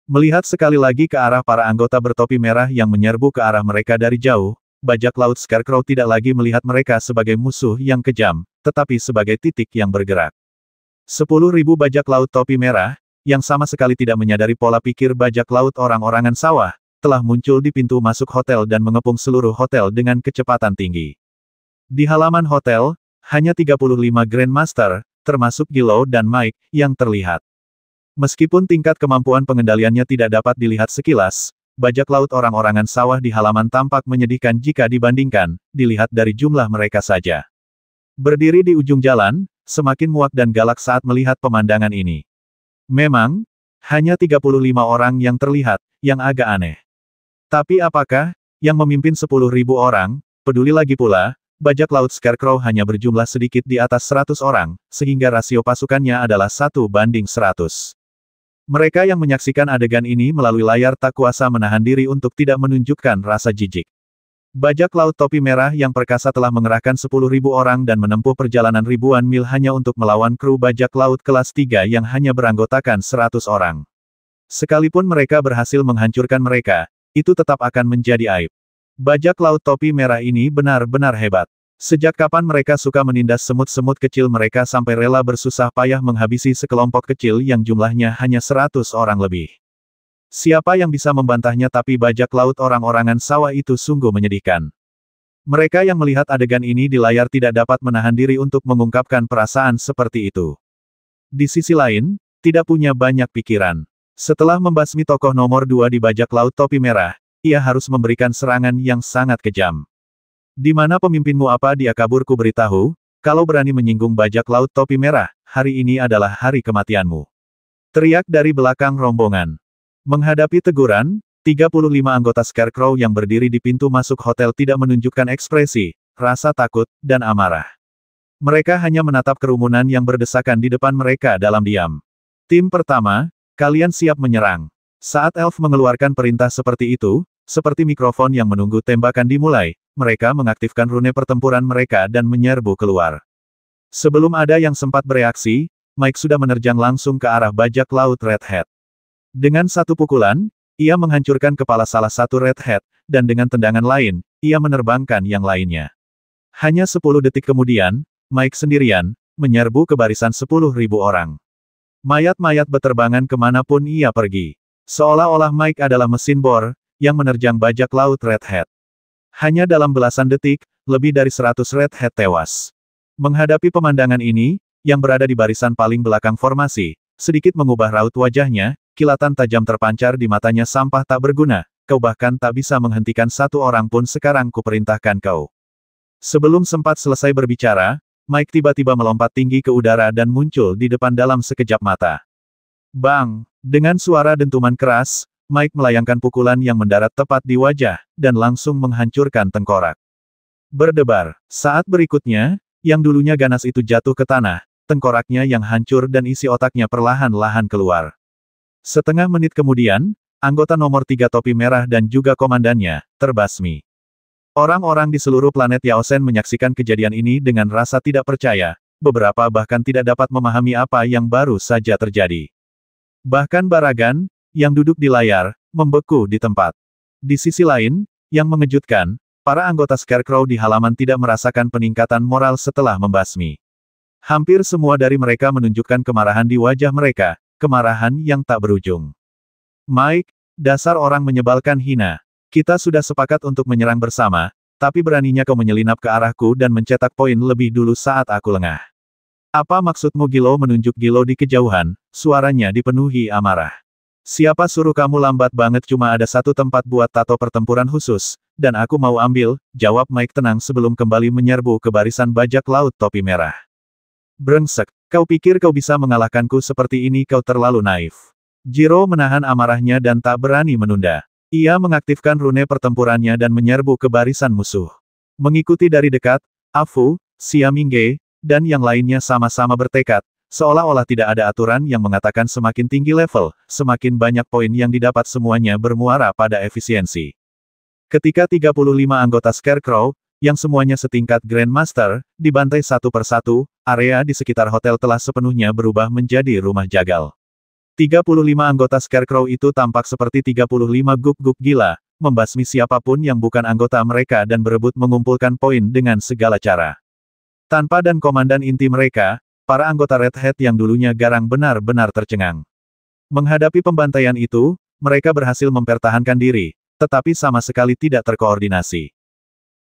Melihat sekali lagi ke arah para anggota bertopi merah yang menyerbu ke arah mereka dari jauh, bajak laut Scarecrow tidak lagi melihat mereka sebagai musuh yang kejam, tetapi sebagai titik yang bergerak. 10.000 bajak laut topi merah, yang sama sekali tidak menyadari pola pikir bajak laut orang-orangan sawah, telah muncul di pintu masuk hotel dan mengepung seluruh hotel dengan kecepatan tinggi. Di halaman hotel, hanya 35 Grandmaster, termasuk Gilo dan Mike, yang terlihat. Meskipun tingkat kemampuan pengendaliannya tidak dapat dilihat sekilas, bajak laut orang-orangan sawah di halaman tampak menyedihkan jika dibandingkan, dilihat dari jumlah mereka saja. Berdiri di ujung jalan, semakin muak dan galak saat melihat pemandangan ini. Memang, hanya 35 orang yang terlihat, yang agak aneh. Tapi apakah, yang memimpin 10.000 orang, peduli lagi pula, bajak laut Scarecrow hanya berjumlah sedikit di atas 100 orang, sehingga rasio pasukannya adalah 1:100. Mereka yang menyaksikan adegan ini melalui layar tak kuasa menahan diri untuk tidak menunjukkan rasa jijik. Bajak laut topi merah yang perkasa telah mengerahkan 10.000 orang dan menempuh perjalanan ribuan mil hanya untuk melawan kru bajak laut kelas 3 yang hanya beranggotakan 100 orang. Sekalipun mereka berhasil menghancurkan mereka, itu tetap akan menjadi aib. Bajak laut topi merah ini benar-benar hebat. Sejak kapan mereka suka menindas semut-semut kecil mereka sampai rela bersusah payah menghabisi sekelompok kecil yang jumlahnya hanya 100 orang lebih. Siapa yang bisa membantahnya, tapi bajak laut orang-orangan sawah itu sungguh menyedihkan. Mereka yang melihat adegan ini di layar tidak dapat menahan diri untuk mengungkapkan perasaan seperti itu. Di sisi lain, tidak punya banyak pikiran. Setelah membasmi tokoh nomor 2 di bajak laut topi merah, ia harus memberikan serangan yang sangat kejam. Di mana pemimpinmu? Apa dia kabur? Ku beritahu, kalau berani menyinggung bajak laut topi merah, hari ini adalah hari kematianmu. Teriak dari belakang rombongan. Menghadapi teguran, 35 anggota Scarecrow yang berdiri di pintu masuk hotel tidak menunjukkan ekspresi, rasa takut, dan amarah. Mereka hanya menatap kerumunan yang berdesakan di depan mereka dalam diam. Tim pertama, kalian siap menyerang. Saat elf mengeluarkan perintah seperti itu, seperti mikrofon yang menunggu tembakan dimulai, mereka mengaktifkan rune pertempuran mereka dan menyerbu keluar. Sebelum ada yang sempat bereaksi, Mike sudah menerjang langsung ke arah bajak laut Red Hat. Dengan satu pukulan, ia menghancurkan kepala salah satu Red Hat, dan dengan tendangan lain, ia menerbangkan yang lainnya. Hanya 10 detik kemudian, Mike sendirian, menyerbu ke barisan 10.000 orang. Mayat-mayat beterbangan kemanapun ia pergi. Seolah-olah Mike adalah mesin bor, yang menerjang bajak laut Red Hat. Hanya dalam belasan detik, lebih dari 100 Red Hat tewas. Menghadapi pemandangan ini, yang berada di barisan paling belakang formasi, sedikit mengubah raut wajahnya, kilatan tajam terpancar di matanya sampah tak berguna, kau bahkan tak bisa menghentikan satu orang pun sekarang kuperintahkan kau. Sebelum sempat selesai berbicara, Mike tiba-tiba melompat tinggi ke udara dan muncul di depan dalam sekejap mata. Bang! Dengan suara dentuman keras, Mike melayangkan pukulan yang mendarat tepat di wajah, dan langsung menghancurkan tengkorak. Berdebar. Saat berikutnya, yang dulunya ganas itu jatuh ke tanah, tengkoraknya yang hancur dan isi otaknya perlahan-lahan keluar. Setengah menit kemudian, anggota nomor 3 topi merah dan juga komandannya, terbasmi. Orang-orang di seluruh planet Yaosen menyaksikan kejadian ini dengan rasa tidak percaya, beberapa bahkan tidak dapat memahami apa yang baru saja terjadi. Bahkan Baragan, yang duduk di layar, membeku di tempat. Di sisi lain, yang mengejutkan, para anggota Scarecrow di halaman tidak merasakan peningkatan moral setelah membasmi. Hampir semua dari mereka menunjukkan kemarahan di wajah mereka, kemarahan yang tak berujung. Mike, dasar orang menyebalkan hina. Kita sudah sepakat untuk menyerang bersama, tapi beraninya kau menyelinap ke arahku dan mencetak poin lebih dulu saat aku lengah. Apa maksudmu? Gilo menunjuk Gilo di kejauhan, suaranya dipenuhi amarah. Siapa suruh kamu lambat banget? Cuma ada satu tempat buat tato pertempuran khusus, dan aku mau ambil, jawab Mike tenang sebelum kembali menyerbu ke barisan bajak laut topi merah. Brengsek, kau pikir kau bisa mengalahkanku seperti ini? Kau terlalu naif. Jiro menahan amarahnya dan tak berani menunda. Ia mengaktifkan rune pertempurannya dan menyerbu ke barisan musuh. Mengikuti dari dekat, Afu, Xiamingge, dan yang lainnya sama-sama bertekad, seolah-olah tidak ada aturan yang mengatakan semakin tinggi level, semakin banyak poin yang didapat, semuanya bermuara pada efisiensi. Ketika 35 anggota Scarecrow, yang semuanya setingkat Grandmaster, dibantai satu persatu, area di sekitar hotel telah sepenuhnya berubah menjadi rumah jagal. 35 anggota Scarecrow itu tampak seperti 35 guk-guk gila, membasmi siapapun yang bukan anggota mereka dan berebut mengumpulkan poin dengan segala cara. Tanpa dan komandan inti mereka, para anggota Red Hat yang dulunya garang benar-benar tercengang. Menghadapi pembantaian itu, mereka berhasil mempertahankan diri, tetapi sama sekali tidak terkoordinasi.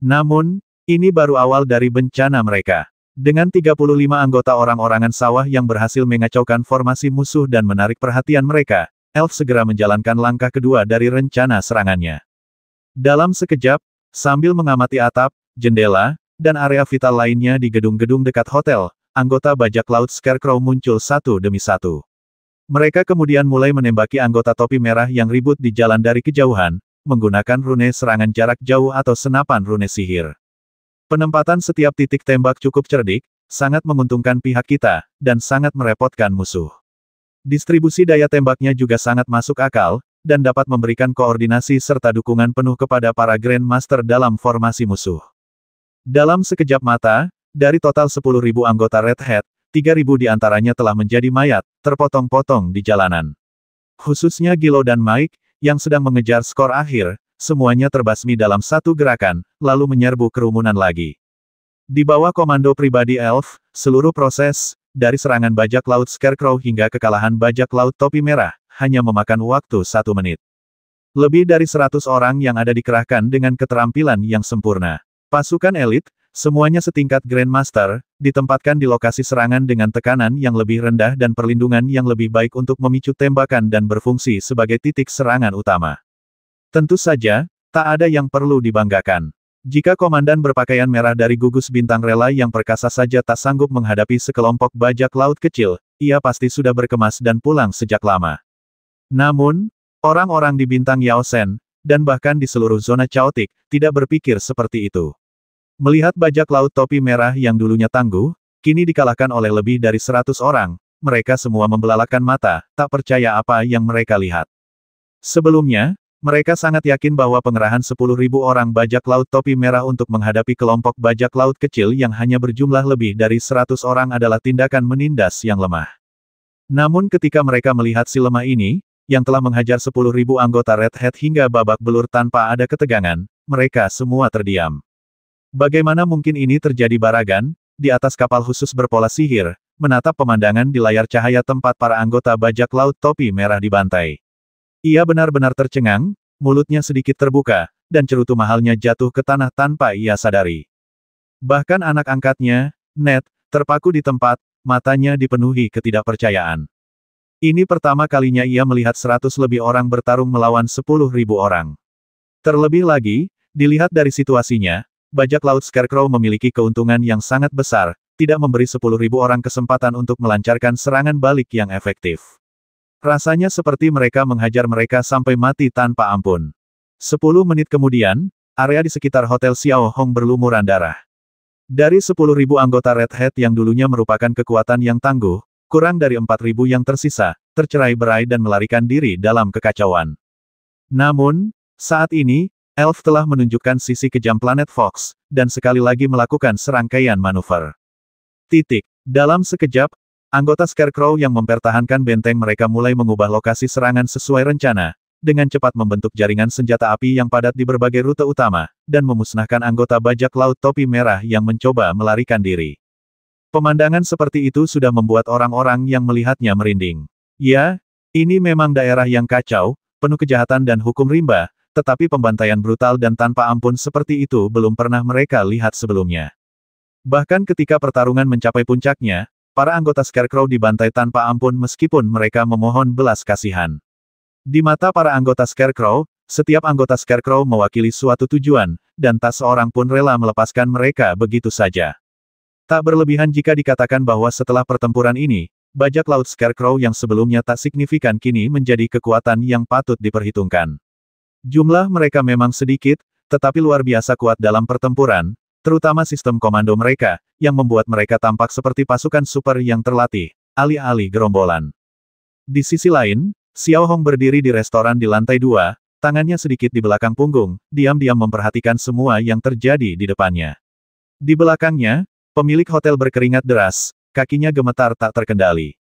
Namun, ini baru awal dari bencana mereka. Dengan 35 anggota orang-orangan sawah yang berhasil mengacaukan formasi musuh dan menarik perhatian mereka, Elf segera menjalankan langkah kedua dari rencana serangannya. Dalam sekejap, sambil mengamati atap, jendela, dan area vital lainnya di gedung-gedung dekat hotel, anggota bajak laut Scarecrow muncul satu demi satu. Mereka kemudian mulai menembaki anggota topi merah yang ribut di jalan dari kejauhan, menggunakan rune serangan jarak jauh atau senapan rune sihir. Penempatan setiap titik tembak cukup cerdik, sangat menguntungkan pihak kita, dan sangat merepotkan musuh. Distribusi daya tembaknya juga sangat masuk akal, dan dapat memberikan koordinasi serta dukungan penuh kepada para Grandmaster dalam formasi musuh. Dalam sekejap mata, dari total 10.000 anggota Red Hat, 3.000 diantaranya telah menjadi mayat, terpotong-potong di jalanan. Khususnya Gilo dan Mike, yang sedang mengejar skor akhir, semuanya terbasmi dalam satu gerakan, lalu menyerbu kerumunan lagi. Di bawah komando pribadi Elf, seluruh proses, dari serangan bajak laut Scarecrow hingga kekalahan bajak laut topi merah, hanya memakan waktu 1 menit. Lebih dari 100 orang yang ada dikerahkan dengan keterampilan yang sempurna. Pasukan elit, semuanya setingkat Grandmaster, ditempatkan di lokasi serangan dengan tekanan yang lebih rendah dan perlindungan yang lebih baik untuk memicu tembakan dan berfungsi sebagai titik serangan utama. Tentu saja, tak ada yang perlu dibanggakan. Jika komandan berpakaian merah dari gugus bintang rela yang perkasa saja tak sanggup menghadapi sekelompok bajak laut kecil, ia pasti sudah berkemas dan pulang sejak lama. Namun, orang-orang di bintang Yaosen, dan bahkan di seluruh zona Chaotic, tidak berpikir seperti itu. Melihat bajak laut topi merah yang dulunya tangguh, kini dikalahkan oleh lebih dari 100 orang, mereka semua membelalakkan mata, tak percaya apa yang mereka lihat. Sebelumnya, mereka sangat yakin bahwa pengerahan 10.000 orang bajak laut topi merah untuk menghadapi kelompok bajak laut kecil yang hanya berjumlah lebih dari 100 orang adalah tindakan menindas yang lemah. Namun ketika mereka melihat si lemah ini, yang telah menghajar 10.000 anggota Red Hat hingga babak belur tanpa ada ketegangan, mereka semua terdiam. Bagaimana mungkin ini terjadi? Baragan, di atas kapal khusus berpola sihir, menatap pemandangan di layar cahaya tempat para anggota bajak laut topi merah dibantai. Ia benar-benar tercengang, mulutnya sedikit terbuka, dan cerutu mahalnya jatuh ke tanah tanpa ia sadari. Bahkan anak angkatnya, Ned, terpaku di tempat, matanya dipenuhi ketidakpercayaan. Ini pertama kalinya ia melihat 100 lebih orang bertarung melawan 10.000 orang. Terlebih lagi, dilihat dari situasinya, bajak laut Scarecrow memiliki keuntungan yang sangat besar, tidak memberi 10.000 orang kesempatan untuk melancarkan serangan balik yang efektif. Rasanya seperti mereka menghajar mereka sampai mati tanpa ampun. 10 menit kemudian, area di sekitar Hotel Xiao Hong berlumuran darah. Dari 10.000 anggota Red Hat yang dulunya merupakan kekuatan yang tangguh, kurang dari 4.000 yang tersisa, tercerai-berai dan melarikan diri dalam kekacauan. Namun, saat ini, Elf telah menunjukkan sisi kejam planet Fox, dan sekali lagi melakukan serangkaian manuver. Dalam sekejap, anggota Scarecrow yang mempertahankan benteng mereka mulai mengubah lokasi serangan sesuai rencana, dengan cepat membentuk jaringan senjata api yang padat di berbagai rute utama, dan memusnahkan anggota bajak laut topi merah yang mencoba melarikan diri. Pemandangan seperti itu sudah membuat orang-orang yang melihatnya merinding. Ya, ini memang daerah yang kacau, penuh kejahatan dan hukum rimba, tetapi pembantaian brutal dan tanpa ampun seperti itu belum pernah mereka lihat sebelumnya. Bahkan ketika pertarungan mencapai puncaknya, para anggota Scarecrow dibantai tanpa ampun meskipun mereka memohon belas kasihan. Di mata para anggota Scarecrow, setiap anggota Scarecrow mewakili suatu tujuan, dan tak seorang pun rela melepaskan mereka begitu saja. Tak berlebihan jika dikatakan bahwa setelah pertempuran ini, bajak laut Scarecrow yang sebelumnya tak signifikan kini menjadi kekuatan yang patut diperhitungkan. Jumlah mereka memang sedikit, tetapi luar biasa kuat dalam pertempuran, terutama sistem komando mereka, yang membuat mereka tampak seperti pasukan super yang terlatih, alih-alih gerombolan. Di sisi lain, Xiao Hong berdiri di restoran di lantai 2, tangannya sedikit di belakang punggung, diam-diam memperhatikan semua yang terjadi di depannya. Di belakangnya, pemilik hotel berkeringat deras, kakinya gemetar tak terkendali.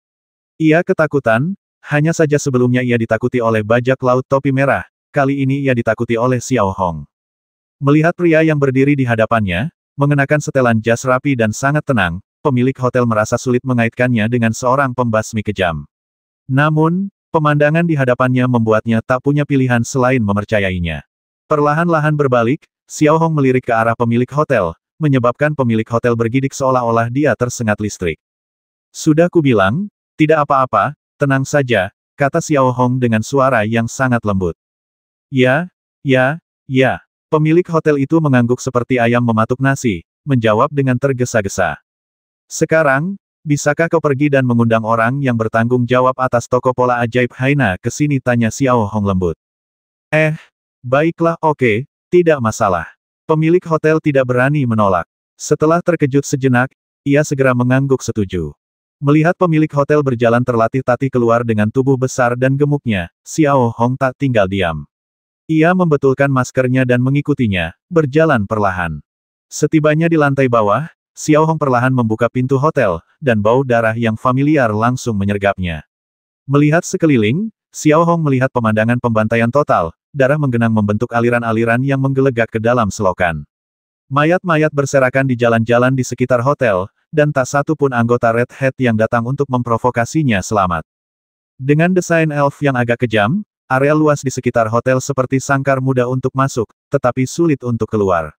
Ia ketakutan, hanya saja sebelumnya ia ditakuti oleh bajak laut topi merah, kali ini ia ditakuti oleh Xiao Hong. Melihat pria yang berdiri di hadapannya, mengenakan setelan jas rapi dan sangat tenang, pemilik hotel merasa sulit mengaitkannya dengan seorang pembasmi kejam. Namun, pemandangan di hadapannya membuatnya tak punya pilihan selain mempercayainya. Perlahan-lahan berbalik, Xiao Hong melirik ke arah pemilik hotel, menyebabkan pemilik hotel bergidik seolah-olah dia tersengat listrik. Sudah kubilang, tidak apa-apa, tenang saja, kata Xiao Hong dengan suara yang sangat lembut. Ya. Pemilik hotel itu mengangguk seperti ayam mematuk nasi, menjawab dengan tergesa-gesa. Sekarang, bisakah kau pergi dan mengundang orang yang bertanggung jawab atas toko pola ajaib Haina ke sini, tanya Xiao Hong lembut. Baiklah, oke, tidak masalah. Pemilik hotel tidak berani menolak. Setelah terkejut sejenak, ia segera mengangguk setuju. Melihat pemilik hotel berjalan terlatih-tatih keluar dengan tubuh besar dan gemuknya, Xiao Hong tak tinggal diam. Ia membetulkan maskernya dan mengikutinya, berjalan perlahan. Setibanya di lantai bawah, Xiao Hong perlahan membuka pintu hotel, dan bau darah yang familiar langsung menyergapnya. Melihat sekeliling, Xiao Hong melihat pemandangan pembantaian total, darah menggenang membentuk aliran-aliran yang menggelegak ke dalam selokan. Mayat-mayat berserakan di jalan-jalan di sekitar hotel, dan tak satu pun anggota Red Hat yang datang untuk memprovokasinya selamat. Dengan desain elf yang agak kejam, area luas di sekitar hotel seperti sangkar mudah untuk masuk, tetapi sulit untuk keluar.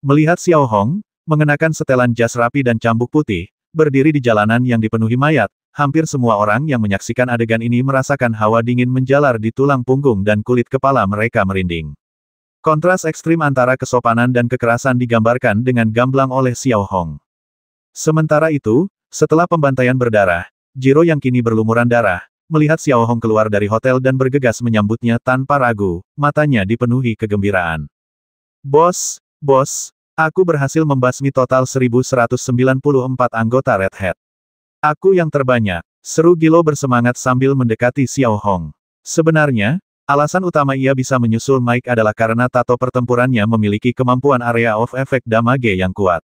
Melihat Xiao Hong, mengenakan setelan jas rapi dan cambuk putih, berdiri di jalanan yang dipenuhi mayat, hampir semua orang yang menyaksikan adegan ini merasakan hawa dingin menjalar di tulang punggung dan kulit kepala mereka merinding. Kontras ekstrim antara kesopanan dan kekerasan digambarkan dengan gamblang oleh Xiao Hong. Sementara itu, setelah pembantaian berdarah, Jiro yang kini berlumuran darah, melihat Xiao Hong keluar dari hotel dan bergegas menyambutnya tanpa ragu, matanya dipenuhi kegembiraan. Bos, aku berhasil membasmi total 1.194 anggota Red Hat. Aku yang terbanyak. Seru Gilo bersemangat sambil mendekati Xiao Hong. Sebenarnya, alasan utama ia bisa menyusul Mike adalah karena tato pertempurannya memiliki kemampuan area of effect damage yang kuat.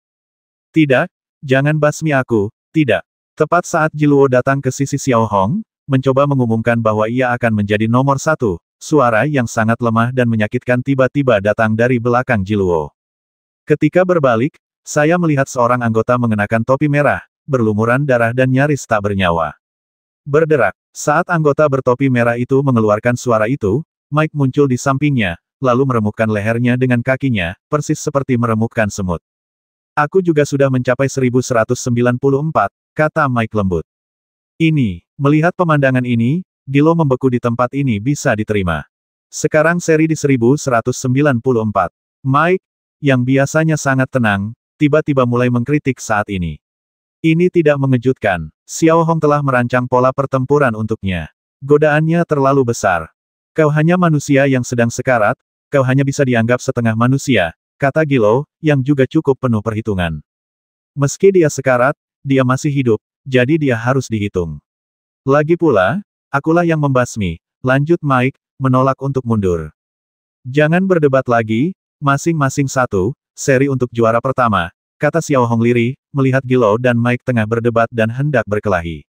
Tidak, jangan basmi aku, tidak. Tepat saat Jiluo datang ke sisi Xiao Hong, mencoba mengumumkan bahwa ia akan menjadi nomor 1, suara yang sangat lemah dan menyakitkan tiba-tiba datang dari belakang Jiluo. Ketika berbalik, saya melihat seorang anggota mengenakan topi merah, berlumuran darah dan nyaris tak bernyawa. Berderak. Saat anggota bertopi merah itu mengeluarkan suara itu, Mike muncul di sampingnya, lalu meremukkan lehernya dengan kakinya, persis seperti meremukkan semut. Aku juga sudah mencapai 1194, kata Mike lembut. Melihat pemandangan ini, Gilo membeku di tempat ini bisa diterima. Sekarang seri di 1194. Mike, yang biasanya sangat tenang, tiba-tiba mulai mengkritik saat ini. Ini tidak mengejutkan. Xiao Hong telah merancang pola pertempuran untuknya. Godaannya terlalu besar. Kau hanya manusia yang sedang sekarat, kau hanya bisa dianggap setengah manusia, kata Gilo, yang juga cukup penuh perhitungan. Meski dia sekarat, dia masih hidup, jadi dia harus dihitung. Lagi pula, akulah yang membasmi, lanjut Mike, menolak untuk mundur. Jangan berdebat lagi, masing-masing 1, seri untuk juara pertama, kata Xiao Hong lirih, melihat Gilo dan Mike tengah berdebat dan hendak berkelahi.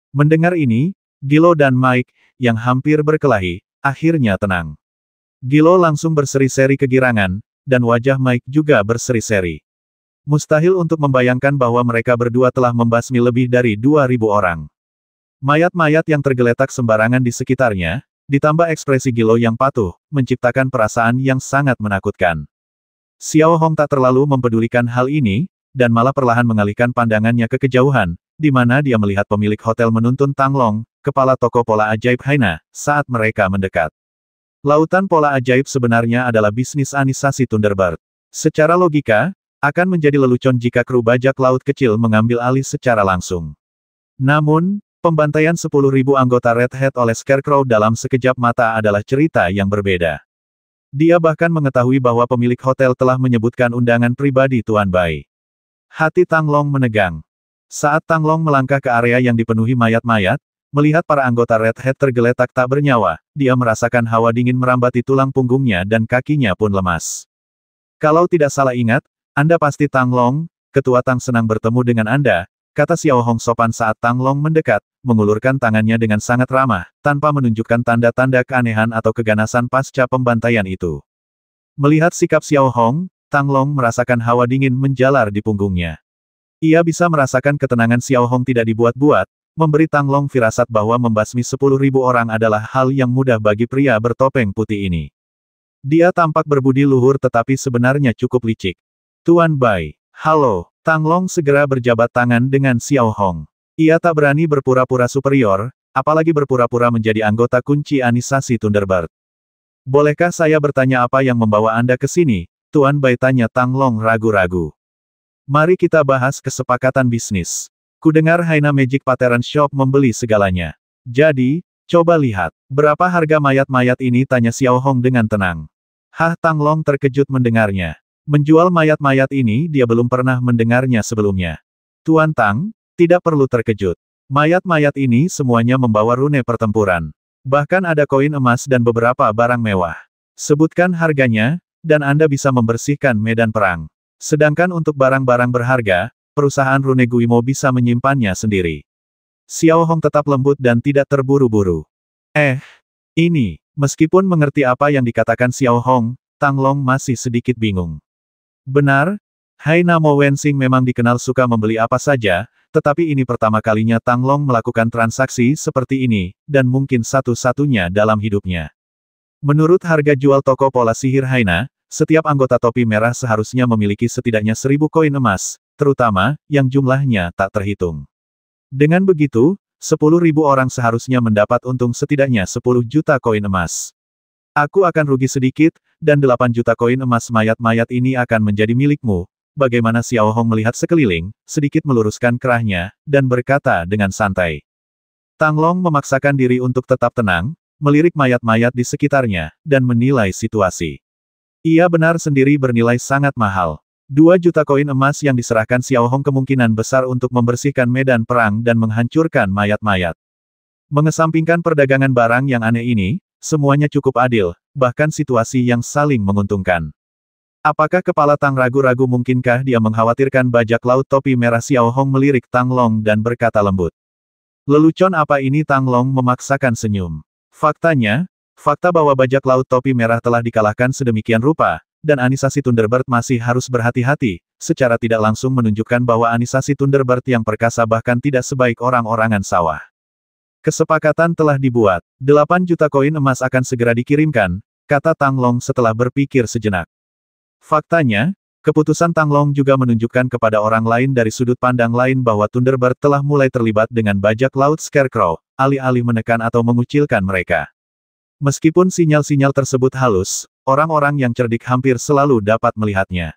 Mendengar ini, Gilo dan Mike, yang hampir berkelahi, akhirnya tenang. Gilo langsung berseri-seri kegirangan, dan wajah Mike juga berseri-seri. Mustahil untuk membayangkan bahwa mereka berdua telah membasmi lebih dari 2.000 orang. Mayat-mayat yang tergeletak sembarangan di sekitarnya, ditambah ekspresi Gilo yang patuh, menciptakan perasaan yang sangat menakutkan. Xiao Hong tak terlalu mempedulikan hal ini, dan malah perlahan mengalihkan pandangannya ke kejauhan, di mana dia melihat pemilik hotel menuntun Tang Long, kepala toko pola ajaib Haina, saat mereka mendekat. Lautan pola ajaib sebenarnya adalah bisnis anisasi Thunderbird. Secara logika, akan menjadi lelucon jika kru bajak laut kecil mengambil alih secara langsung. Namun, pembantaian 10.000 anggota Red Hat oleh Scarecrow dalam sekejap mata adalah cerita yang berbeda. Dia bahkan mengetahui bahwa pemilik hotel telah menyebutkan undangan pribadi Tuan Bai. Hati Tang Long menegang. Saat Tang Long melangkah ke area yang dipenuhi mayat-mayat, melihat para anggota Red Hat tergeletak tak bernyawa, dia merasakan hawa dingin merambati tulang punggungnya dan kakinya pun lemas. Kalau tidak salah ingat, Anda pasti Tang Long, Ketua Tang senang bertemu dengan Anda, kata Xiao Hong sopan saat Tang Long mendekat, mengulurkan tangannya dengan sangat ramah, tanpa menunjukkan tanda-tanda keanehan atau keganasan pasca pembantaian itu. Melihat sikap Xiao Hong, Tang Long merasakan hawa dingin menjalar di punggungnya. Ia bisa merasakan ketenangan Xiao Hong tidak dibuat-buat, memberi Tang Long firasat bahwa membasmi 10.000 orang adalah hal yang mudah bagi pria bertopeng putih ini. Dia tampak berbudi luhur tetapi sebenarnya cukup licik. Tuan Bai, halo. Tang Long segera berjabat tangan dengan Xiao Hong. Ia tak berani berpura-pura superior, apalagi berpura-pura menjadi anggota kunci anisasi Thunderbird. Bolehkah saya bertanya apa yang membawa Anda ke sini? Tuan Bai tanya Tang Long ragu-ragu. Mari kita bahas kesepakatan bisnis. Kudengar Haina Magic Pattern Shop membeli segalanya. Jadi, coba lihat, berapa harga mayat-mayat ini? Tanya Xiao Hong dengan tenang. Tang Long terkejut mendengarnya. Menjual mayat-mayat ini dia belum pernah mendengarnya sebelumnya. Tuan Tang, tidak perlu terkejut. Mayat-mayat ini semuanya membawa rune pertempuran. Bahkan ada koin emas dan beberapa barang mewah. Sebutkan harganya, dan Anda bisa membersihkan medan perang. Sedangkan untuk barang-barang berharga, perusahaan rune Guimo bisa menyimpannya sendiri. Xiao Hong tetap lembut dan tidak terburu-buru. Meskipun mengerti apa yang dikatakan Xiao Hong, Tang Long masih sedikit bingung. Benar, Haina Mo Wensing memang dikenal suka membeli apa saja, tetapi ini pertama kalinya Tang Long melakukan transaksi seperti ini, dan mungkin satu-satunya dalam hidupnya. Menurut harga jual toko pola sihir Haina, setiap anggota topi merah seharusnya memiliki setidaknya 1.000 koin emas, terutama, yang jumlahnya tak terhitung. Dengan begitu, 10.000 orang seharusnya mendapat untung setidaknya 10 juta koin emas. Aku akan rugi sedikit, dan 8 juta koin emas mayat-mayat ini akan menjadi milikmu. Bagaimana? Xiao Hong melihat sekeliling, sedikit meluruskan kerahnya, dan berkata dengan santai. Tang Long memaksakan diri untuk tetap tenang, melirik mayat-mayat di sekitarnya, dan menilai situasi. Ia benar sendiri bernilai sangat mahal. 2 juta koin emas yang diserahkan Xiao Hong kemungkinan besar untuk membersihkan medan perang dan menghancurkan mayat-mayat. Mengesampingkan perdagangan barang yang aneh ini, semuanya cukup adil, bahkan situasi yang saling menguntungkan. Apakah kepala Tang ragu-ragu mungkinkah dia mengkhawatirkan bajak laut topi merah? Xiao Hong melirik Tang Long dan berkata lembut. Lelucon apa ini? Tang Long memaksakan senyum. Fakta bahwa bajak laut topi merah telah dikalahkan sedemikian rupa, dan Anisasi Thunderbird masih harus berhati-hati, secara tidak langsung menunjukkan bahwa Anisasi Thunderbird yang perkasa bahkan tidak sebaik orang-orangan sawah. Kesepakatan telah dibuat. 8 juta koin emas akan segera dikirimkan, kata Tang Long setelah berpikir sejenak. Faktanya, keputusan Tang Long juga menunjukkan kepada orang lain dari sudut pandang lain bahwa Thunderbird telah mulai terlibat dengan bajak laut Scarecrow, alih-alih menekan atau mengucilkan mereka. Meskipun sinyal-sinyal tersebut halus, orang-orang yang cerdik hampir selalu dapat melihatnya.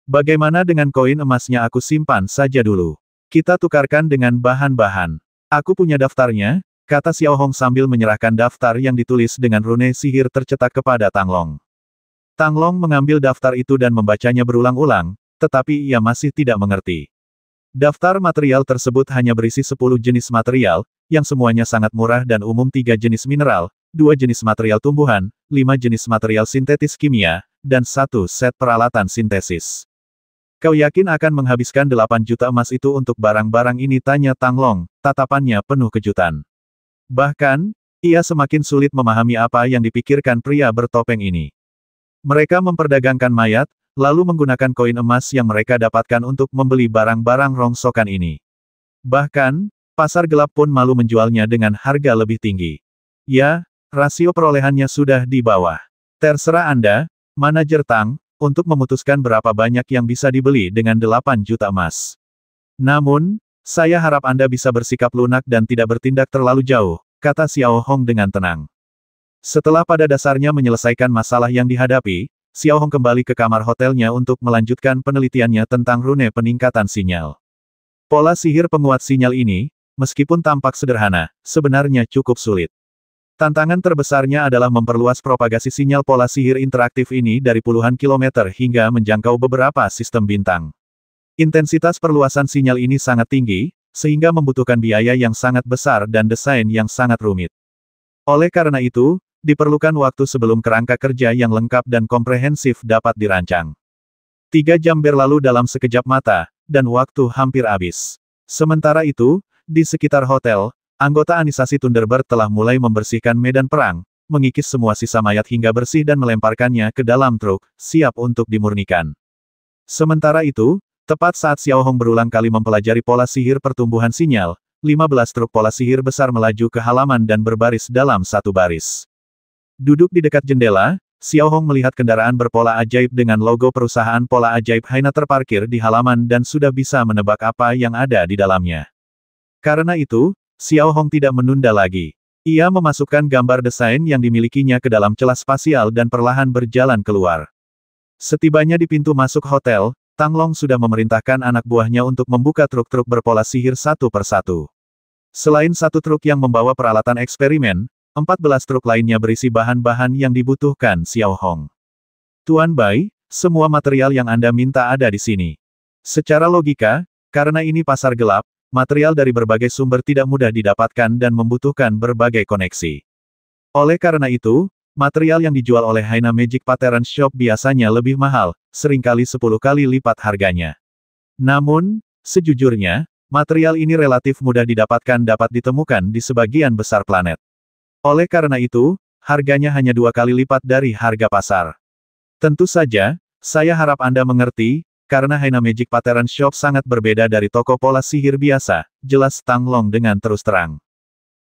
Bagaimana dengan koin emasnya? Aku simpan saja dulu. Kita tukarkan dengan bahan-bahan. Aku punya daftarnya, kata Xiao Hong sambil menyerahkan daftar yang ditulis dengan rune sihir tercetak kepada Tang Long. Tang Long mengambil daftar itu dan membacanya berulang-ulang, tetapi ia masih tidak mengerti. Daftar material tersebut hanya berisi 10 jenis material, yang semuanya sangat murah dan umum, 3 jenis mineral, 2 jenis material tumbuhan, 5 jenis material sintetis kimia, dan 1 set peralatan sintesis. Kau yakin akan menghabiskan 8 juta emas itu untuk barang-barang ini? Tanya Tang Long, tatapannya penuh kejutan. Bahkan, ia semakin sulit memahami apa yang dipikirkan pria bertopeng ini. Mereka memperdagangkan mayat, lalu menggunakan koin emas yang mereka dapatkan untuk membeli barang-barang rongsokan ini. Bahkan, pasar gelap pun malu menjualnya dengan harga lebih tinggi. Ya, rasio perolehannya sudah di bawah. Terserah Anda, manajer Tang, untuk memutuskan berapa banyak yang bisa dibeli dengan 8 juta emas. Namun, saya harap Anda bisa bersikap lunak dan tidak bertindak terlalu jauh, kata Xiao Hong dengan tenang. Setelah pada dasarnya menyelesaikan masalah yang dihadapi, Xiao Hong kembali ke kamar hotelnya untuk melanjutkan penelitiannya tentang rune peningkatan sinyal. Pola sihir penguat sinyal ini, meskipun tampak sederhana, sebenarnya cukup sulit. Tantangan terbesarnya adalah memperluas propagasi sinyal pola sihir interaktif ini dari puluhan kilometer hingga menjangkau beberapa sistem bintang. Intensitas perluasan sinyal ini sangat tinggi, sehingga membutuhkan biaya yang sangat besar dan desain yang sangat rumit. Oleh karena itu, diperlukan waktu sebelum kerangka kerja yang lengkap dan komprehensif dapat dirancang. 3 jam berlalu dalam sekejap mata, dan waktu hampir habis. Sementara itu, di sekitar hotel, anggota Anisasi Thunderbird telah mulai membersihkan medan perang, mengikis semua sisa mayat hingga bersih dan melemparkannya ke dalam truk, siap untuk dimurnikan. Sementara itu, tepat saat Xiao Hong berulang kali mempelajari pola sihir pertumbuhan sinyal, 15 truk pola sihir besar melaju ke halaman dan berbaris dalam satu baris. Duduk di dekat jendela, Xiao Hong melihat kendaraan berpola ajaib dengan logo perusahaan pola ajaib Haina terparkir di halaman dan sudah bisa menebak apa yang ada di dalamnya. Karena itu, Xiao Hong tidak menunda lagi. Ia memasukkan gambar desain yang dimilikinya ke dalam celah spasial dan perlahan berjalan keluar. Setibanya di pintu masuk hotel, Tang Long sudah memerintahkan anak buahnya untuk membuka truk-truk berpola sihir satu persatu. Selain satu truk yang membawa peralatan eksperimen, 14 truk lainnya berisi bahan-bahan yang dibutuhkan Xiao Hong. Tuan Bai, semua material yang Anda minta ada di sini. Secara logika, karena ini pasar gelap, material dari berbagai sumber tidak mudah didapatkan dan membutuhkan berbagai koneksi. Oleh karena itu, material yang dijual oleh Haina Magic Pattern Shop biasanya lebih mahal, seringkali 10 kali lipat harganya. Namun, sejujurnya, material ini relatif mudah didapatkan, dapat ditemukan di sebagian besar planet. Oleh karena itu, harganya hanya 2 kali lipat dari harga pasar. Tentu saja, saya harap Anda mengerti, karena Haina Magic Pattern Shop sangat berbeda dari toko pola sihir biasa, jelas Tang Long dengan terus terang.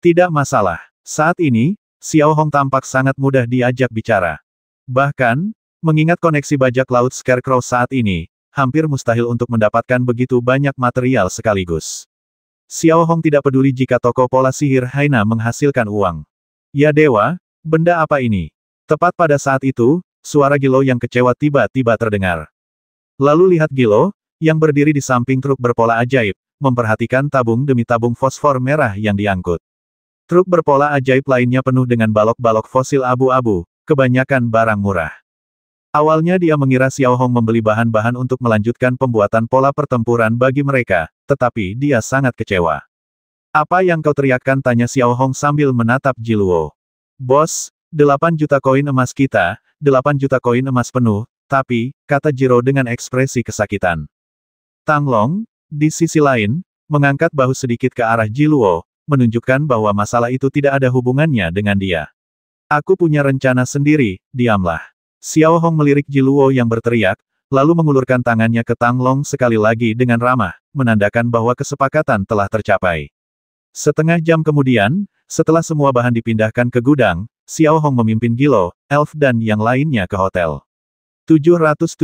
Tidak masalah. Saat ini, Xiao Hong tampak sangat mudah diajak bicara. Bahkan, mengingat koneksi bajak laut Scarecrow saat ini, hampir mustahil untuk mendapatkan begitu banyak material sekaligus. Xiao Hong tidak peduli jika toko pola sihir Haina menghasilkan uang. Ya dewa, benda apa ini? Tepat pada saat itu, suara Gilo yang kecewa tiba-tiba terdengar. Lalu lihat Gilo, yang berdiri di samping truk berpola ajaib, memperhatikan tabung demi tabung fosfor merah yang diangkut. Truk berpola ajaib lainnya penuh dengan balok-balok fosil abu-abu, kebanyakan barang murah. Awalnya dia mengira Xiao Hong membeli bahan-bahan untuk melanjutkan pembuatan pola pertempuran bagi mereka, tetapi dia sangat kecewa. Apa yang kau teriakkan? Tanya Xiao Hong sambil menatap Jiluo. Bos, 8 juta koin emas kita, 8 juta koin emas penuh, tapi, kata Jiro dengan ekspresi kesakitan. Tang Long, di sisi lain, mengangkat bahu sedikit ke arah Jiluo, menunjukkan bahwa masalah itu tidak ada hubungannya dengan dia. Aku punya rencana sendiri, diamlah. Xiao Hong melirik Jiluo yang berteriak, lalu mengulurkan tangannya ke Tang Long sekali lagi dengan ramah, menandakan bahwa kesepakatan telah tercapai. Setengah jam kemudian, setelah semua bahan dipindahkan ke gudang, Xiao Hong memimpin Gilo, Elf dan yang lainnya ke hotel. 770